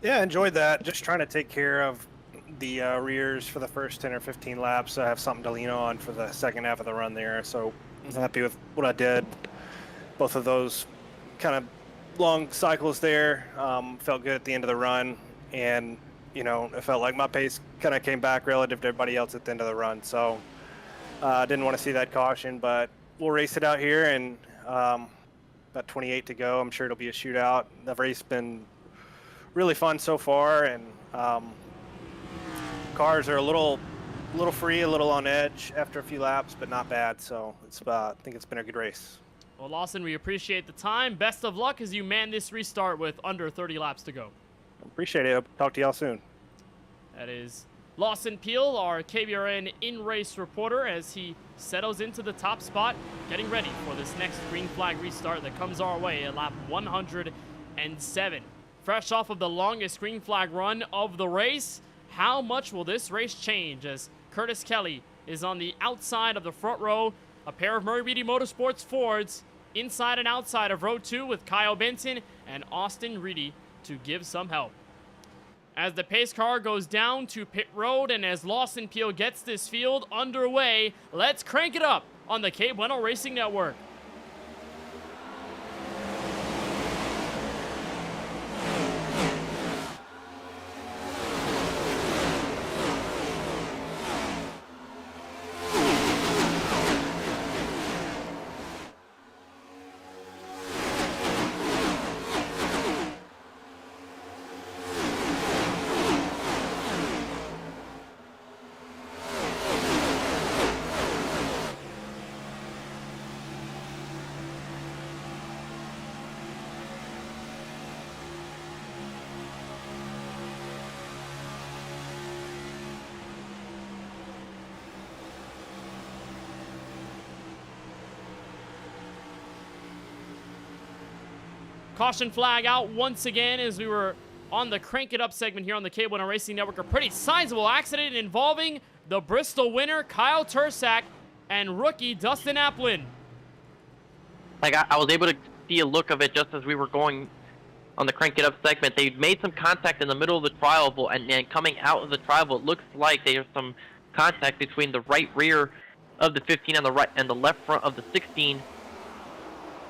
Yeah, enjoyed that. Just trying to take care of the rears for the first 10 or 15 laps, so I have something to lean on for the second half of the run there. So I'm happy with what I did. Both of those kind of long cycles there felt good at the end of the run, and it felt like my pace kind of came back relative to everybody else at the end of the run. So I didn't want to see that caution, but we'll race it out here, and about 28 to go. I'm sure it'll be a shootout. The race been really fun so far, and cars are a little free, a little on edge after a few laps, but not bad. So I think it's been a good race. Well, Lawson, we appreciate the time. Best of luck as you man this restart with under 30 laps to go. Appreciate it. I'll talk to y'all soon. That is Lawson Peel, our KBRN in-race reporter, as he settles into the top spot, getting ready for this next green flag restart that comes our way at lap 107. Fresh off of the longest green flag run of the race, how much will this race change as Curtis Kelly is on the outside of the front row, a pair of Murray Beatty Motorsports Fords inside and outside of row 2 with Kyle Benson and Austin Reedy to give some help. As the pace car goes down to pit road and as Lawson Peel gets this field underway, let's crank it up on the KBueno Racing Network. Caution flag out once again as we were on the Crank It Up segment here on the KBueno Racing Network. A pretty sizable accident involving the Bristol winner, Kyle Tursak, and rookie Dustin Applin. Like, I was able to see a look of it just as we were going on the Crank It Up segment. They made some contact in the middle of the trioval, and then coming out of the trioval, it looks like there's some contact between the right rear of the 15 and the left front of the 16.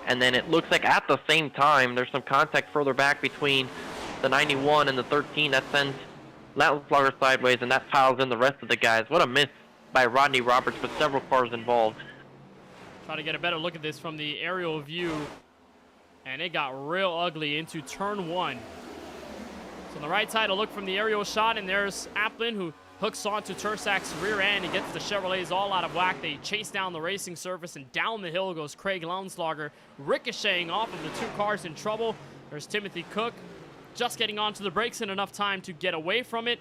And then it looks like at the same time, there's some contact further back between the 91 and the 13 that sends Lattenslager sideways, and that piles in the rest of the guys. What a miss by Rodney Roberts with several cars involved. Try to get a better look at this from the aerial view, and it got real ugly into turn 1. So on the right side, a look from the aerial shot, and there's Applin who hooks onto Tursak's rear end. He gets the Chevrolets all out of whack. They chase down the racing surface, and down the hill goes Craig Lounsloger, ricocheting off of the two cars in trouble. There's Timothy Cook just getting onto the brakes in enough time to get away from it,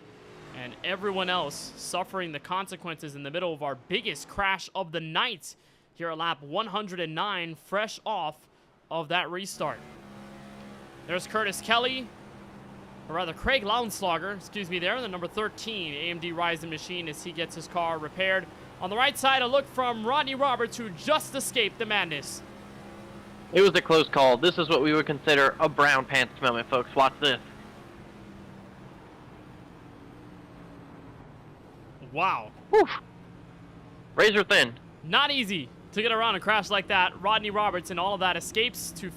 and everyone else suffering the consequences in the middle of our biggest crash of the night here at lap 109, fresh off of that restart. There's Curtis Kelly, or rather Craig Lounsloger, excuse me there, the number 13 AMD Ryzen machine as he gets his car repaired. On the right side, a look from Rodney Roberts, who just escaped the madness. It was a close call. This is what we would consider a brown pants moment, folks. Watch this. Wow. Whew. Razor thin. Not easy to get around a crash like that. Rodney Roberts and all of that escapes to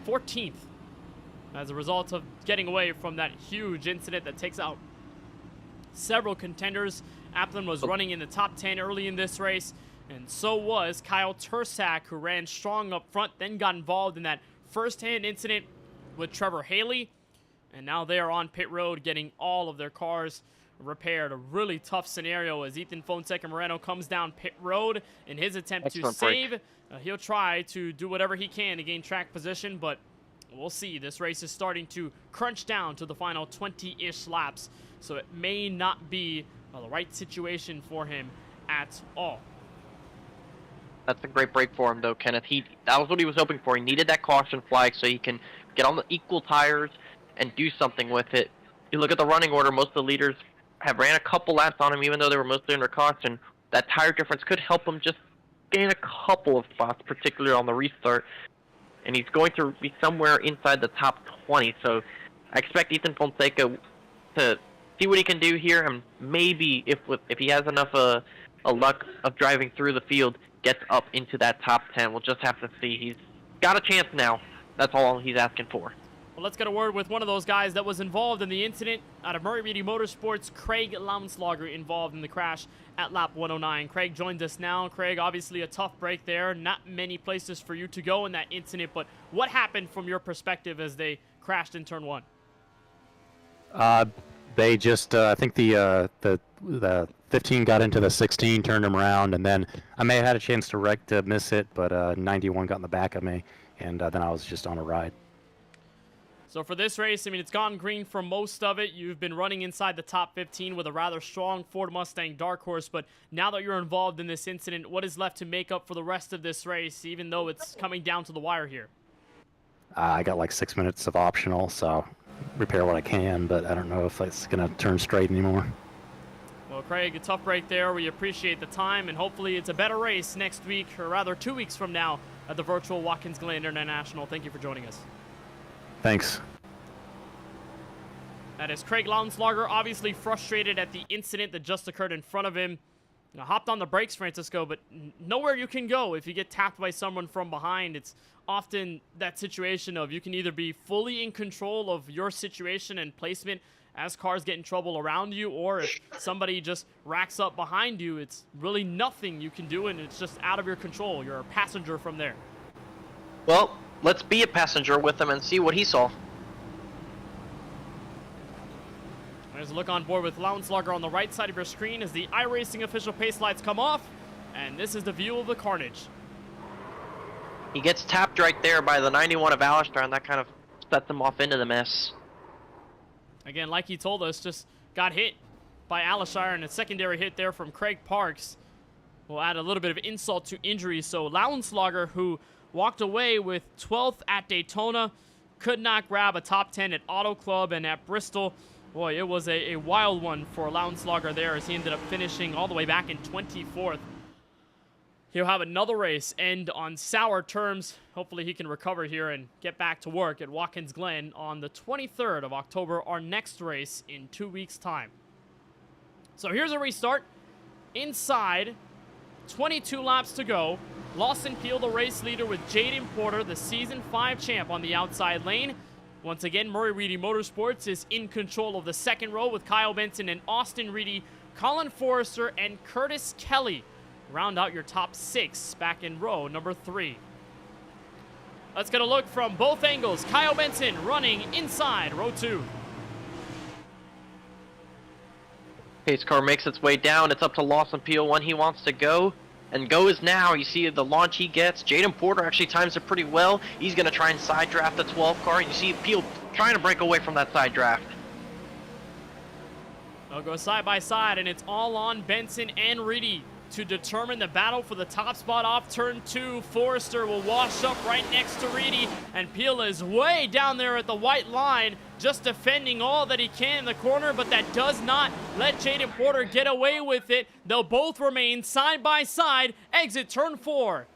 14th. As a result of getting away from that huge incident that takes out several contenders. Applin was running in the top 10 early in this race, and so was Kyle Tursak, who ran strong up front, then got involved in that first-hand incident with Trevor Haley, and now they are on pit road getting all of their cars repaired. A really tough scenario as Ethan Fonseca Moreno comes down pit road in his attempt to save. He'll try to do whatever he can to gain track position, but we'll see. This race is starting to crunch down to the final 20-ish laps, so it may not be the right situation for him at all. That's a great break for him, though, Kenneth. That was what he was hoping for. He needed that caution flag so he can get on the equal tires and do something with it. You look at the running order, most of the leaders have ran a couple laps on him, even though they were mostly under caution. That tire difference could help him just gain a couple of spots, particularly on the restart. And he's going to be somewhere inside the top 20, so I expect Ethan Fonseca to see what he can do here, and maybe if he has enough a luck of driving through the field, gets up into that top 10. We'll just have to see. He's got a chance now. That's all he's asking for. Well, let's get a word with one of those guys that was involved in the incident out of Murray Reedy Motorsports, Craig Lounsloger, involved in the crash at lap 109. Craig joins us now. Craig, obviously a tough break there. Not many places for you to go in that incident, but what happened from your perspective as they crashed in turn 1? They just, I think the 15 got into the 16, turned him around, and then I may have had a chance to miss it, but 91 got in the back of me, and then I was just on a ride. So for this race, I mean, it's gone green for most of it. You've been running inside the top 15 with a rather strong Ford Mustang Dark Horse, but now that you're involved in this incident, what is left to make up for the rest of this race, even though it's coming down to the wire here? I got like 6 minutes of optional, so repair what I can, but I don't know if it's going to turn straight anymore. Well, Craig, a tough break there. We appreciate the time, and hopefully it's a better race next week, or rather 2 weeks from now, at the virtual Watkins Glen International. Thank you for joining us. Thanks. That is Craig Lounsloger, obviously frustrated at the incident that just occurred in front of him. Hopped on the brakes, Francisco, but nowhere you can go if you get tapped by someone from behind. It's often that situation of you can either be fully in control of your situation and placement as cars get in trouble around you, or if somebody just racks up behind you, it's really nothing you can do, and it's just out of your control. You're a passenger from there. Well, let's be a passenger with him and see what he saw. There's a look on board with Lounsloger on the right side of your screen as the iRacing official pace lights come off, and this is the view of the carnage. He gets tapped right there by the 91 of Alistair, and that kind of sets him off into the mess. Again, like he told us, just got hit by Alistair, and a secondary hit there from Craig Parks will add a little bit of insult to injury. So Lounsloger, who walked away with 12th at Daytona, could not grab a top 10 at Auto Club and at Bristol. Boy, it was a wild one for Lounsloger there as he ended up finishing all the way back in 24th. He'll have another race end on sour terms. Hopefully he can recover here and get back to work at Watkins Glen on the 23rd of October, our next race in 2 weeks' time. So here's a restart. Inside, 22 laps to go. Lawson Peel, the race leader, with Jaden Porter, the Season 5 champ, on the outside lane. Once again, Murray Reedy Motorsports is in control of the second row with Kyle Benson and Austin Reedy, Colin Forrester, and Curtis Kelly. Round out your top 6 back in row number 3. Let's get a look from both angles. Kyle Benson running inside row 2. Pace car makes its way down. It's up to Lawson Peel when he wants to go. And goes now. You see the launch he gets. Jaden Porter actually times it pretty well. He's going to try and side draft the 12 car. You see Peel trying to break away from that side draft. They'll go side by side, and it's all on Benson and Reedy to determine the battle for the top spot off turn 2. Forrester will wash up right next to Reedy, and Peel is way down there at the white line, just defending all that he can in the corner, but that does not let Jaden Porter get away with it. They'll both remain side by side, exit turn 4.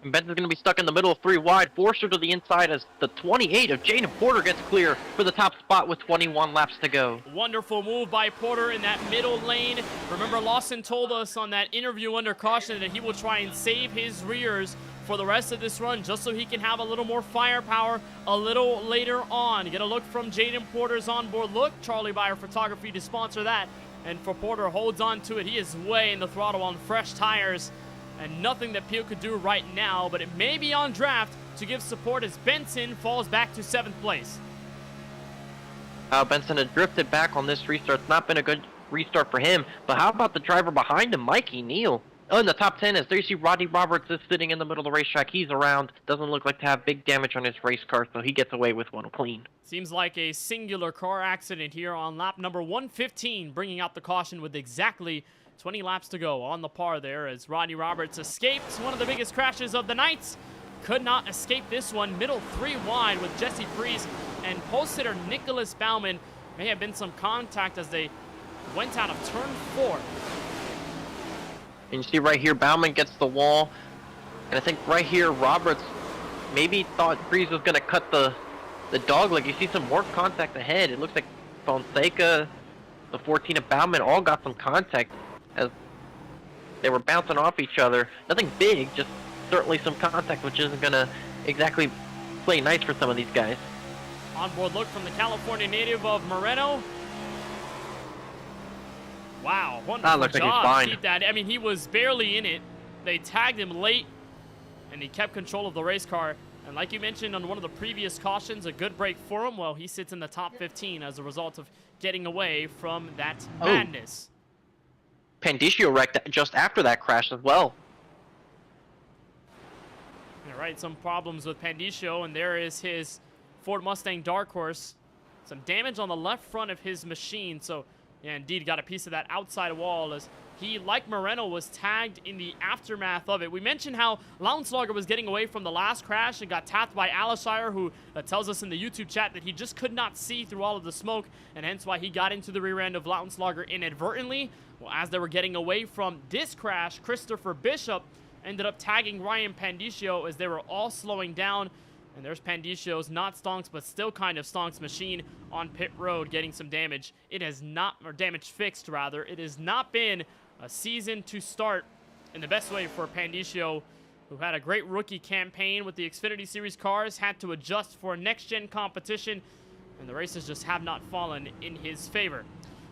And Benson's going to be stuck in the middle of 3 wide. Forrester to the inside as the 28 of Jaden Porter gets clear for the top spot with 21 laps to go. Wonderful move by Porter in that middle lane. Remember, Lawson told us on that interview under caution that he will try and save his rears for the rest of this run just so he can have a little more firepower a little later on. Get a look from Jaden Porter's onboard look. Charlie Byer Photography to sponsor that. And for Porter, holds on to it. He is way in the throttle on fresh tires. And nothing that Peel could do right now, but it may be on draft to give support as Benson falls back to 7th place. Benson had drifted back on this restart. It's not been a good restart for him, but how about the driver behind him, Mikey Neal? Oh, in the top 10 is there you see Rodney Roberts is sitting in the middle of the racetrack. He's around, doesn't look like to have big damage on his race car, so he gets away with one clean. Seems like a singular car accident here on lap number 115, bringing out the caution with exactly 20 laps to go on the par there as Rodney Roberts escaped one of the biggest crashes of the night. Could not escape this one. Middle 3 wide with Jesse Priest and pole sitter Nicholas Bauman. May have been some contact as they went out of turn 4. And you see right here, Bauman gets the wall. And I think right here, Roberts maybe thought Priest was going to cut the dog leg. You see some more contact ahead. It looks like Fonseca, the 14 of Bauman all got some contact as they were bouncing off each other. Nothing big, just certainly some contact, which isn't going to exactly play nice for some of these guys. Onboard look from the California native of Moreno. Wow, wonderful looks like he's job. fine. Keep that. I mean, he was barely in it. They tagged him late, and he kept control of the race car. And like you mentioned on one of the previous cautions, a good break for him. Well, he sits in the top 15 as a result of getting away from that madness. Pandicio wrecked just after that crash as well. All right, some problems with Pandicio, and there is his Ford Mustang Dark Horse. Some damage on the left front of his machine, so yeah, indeed got a piece of that outside wall as he, like Moreno, was tagged in the aftermath of it. We mentioned how Lauenslager was getting away from the last crash and got tapped by Alishire, who tells us in the YouTube chat that he just could not see through all of the smoke, and hence why he got into the rear end of Lauenslager inadvertently. Well, as they were getting away from this crash, Christopher Bishop ended up tagging Ryan Pandicio as they were all slowing down. And there's Pandicio's, not Stonks, but still kind of Stonks machine on pit road getting some damage. It has not, or damage fixed rather, it has not been a season to start in the best way for Pandicio, who had a great rookie campaign with the Xfinity Series cars, had to adjust for next-gen competition, and the races just have not fallen in his favor.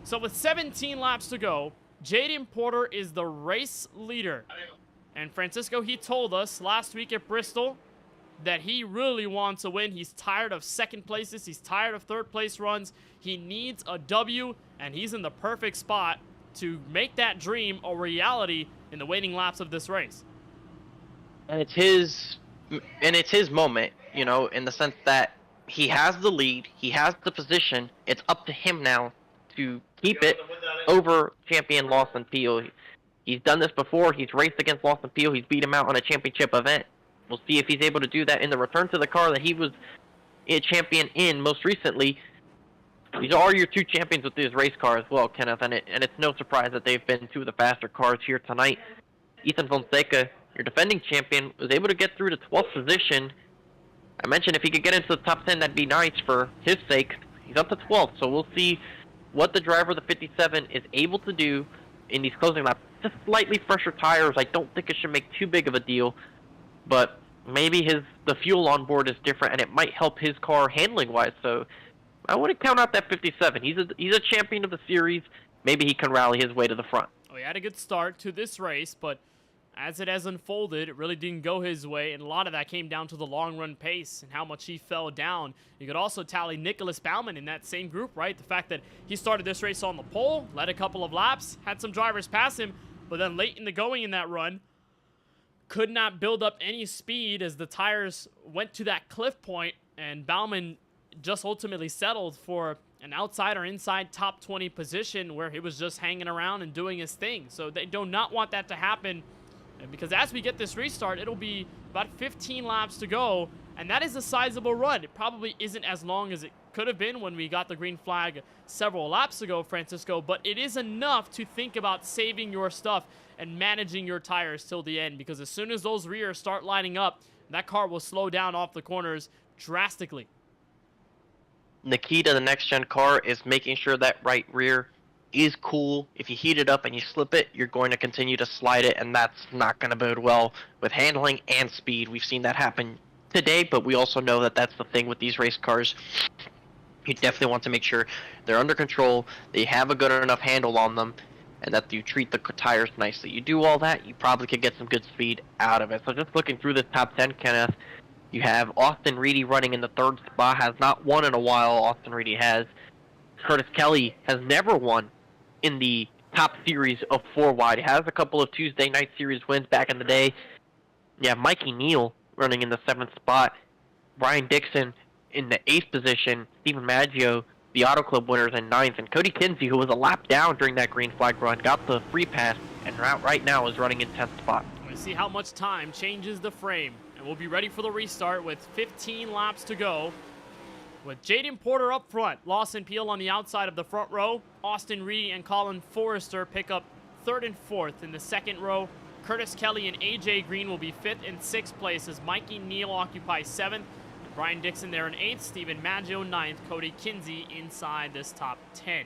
So with 17 laps to go, Jaden Porter is the race leader. And Francisco, he told us last week at Bristol that he really wants a win. He's tired of second places. He's tired of third place runs. He needs a W, and he's in the perfect spot to make that dream a reality in the waiting laps of this race. And it's his moment, you know, in the sense that he has the lead, he has the position. It's up to him now to keep it over champion Lawson Peel. He's done this before. He's raced against Lawson Peel. He's beat him out on a championship event. We'll see if he's able to do that in the return to the car that he was a champion in most recently. These are your two champions with this race car as well, Kenneth, and it's no surprise that they've been two of the faster cars here tonight. Ethan Fonseca, your defending champion, was able to get through to 12th position. I mentioned if he could get into the top 10, that'd be nice for his sake. He's up to 12th, so we'll see what the driver of the 57 is able to do in these closing laps. Just slightly fresher tires. I don't think it should make too big of a deal, but maybe the fuel on board is different, and it might help his car handling-wise. So I wouldn't count out that 57. He's a champion of the series. Maybe he can rally his way to the front. Oh, he had a good start to this race, but as it has unfolded, it really didn't go his way, and a lot of that came down to the long-run pace and how much he fell down. You could also tally Nicholas Bauman in that same group, right? The fact that he started this race on the pole, led a couple of laps, had some drivers pass him, but then late in the going in that run, could not build up any speed as the tires went to that cliff point, and Bauman just ultimately settled for an outside or inside top 20 position where he was just hanging around and doing his thing. So they do not want that to happen, because as we get this restart, it'll be about 15 laps to go, and that is a sizable run. It probably isn't as long as it could have been when we got the green flag several laps ago, Francisco, but it is enough to think about saving your stuff and managing your tires till the end, because as soon as those rears start lining up, that car will slow down off the corners drastically. The key to the next-gen car is making sure that right rear is cool. If you heat it up and you slip it, you're going to continue to slide it, and that's not going to bode well with handling and speed. We've seen that happen today, but we also know that that's the thing with these race cars. You definitely want to make sure they're under control, they have a good enough handle on them, and that you treat the tires nicely. You do all that, you probably could get some good speed out of it. So just looking through this top 10, Kenneth, you have Austin Reedy running in the third spot, has not won in a while. Austin Reedy has. Curtis Kelly has never won in the top series of 4-wide. He has a couple of Tuesday night series wins back in the day. Yeah, Mikey Neal running in the 7th spot. Brian Dixon in the 8th position. Stephen Maggio, the Auto Club winners, in 9th. And Cody Kinsey, who was a lap down during that green flag run, got the free pass, and right now is running in 10th spot. We see how much time changes the frame, and we'll be ready for the restart with 15 laps to go. With Jaden Porter up front, Lawson Peel on the outside of the front row, Austin Reedy and Colin Forrester pick up 3rd and 4th in the second row. Curtis Kelly and AJ Green will be 5th and 6th places. Mikey Neal occupies 7th. Brian Dixon there in 8th, Stephen Maggio 9th, Cody Kinsey inside this top 10.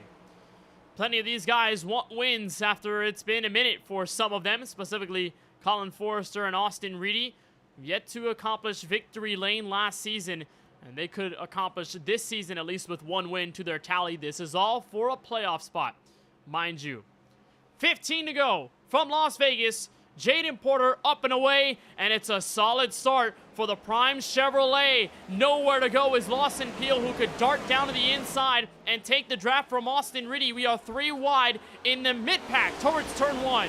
Plenty of these guys want wins after it's been a minute for some of them, specifically Colin Forrester and Austin Reedy. Yet to accomplish victory lane last season, and they could accomplish this season at least with 1 win to their tally. This is all for a playoff spot, mind you. 15 to go from Las Vegas. Jaden Porter up and away, and it's a solid start for the Prime Chevrolet. Nowhere to go is Lawson Peel, who could dart down to the inside and take the draft from Austin Reedy. We are 3 wide in the mid-pack towards turn 1.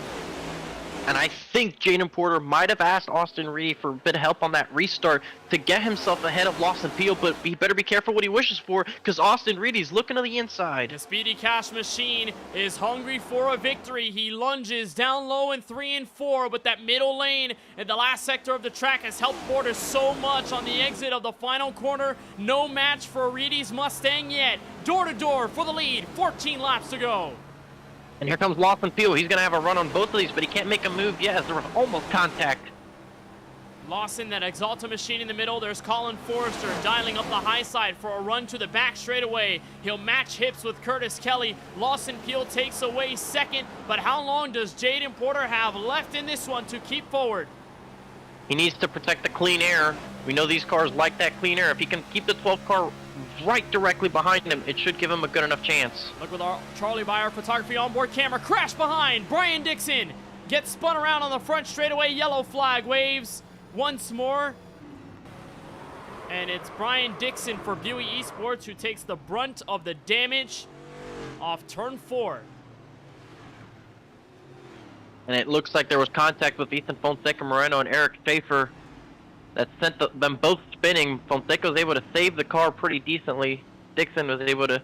And I think Jaden Porter might have asked Austin Reedy for a bit of help on that restart to get himself ahead of Lawson Peel, but he better be careful what he wishes for, because Austin Reedy's looking to the inside. The Speedy Cash Machine is hungry for a victory. He lunges down low in 3 and 4, but that middle lane in the last sector of the track has helped Porter so much on the exit of the final corner. No match for Reedy's Mustang yet. Door to door for the lead, 14 laps to go. And here comes Lawson Peel. He's going to have a run on both of these, but he can't make a move yet as there was almost contact. Lawson, that Exalta Machine in the middle. There's Colin Forrester dialing up the high side for a run to the back straightaway. He'll match hips with Curtis Kelly. Lawson Peel takes away second, but how long does Jaden Porter have left in this one to keep forward? He needs to protect the clean air. We know these cars like that clean air. If he can keep the 12 car right directly behind him, it should give him a good enough chance. Look with our Charlie Byer photography onboard camera. Crash behind. Brian Dixon gets spun around on the front straightaway. Yellow flag waves once more. And it's Brian Dixon for Buey Esports who takes the brunt of the damage off turn 4. And it looks like there was contact with Ethan Fonseca Moreno and Eric Schaefer that sent them both spinning. Fonseca was able to save the car pretty decently. Dixon was able to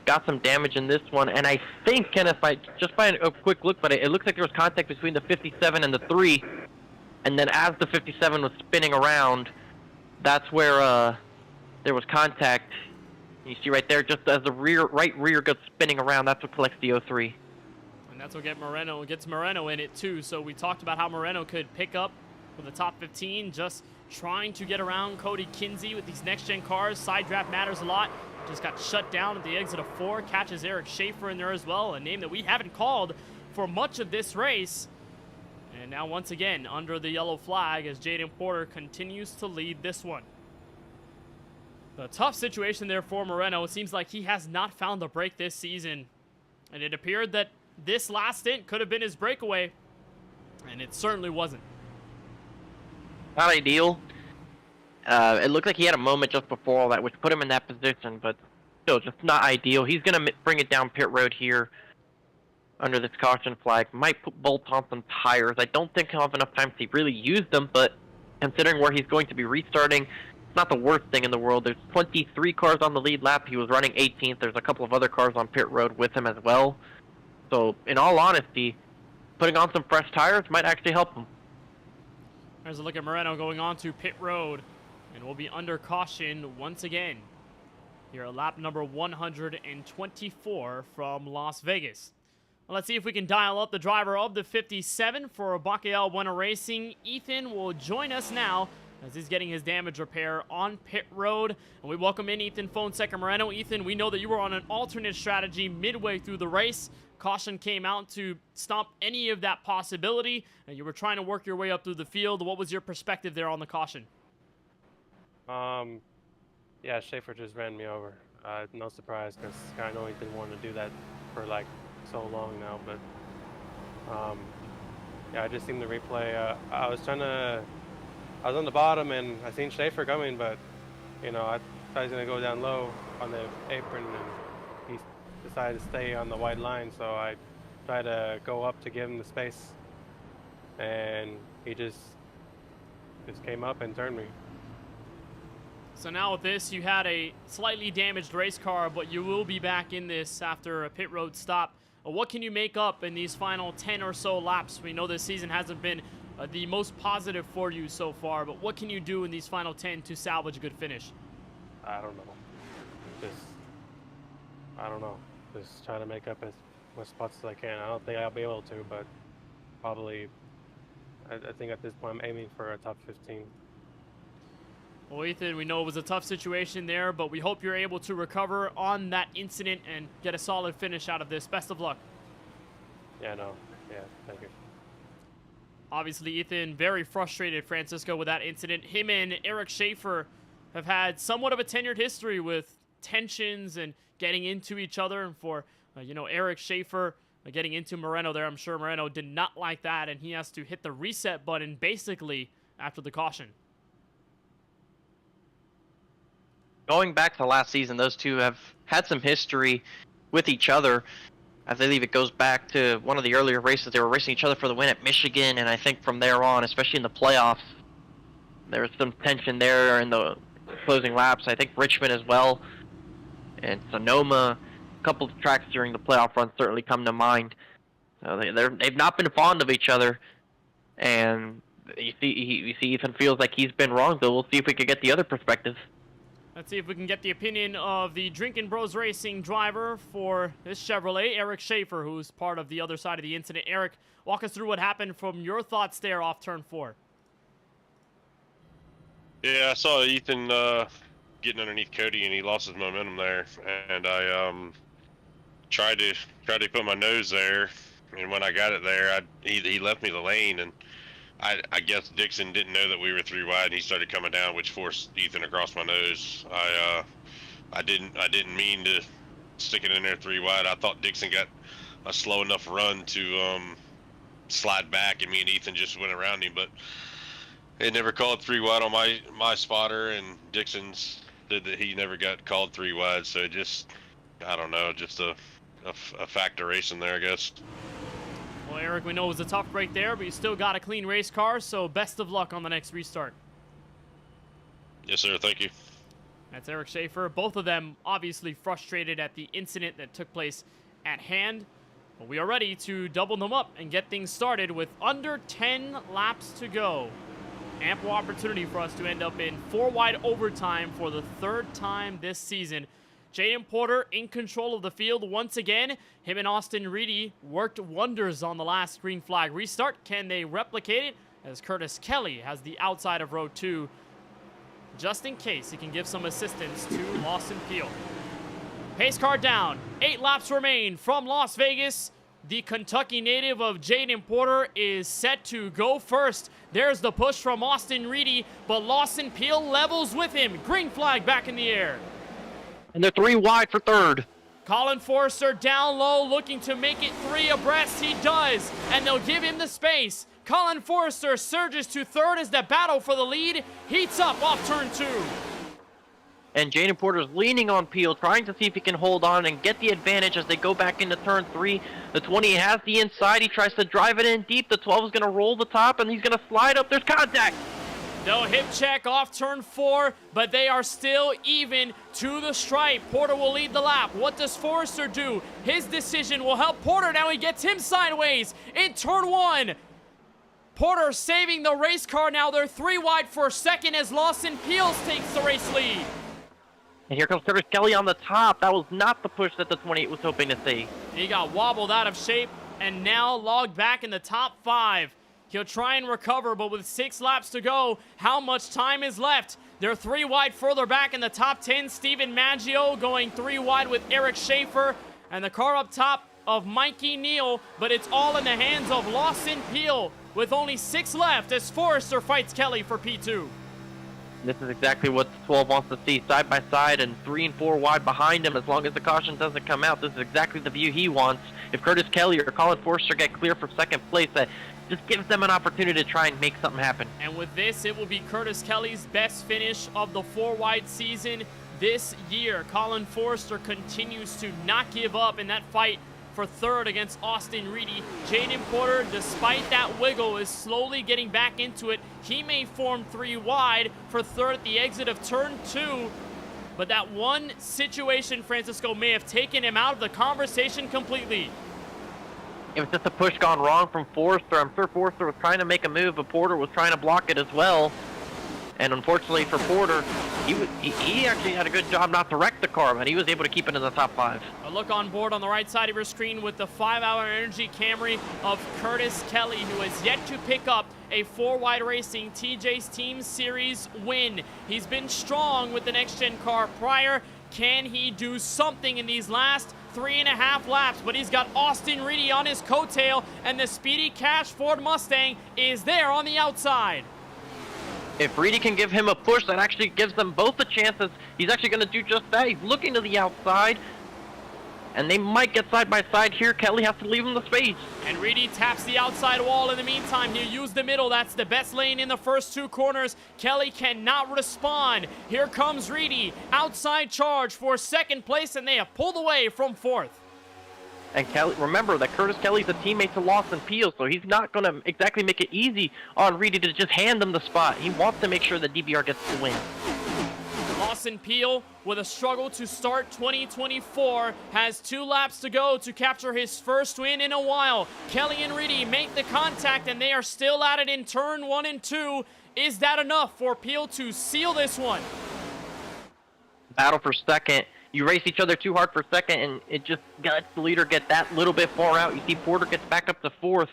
got some damage in this one. And I think, Kenneth, just by a quick look, but it looks like there was contact between the 57 and the 3. And then as the 57 was spinning around, that's where there was contact. You see right there, just as the right rear goes spinning around, that's what collects the 03. And that's what gets Moreno in it too. So we talked about how Moreno could pick up with the top 15, just trying to get around Cody Kinsey with these next-gen cars. Side draft matters a lot. Just got shut down at the exit of 4. Catches Eric Schaefer in there as well, a name that we haven't called for much of this race. And now once again under the yellow flag as Jaden Porter continues to lead this one. A tough situation there for Moreno. It seems like he has not found the break this season. And it appeared that this last stint could have been his breakaway. And it certainly wasn't. Not ideal. It looked like he had a moment just before all that, which put him in that position, but still just not ideal. He's going to bring it down pit road here under this caution flag. Might bolt on some tires. I don't think he'll have enough time to really use them, but considering where he's going to be restarting, it's not the worst thing in the world. There's 23 cars on the lead lap. He was running 18th. There's a couple of other cars on pit road with him as well. So, in all honesty, putting on some fresh tires might actually help him. There's a look at Moreno going on to pit road, and we'll be under caution once again here at lap number 124 from Las Vegas. Well, let's see if we can dial up the driver of the 57 for KBueno Racing. Ethan will join us now as he's getting his damage repair on pit road. And we welcome in Ethan Fonseca Moreno. Ethan, we know that you were on an alternate strategy midway through the race. Caution came out to stop any of that possibility, and you were trying to work your way up through the field. What was your perspective there on the caution? Yeah, Schaefer just ran me over. No surprise, because I know he's been wanting to do that for like so long now, but yeah, I just seen the replay. I was on the bottom and I seen Schaefer coming, but you know, I thought he was gonna go down low on the apron, and he decided to stay on the white line, so I tried to go up to give him the space, and he just came up and turned me. So now with this, you had a slightly damaged race car, but you will be back in this after a pit road stop. What can you make up in these final 10 or so laps? We know this season hasn't been the most positive for you so far, but what can you do in these final 10 to salvage a good finish? I don't know. I don't know. Just trying to make up as much spots as I can. I don't think I'll be able to, but probably, I think at this point I'm aiming for a top 15. Well, Ethan, we know it was a tough situation there, but we hope you're able to recover on that incident and get a solid finish out of this. Best of luck. Yeah, no. Yeah, thank you. Obviously, Ethan, very frustrated, Francisco, with that incident. Him and Eric Schaefer have had somewhat of a tenured history with tensions and getting into each other. And for, Eric Schaefer getting into Moreno there, I'm sure Moreno did not like that, and he has to hit the reset button basically after the caution. Going back to last season, those two have had some history with each other. I believe it goes back to one of the earlier races. They were racing each other for the win at Michigan, and I think from there on, especially in the playoffs, there was some tension there in the closing laps. I think Richmond as well, and Sonoma. A couple of tracks during the playoff run certainly come to mind. So they've not been fond of each other, and you see Ethan feels like he's been wrong, so we'll see if we can get the other perspective. Let's see if we can get the opinion of the Drinkin' Bros Racing driver for this Chevrolet, Eric Schaefer, who's part of the other side of the incident. Eric, walk us through what happened from your thoughts there off turn 4. Yeah, I saw Ethan getting underneath Cody, and he lost his momentum there. And I tried to put my nose there, and when I got it there, he left me the lane, and I guess Dixon didn't know that we were 3 wide, and he started coming down, which forced Ethan across my nose. I didn't mean to stick it in there 3 wide. I thought Dixon got a slow enough run to slide back, and me and Ethan just went around him, but it never called 3 wide on my spotter, and Dixon's did that. He never got called 3 wide, so just, I don't know, just a factor racing there, I guess. Well, Eric, we know it was a tough break there, but you still got a clean race car, so best of luck on the next restart. Yes, sir. Thank you. That's Eric Schaefer. Both of them obviously frustrated at the incident that took place at hand. But we are ready to double them up and get things started with under 10 laps to go. Ample opportunity for us to end up in 4-wide overtime for the 3rd time this season. Jaden Porter in control of the field once again. Him and Austin Reedy worked wonders on the last green flag restart. Can they replicate it? As Curtis Kelly has the outside of row 2, just in case he can give some assistance to Lawson Peel. Pace car down. 8 laps remain from Las Vegas. The Kentucky native of Jaden Porter is set to go first. There's the push from Austin Reedy, but Lawson Peel levels with him. Green flag back in the air. And they're 3 wide for 3rd. Colin Forrester down low, looking to make it 3 abreast. He does, and they'll give him the space. Colin Forrester surges to 3rd as the battle for the lead heats up off turn 2. And Jaden Porter's leaning on Peel, trying to see if he can hold on and get the advantage as they go back into turn 3. The 20 has the inside. He tries to drive it in deep. The 12 is going to roll the top, and he's going to slide up. There's contact. No hip check off turn 4, but they are still even to the stripe. Porter will lead the lap. What does Forrester do? His decision will help Porter. Now he gets him sideways in turn 1. Porter saving the race car. Now they're 3 wide for 2nd as Lawson Peels takes the race lead. And here comes Curtis Kelly on the top. That was not the push that the 28 was hoping to see. He got wobbled out of shape and now logged back in the top 5. He'll try and recover, but with 6 laps to go, how much time is left? They're 3 wide further back in the top 10. Steven Maggio going 3 wide with Eric Schaefer, and the car up top of Mikey Neal, but it's all in the hands of Lawson Peel with only 6 left as Forrester fights Kelly for P2. This is exactly what the 12 wants to see, side by side and 3 and 4 wide behind him. As long as the caution doesn't come out, this is exactly the view he wants. If Curtis Kelly or Colin Forrester get clear for 2nd place, that just gives them an opportunity to try and make something happen. And with this, it will be Curtis Kelly's best finish of the 4-wide season this year. Colin Forrester continues to not give up in that fight for 3rd against Austin Reedy. Jaden Porter, despite that wiggle, is slowly getting back into it. He may form 3 wide for 3rd at the exit of turn 2, but that one situation, Francisco, may have taken him out of the conversation completely. It was just a push gone wrong from Forrester. I'm sure Forrester was trying to make a move, but Porter was trying to block it as well. And unfortunately for Porter, he actually had a good job not to wreck the car, but he was able to keep it in the top 5. A look on board on the right side of your screen with the 5-hour Energy Camry of Curtis Kelly, who has yet to pick up a 4Wide Racing TJ's Team Series win. He's been strong with the next-gen car prior. Can he do something in these last 3.5 laps? But he's got Austin Reedy on his coattail, and the Speedy Cash Ford Mustang is there on the outside. If Reedy can give him a push, that actually gives them both a chance. He's actually going to do just that. He's looking to the outside, and they might get side by side here. Kelly has to leave him the space. And Reedy taps the outside wall. In the meantime, he'll use the middle. That's the best lane in the first 2 corners. Kelly cannot respond. Here comes Reedy. Outside charge for 2nd place, and they have pulled away from 4th. And Kelly, remember that Curtis Kelly's a teammate to Lawson Peel, so he's not going to exactly make it easy on Reedy to just hand him the spot. He wants to make sure that DBR gets the win. Lawson Peel, with a struggle to start 2024, has 2 laps to go to capture his first win in a while. Kelly and Reedy make the contact, and they are still at it in turn 1 and 2. Is that enough for Peel to seal this one? Battle for 2nd. You race each other too hard for 2nd, and it just lets the leader get that little bit far out. You see Porter gets back up to 4th.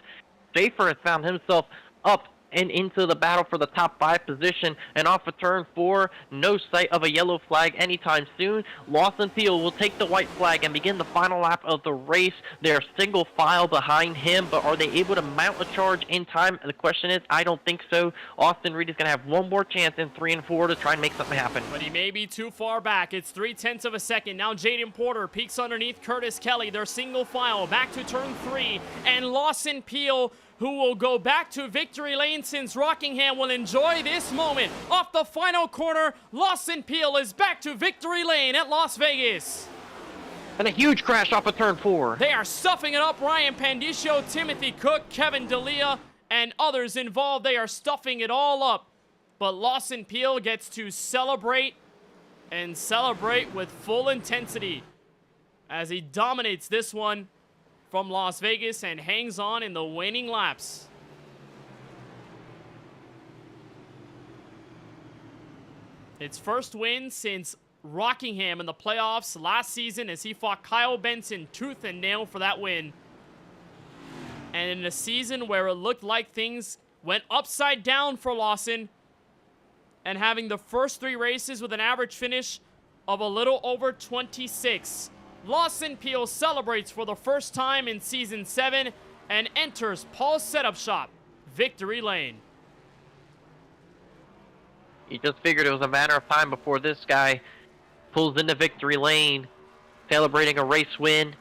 Schaefer has found himself up and into the battle for the top 5 position, and off of turn 4, no sight of a yellow flag anytime soon. Lawson Peel will take the white flag and begin the final lap of the race. They're single file behind him, but are they able to mount a charge in time? The question is, I don't think so. Austin Reed is going to have one more chance in 3 and 4 to try and make something happen. But he may be too far back. It's 0.3 of a second. Now Jaden Porter peeks underneath Curtis Kelly. They're single file back to turn 3, and Lawson Peel, who will go back to victory lane since Rockingham, will enjoy this moment. Off the final corner, Lawson Peel is back to victory lane at Las Vegas. And a huge crash off of turn 4. They are stuffing it up. Ryan Pandiscio, Timothy Cook, Kevin D'Elia, and others involved. They are stuffing it all up. But Lawson Peel gets to celebrate, and celebrate with full intensity as he dominates this one from Las Vegas and hangs on in the winning laps. Its first win since Rockingham in the playoffs last season, as he fought Kyle Benson tooth and nail for that win. And in a season where it looked like things went upside down for Lawson, and having the first 3 races with an average finish of a little over 26. Lawson Peel celebrates for the first time in Season 7 and enters Paul's setup shop, victory lane. He just figured it was a matter of time before this guy pulls into victory lane, celebrating a race win.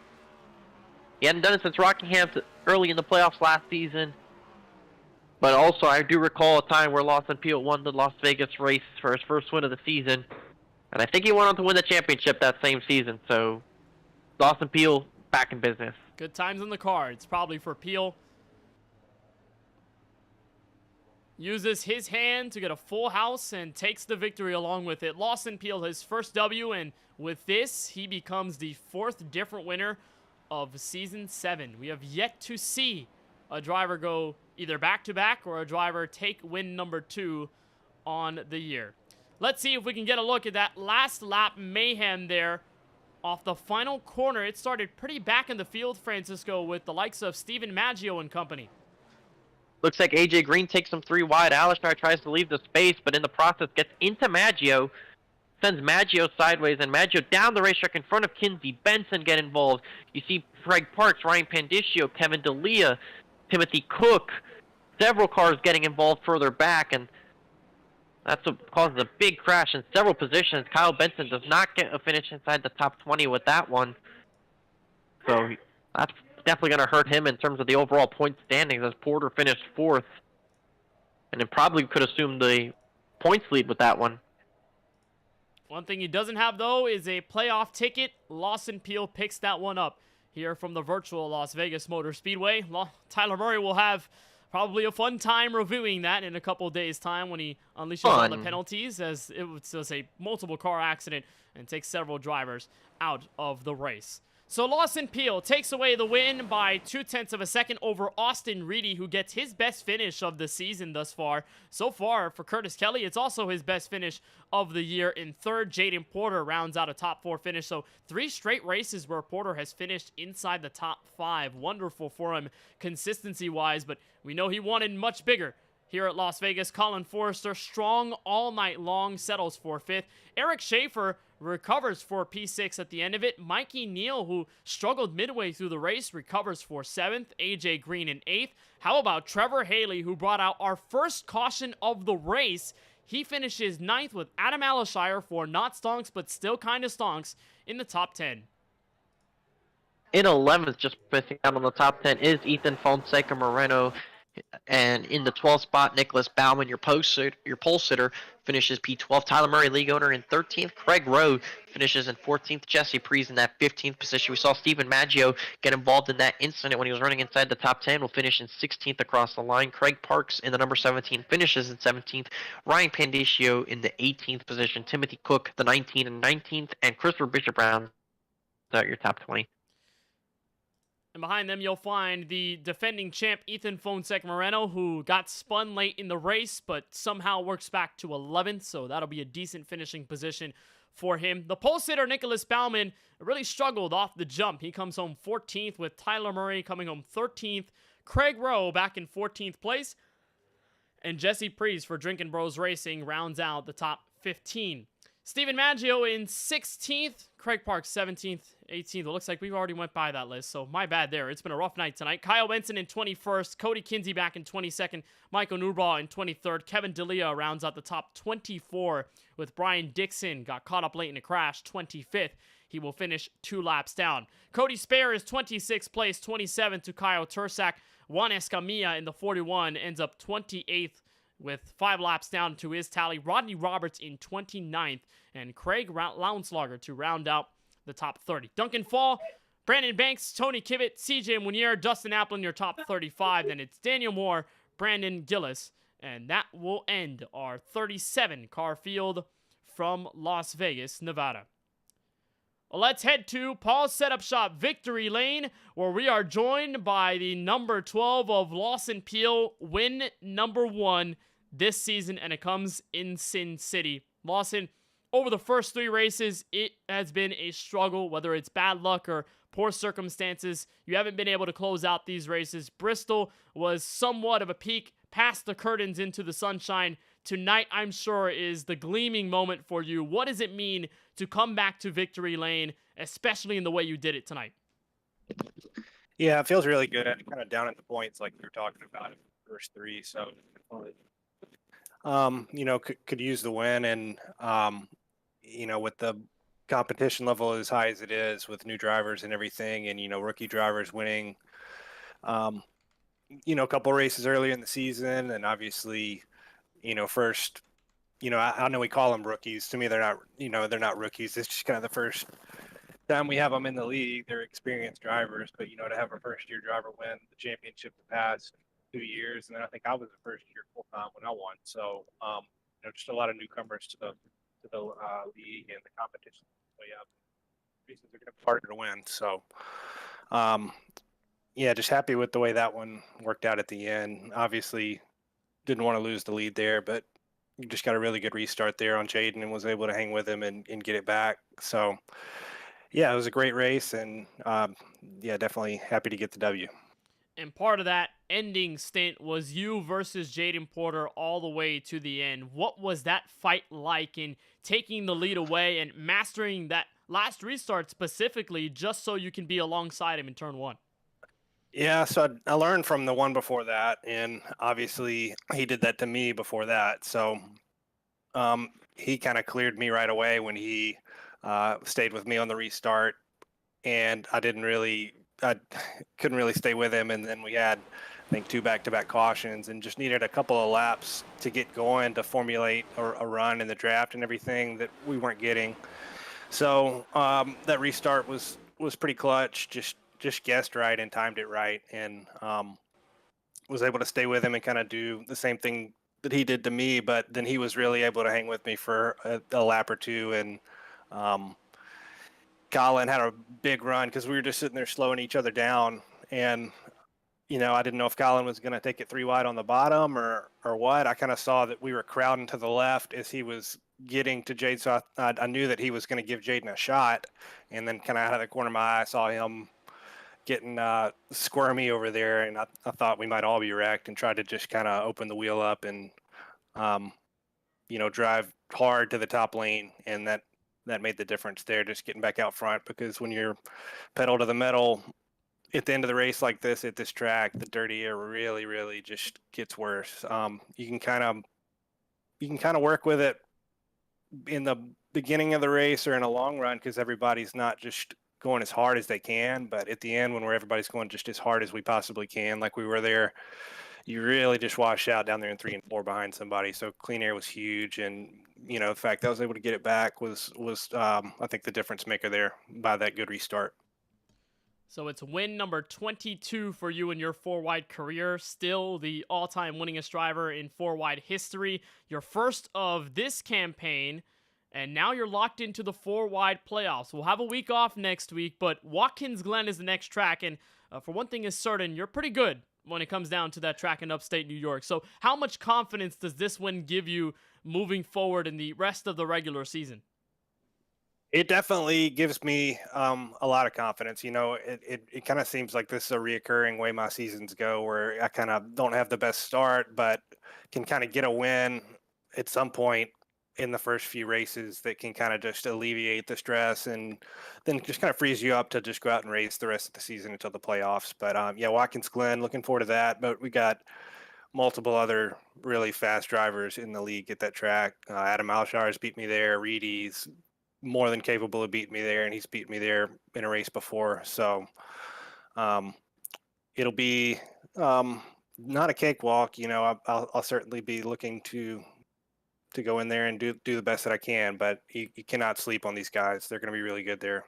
He hadn't done it since Rockingham early in the playoffs last season. But also, I do recall a time where Lawson Peel won the Las Vegas race for his first win of the season. And I think he went on to win the championship that same season, so Lawson Peel back in business. Good times in the cards, probably for Peel. Uses his hand to get a full house and takes the victory along with it. Lawson Peel, his first W, and with this, he becomes the 4th different winner of Season 7. We have yet to see a driver go either back-to-back or a driver take win number 2 on the year. Let's see if we can get a look at that last lap mayhem there. Off the final corner, it started pretty back in the field, Francisco, with the likes of Steven Maggio and company. Looks like AJ Green takes him 3 wide. Alistar tries to leave the space, but in the process gets into Maggio, sends Maggio sideways, and Maggio down the racetrack in front of Kinsey Benson get involved. You see Craig Parks, Ryan Pandiscio, Kevin D'Elia, Timothy Cook, several cars getting involved further back, and that's what causes a big crash in several positions. Kyle Benson does not get a finish inside the top 20 with that one. So that's definitely going to hurt him in terms of the overall point standings, as Porter finished 4th. And it probably could assume the points lead with that one. One thing he doesn't have, though, is a playoff ticket. Lawson Peel picks that one up here from the virtual Las Vegas Motor Speedway. Tyler Murray will have probably a fun time reviewing that in a couple days' time when he unleashes all the penalties, as it was a multiple car accident and takes several drivers out of the race. So Lawson Peel takes away the win by 0.2 of a second over Austin Reedy, who gets his best finish of the season thus far. So far, for Curtis Kelly, it's also his best finish of the year in third. Jaden Porter rounds out a top 4 finish. So 3 straight races where Porter has finished inside the top 5. Wonderful for him consistency-wise, but we know he wanted much bigger. Here at Las Vegas, Colin Forrester, strong all night long, settles for 5th. Eric Schaefer recovers for P6 at the end of it. Mikey Neal, who struggled midway through the race, recovers for 7th. AJ Green in 8th. How about Trevor Haley, who brought out our first caution of the race? He finishes 9th with Adam Alishire for not stonks, but still kind of stonks in the top 10. In 11th, just missing out on the top 10, is Ethan Fonseca Moreno. And in the 12th spot, Nicholas Bauman, your pole sitter, finishes P12. Tyler Murray, league owner, in 13th. Craig Rowe finishes in 14th. Jesse Prees in that 15th position. We saw Stephen Maggio get involved in that incident when he was running inside the top 10. Will finish in 16th across the line. Craig Parks in the number 17 finishes in 17th. Ryan Pandicio in the 18th position. Timothy Cook, the 19 and 19th. And Christopher Bishop rounds out your top 20. And behind them, you'll find the defending champ, Ethan Fonseca Moreno, who got spun late in the race, but somehow works back to 11th, so that'll be a decent finishing position for him. The pole sitter, Nicholas Bauman, really struggled off the jump. He comes home 14th, with Tyler Murray coming home 13th. Craig Rowe back in 14th place. And Jesse Prees for Drinkin' Bros Racing rounds out the top 15. Stephen Maggio in 16th, Craig Parks 17th, 18th. It looks like we've already went by that list, so my bad there. It's been a rough night tonight. Kyle Benson in 21st, Cody Kinsey back in 22nd, Michael Newbaugh in 23rd, Kevin D'Elia rounds out the top 24, with Brian Dixon, got caught up late in a crash, 25th. He will finish 2 laps down. Cody Spare is 26th place, 27th to Kyle Tursak. Juan Escamilla in the 41 ends up 28th, with 5 laps down to his tally. Rodney Roberts in 29th, and Craig Lounslager to round out the top 30. Duncan Fall, Brandon Banks, Tony Kibbett, CJ Munier, Dustin Applin, your top 35. Then it's Daniel Moore, Brandon Gillis, and that will end our 37-car field from Las Vegas, Nevada. Well, let's head to Paul's Setup Shop Victory Lane, where we are joined by the number 12 of Lawson Peel, win number 1 this season, and it comes in Sin City. Lawson, over the first 3 races, it has been a struggle, whether it's bad luck or poor circumstances. You haven't been able to close out these races. Bristol was somewhat of a peak, past the curtains into the sunshine. Tonight, I'm sure, is the gleaming moment for you. What does it mean to come back to Victory Lane, especially in the way you did it tonight? Yeah, it feels really good. Kind of down at the points like we were talking about in the first 3. So, could use the win. And, with the competition level as high as it is with new drivers and everything, and, rookie drivers winning, a couple races earlier in the season, and obviously, first, I know we call them rookies. To me, they're not rookies. It's just kind of the first time we have them in the league. They're experienced drivers, but, to have a first-year driver win the championship the past 2 years, and then I think I was the first year full-time when I won. So, just a lot of newcomers to the league and the competition. So, yeah, reasons are going to be harder to win. So, just happy with the way that one worked out at the end. Obviously, didn't want to lose the lead there, but you just got a really good restart there on Jaden and was able to hang with him and get it back. So, yeah, it was a great race, and definitely happy to get the W. And part of that ending stint was you versus Jaden Porter all the way to the end. What was that fight like in taking the lead away and mastering that last restart specifically just so you can be alongside him in turn 1? Yeah, so I learned from the one before that, and obviously he did that to me before that. So he kind of cleared me right away when he stayed with me on the restart, and I couldn't really stay with him. And then we had, I think, 2 back-to-back cautions and just needed a couple of laps to get going to formulate a run in the draft and everything that we weren't getting. So that restart was pretty clutch. Just guessed right and timed it right, and was able to stay with him and kind of do the same thing that he did to me, but then he was really able to hang with me for a lap or 2 and Colin had a big run because we were just sitting there slowing each other down, and I didn't know if Colin was going to take it 3 wide on the bottom or what. I kind of saw that we were crowding to the left as he was getting to Jade, so I knew that he was going to give Jaden a shot, and then kind of out of the corner of my eye, I saw him getting squirmy over there, and I thought we might all be wrecked, and tried to just kind of open the wheel up and drive hard to the top lane, and that made the difference there, just getting back out front, because when you're pedal to the metal at the end of the race like this at this track, the dirty air really, really just gets worse. You can kind of work with it in the beginning of the race or in a long run because everybody's not just going as hard as they can, but at the end when everybody's going just as hard as we possibly can, like we were there, you really just wash out down there in 3 and 4 behind somebody. So clean air was huge, and the fact that I was able to get it back was I think the difference maker there by that good restart. So it's win number 22 for you in your 4-wide career. Still the all-time winningest driver in 4-wide history. Your first of this campaign, and now you're locked into the 4-wide playoffs. We'll have a week off next week, but Watkins Glen is the next track, and for one thing is certain, you're pretty good when it comes down to that track in upstate New York. So how much confidence does this win give you moving forward in the rest of the regular season? It definitely gives me a lot of confidence. It kind of seems like this is a reoccurring way my seasons go, where I kind of don't have the best start, but can kind of get a win at some point in the first few races that can kind of just alleviate the stress, and then just kind of frees you up to just go out and race the rest of the season until the playoffs. But Watkins Glen, looking forward to that. But we got multiple other really fast drivers in the league at that track. Adam Alshar's beat me there. Reedy's more than capable of beating me there, and he's beaten me there in a race before. So it'll be not a cakewalk. I'll certainly be looking to go in there and do the best that I can, but you cannot sleep on these guys. They're going to be really good there.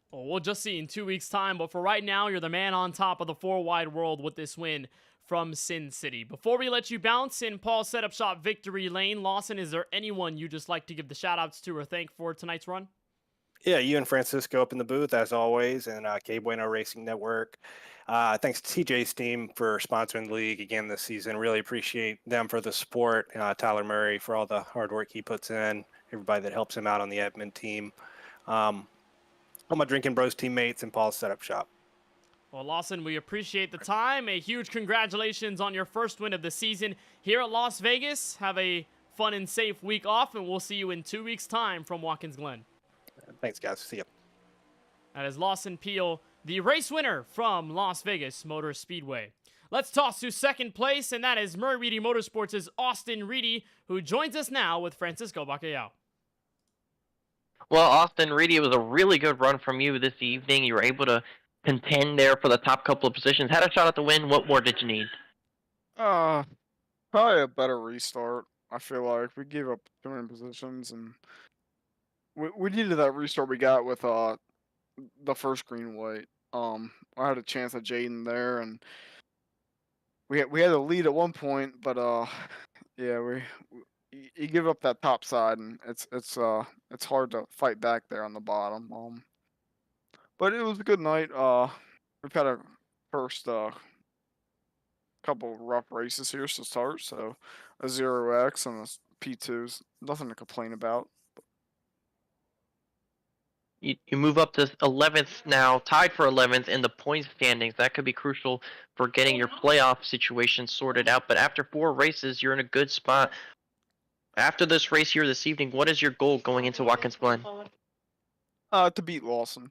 Well, we'll just see in 2 weeks' time, but for right now, you're the man on top of the 4-wide world with this win from Sin City. Before we let you bounce in Paul's Setup Shop victory lane, Lawson, is there anyone you just like to give the shout-outs to or thank for tonight's run? Yeah, you and Francisco up in the booth, as always, and KBueno Racing Network. Thanks to TJ's team for sponsoring the league again this season. Really appreciate them for the support. Tyler Murray for all the hard work he puts in, everybody that helps him out on the admin team. All my Drinking Bros teammates and Paul's Setup Shop. Well, Lawson, we appreciate the time. A huge congratulations on your first win of the season here at Las Vegas. Have a fun and safe week off, and we'll see you in 2 weeks' time from Watkins Glen. Thanks, guys. See you. That is Lawson Peel, the race winner from Las Vegas Motor Speedway. Let's toss to second place, and that is Murray Reedy Motorsports' Austin Reedy, who joins us now with Francisco Bacallao. Well, Austin Reedy, it was a really good run from you this evening. You were able to contend there for the top couple of positions. Had a shot at the win. What more did you need? Probably a better restart. I feel like we gave up too many positions, and we needed that restart we got with the first green white. I had a chance at Jaden there, and we had a lead at one point, but yeah, you give up that top side, and it's hard to fight back there on the bottom. But it was a good night. We've had a first couple rough races here to start, so a 0x and a P2's nothing to complain about. You move up to 11th now, tied for 11th in the points standings. That could be crucial for getting your playoff situation sorted out. But after 4 races, you're in a good spot. After this race here this evening, what is your goal going into Watkins Glen? To beat Lawson.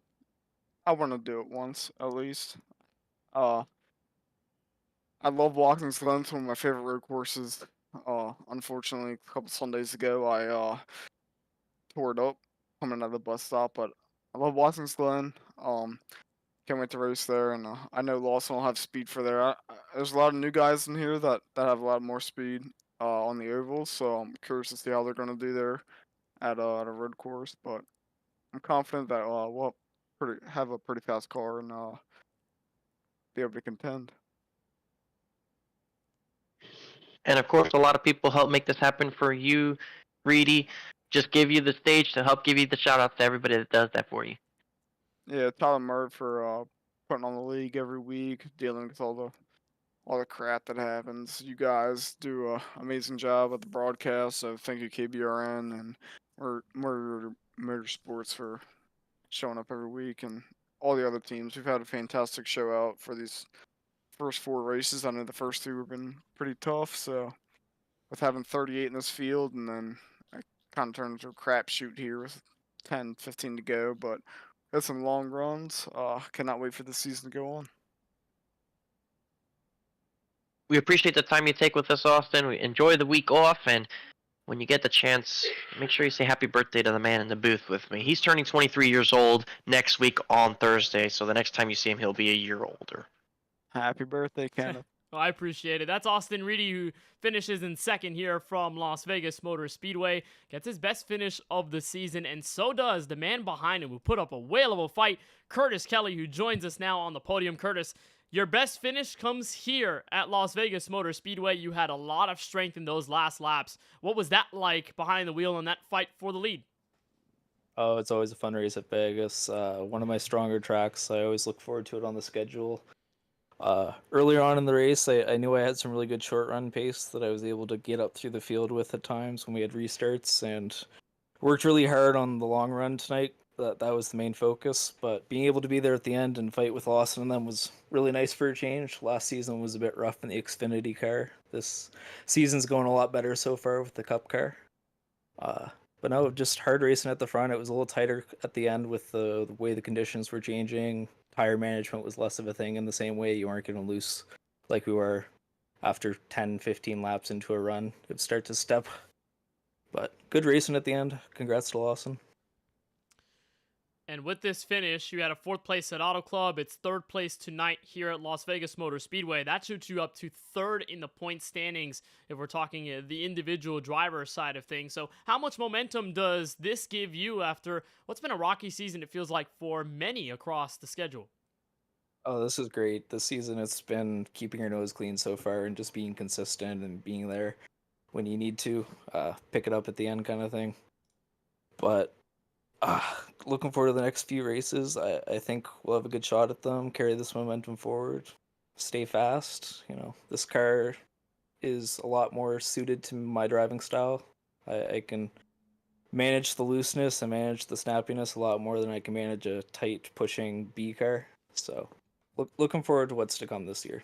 I want to do it once, at least. I love Watkins Glen. It's one of my favorite road courses. Unfortunately, a couple Sundays ago, I tore it up coming out of the bus stop, but I love Watkins Glen. Can't wait to race there, and I know Lawson will have speed for there. There's a lot of new guys in here that have a lot more speed on the ovals, so I'm curious to see how they're going to do there at a road course, but I'm confident that we'll have a pretty fast car and be able to contend. And of course, a lot of people help make this happen for you, Reedy. Just give you the stage to help give you the shout outs to everybody that does that for you. Yeah, Tyler Murray for putting on the league every week, dealing with all the crap that happens. You guys do an amazing job at the broadcast, so thank you KBRN and Motorsports for showing up every week, and all the other teams. We've had a fantastic show out for these first 4 races. I know the first 2 have been pretty tough, so with having 38 in this field, and then I kind of turned into a crapshoot here with 10, 15 to go, but had some long runs. Cannot wait for the season to go on. We appreciate the time you take with us, Austin. We enjoy the week off, and when you get the chance, make sure you say happy birthday to the man in the booth with me. He's turning 23 years old next week on Thursday, so the next time you see him, he'll be a year older. Happy birthday, Kenneth. Well, I appreciate it. That's Austin Reedy, who finishes in second here from Las Vegas Motor Speedway. Gets his best finish of the season, and so does the man behind him, who put up a whale of a fight, Curtis Kelly, who joins us now on the podium. Curtis, your best finish comes here at Las Vegas Motor Speedway. You had a lot of strength in those last laps. What was that like behind the wheel in that fight for the lead? Oh, it's always a fun race at Vegas. One of my stronger tracks. I always look forward to it on the schedule. Earlier on in the race, I knew I had some really good short run pace that I was able to get up through the field with at times when we had restarts, and worked really hard on the long run tonight. That was the main focus, but being able to be there at the end and fight with Lawson and them was really nice for a change. Last season was a bit rough in the Xfinity car. This season's going a lot better so far with the Cup car. But no, just hard racing at the front. It was a little tighter at the end with the way the conditions were changing. Tire management was less of a thing in the same way. You weren't getting loose like we were after 10, 15 laps into a run. It would start to step. But good racing at the end. Congrats to Lawson. And with this finish, you had a 4th place at Auto Club. It's 3rd place tonight here at Las Vegas Motor Speedway. That shoots you up to 3rd in the point standings if we're talking the individual driver side of things. So how much momentum does this give you after what's been a rocky season, it feels like, for many across the schedule? Oh, this is great. This season it's been keeping your nose clean so far and just being consistent and being there when you need to, pick it up at the end kind of thing. But looking forward to the next few races. I think we'll have a good shot at them, carry this momentum forward, stay fast. You know, this car is a lot more suited to my driving style. I can manage the looseness and manage the snappiness a lot more than I can manage a tight pushing B car. So looking forward to what's to come this year.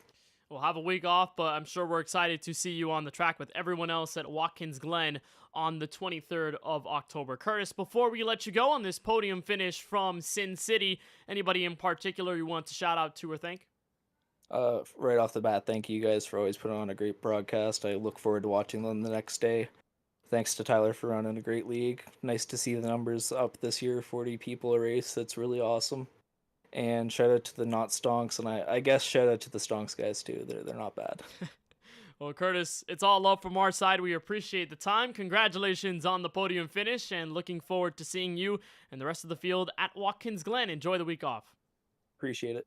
We'll have a week off, but I'm sure we're excited to see you on the track with everyone else at Watkins Glen on the 23rd of October. Curtis, before we let you go on this podium finish from Sin City, anybody in particular you want to shout out to or thank? Right off the bat, thank you guys for always putting on a great broadcast. I look forward to watching them the next day. Thanks to Tyler for running a great league. Nice to see the numbers up this year, 40 people a race. That's really awesome. And shout out to the not stonks, and I guess shout out to the stonks guys too. They're not bad. Well, Curtis, it's all love from our side. We appreciate the time. Congratulations on the podium finish, and looking forward to seeing you and the rest of the field at Watkins Glen. Enjoy the week off. Appreciate it.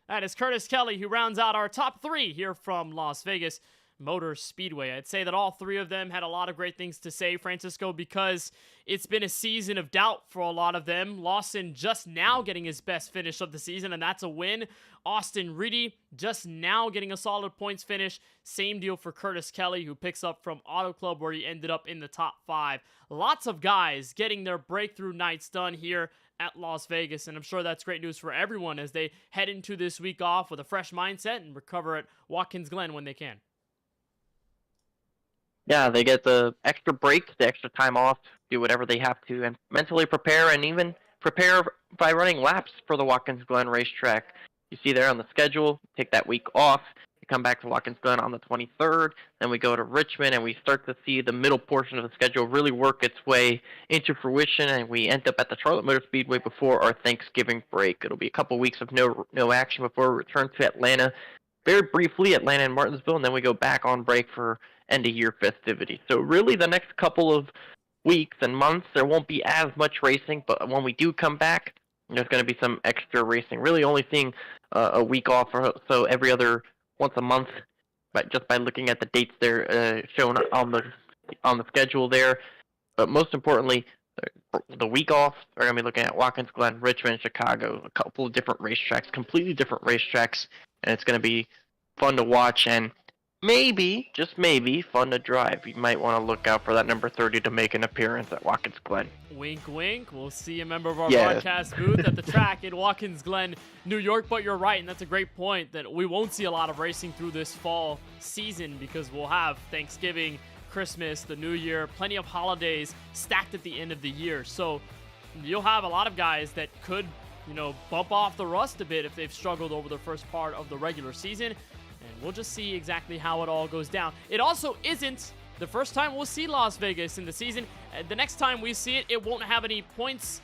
That is Curtis Kelly, who rounds out our top 3 here from Las Vegas Motor Speedway. I'd say that all 3 of them had a lot of great things to say, Francisco, because it's been a season of doubt for a lot of them. Lawson just now getting his best finish of the season, and that's a win. Austin Reedy just now getting a solid points finish. Same deal for Curtis Kelly, who picks up from Auto Club, where he ended up in the top 5. Lots of guys getting their breakthrough nights done here at Las Vegas, and I'm sure that's great news for everyone as they head into this week off with a fresh mindset and recover at Watkins Glen when they can. Yeah, they get the extra break, the extra time off, do whatever they have to, and mentally prepare, and even prepare by running laps for the Watkins Glen racetrack. You see there on the schedule, take that week off, you come back to Watkins Glen on the 23rd, then we go to Richmond, and we start to see the middle portion of the schedule really work its way into fruition, and we end up at the Charlotte Motor Speedway before our Thanksgiving break. It'll be a couple weeks of no action before we return to Atlanta. Very briefly, Atlanta and Martinsville, and then we go back on break for end-of-year festivities. So really the next couple of weeks and months, there won't be as much racing, but when we do come back, there's going to be some extra racing. Really only seeing a week off or so every other once a month, but just by looking at the dates there shown on the schedule there. But most importantly, The week off, we're going to be looking at Watkins Glen, Richmond, Chicago, a couple of different racetracks, completely different racetracks, and it's going to be fun to watch and maybe, just maybe, fun to drive. You might want to look out for that number 30 to make an appearance at Watkins Glen. Wink, wink. We'll see a member of our broadcast booth at the track in Watkins Glen, New York. But you're right, and that's a great point that we won't see a lot of racing through this fall season because we'll have Thanksgiving, Christmas, the New Year, plenty of holidays stacked at the end of the year. So you'll have a lot of guys that could, bump off the rust a bit if they've struggled over the first part of the regular season. And we'll just see exactly how it all goes down. It also isn't the first time we'll see Las Vegas in the season. The next time we see it, it won't have any points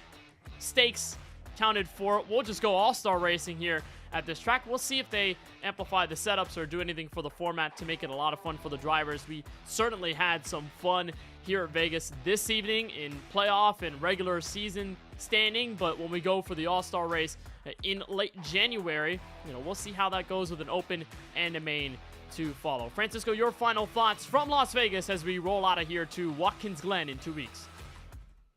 stakes counted for it. We'll just go all-star racing here at this track. We'll see if they amplify the setups or do anything for the format to make it a lot of fun for the drivers. We certainly had some fun here at Vegas this evening in playoff and regular season standing, but when we go for the all-star race in late January, we'll see how that goes with an open and a main to follow. Francisco, your final thoughts from Las Vegas as we roll out of here to Watkins Glen in 2 weeks.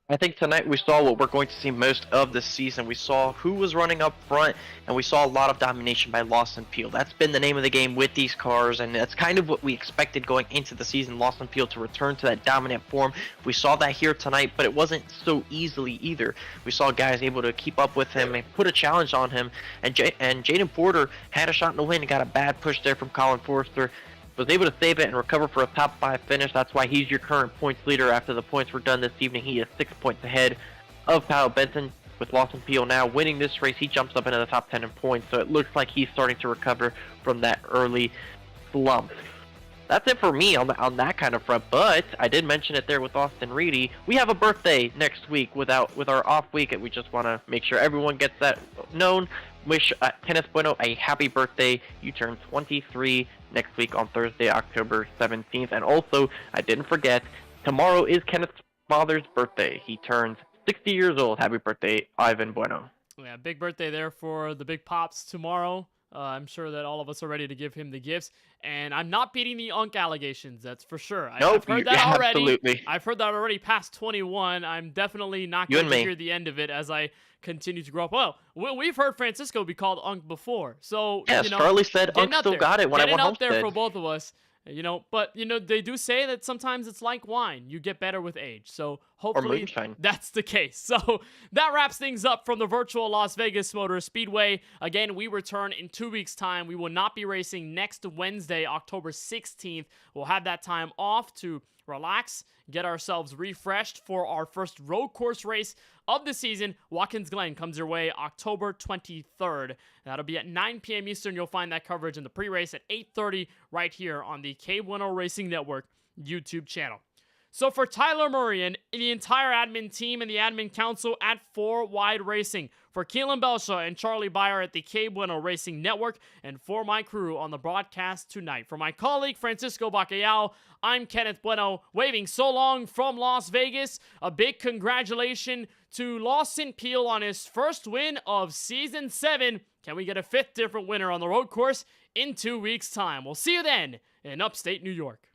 I think tonight we saw what we're going to see most of this season. We saw who was running up front, and we saw a lot of domination by Lawson Peel. That's been the name of the game with these cars, and that's kind of what we expected going into the season, Lawson Peel to return to that dominant form. We saw that here tonight, but it wasn't so easily either. We saw guys able to keep up with him and put a challenge on him, and Jaden Porter had a shot in the win and got a bad push there from Colin Forster. Was able to save it and recover for a top 5 finish. That's why he's your current points leader. After the points were done this evening, he is 6 points ahead of Kyle Benson. With Lawson Peel now winning this race, he jumps up into the top 10 in points, so it looks like he's starting to recover from that early slump. That's it for me on that kind of front, but I did mention it there with Austin Reedy. We have a birthday next week with our off week, and we just want to make sure everyone gets that known. Wish Kenneth Bueno a happy birthday. You turn 23 next week on Thursday, October 17th. And also, I didn't forget, tomorrow is Kenneth's father's birthday. He turns 60 years old. Happy birthday, Ivan Bueno. Yeah, big birthday there for the Big Pops tomorrow. I'm sure that all of us are ready to give him the gifts. And I'm not beating the Unk allegations, that's for sure. Nope, I've heard that already. Absolutely. I've heard that already past 21. I'm definitely not going to hear the end of it as I continue to grow up. Well, we've heard Francisco be called Unk before. So, yes, Charlie said Unk still got it when I went out there Homestead. for both of us. But they do say that sometimes it's like wine. You get better with age. So hopefully that's the case. So that wraps things up from the virtual Las Vegas Motor Speedway. Again, we return in 2 weeks' time. We will not be racing next Wednesday, October 16th. We'll have that time off to relax, get ourselves refreshed for our first road course race of the season. Watkins Glen comes your way October 23rd. That'll be at 9 p.m. Eastern. You'll find that coverage in the pre-race at 8:30 right here on the KBueno Racing Network YouTube channel. So for Tyler Murray and the entire admin team and the admin council at 4 Wide Racing, for Keelan Belshaw and Charlie Byer at the KBueno Racing Network, and for my crew on the broadcast tonight, for my colleague Francisco Bacallao, I'm Kenneth Bueno, waving so long from Las Vegas. A big congratulations to Lawson Peel on his first win of Season 7. Can we get a 5th different winner on the road course in 2 weeks' time? We'll see you then in upstate New York.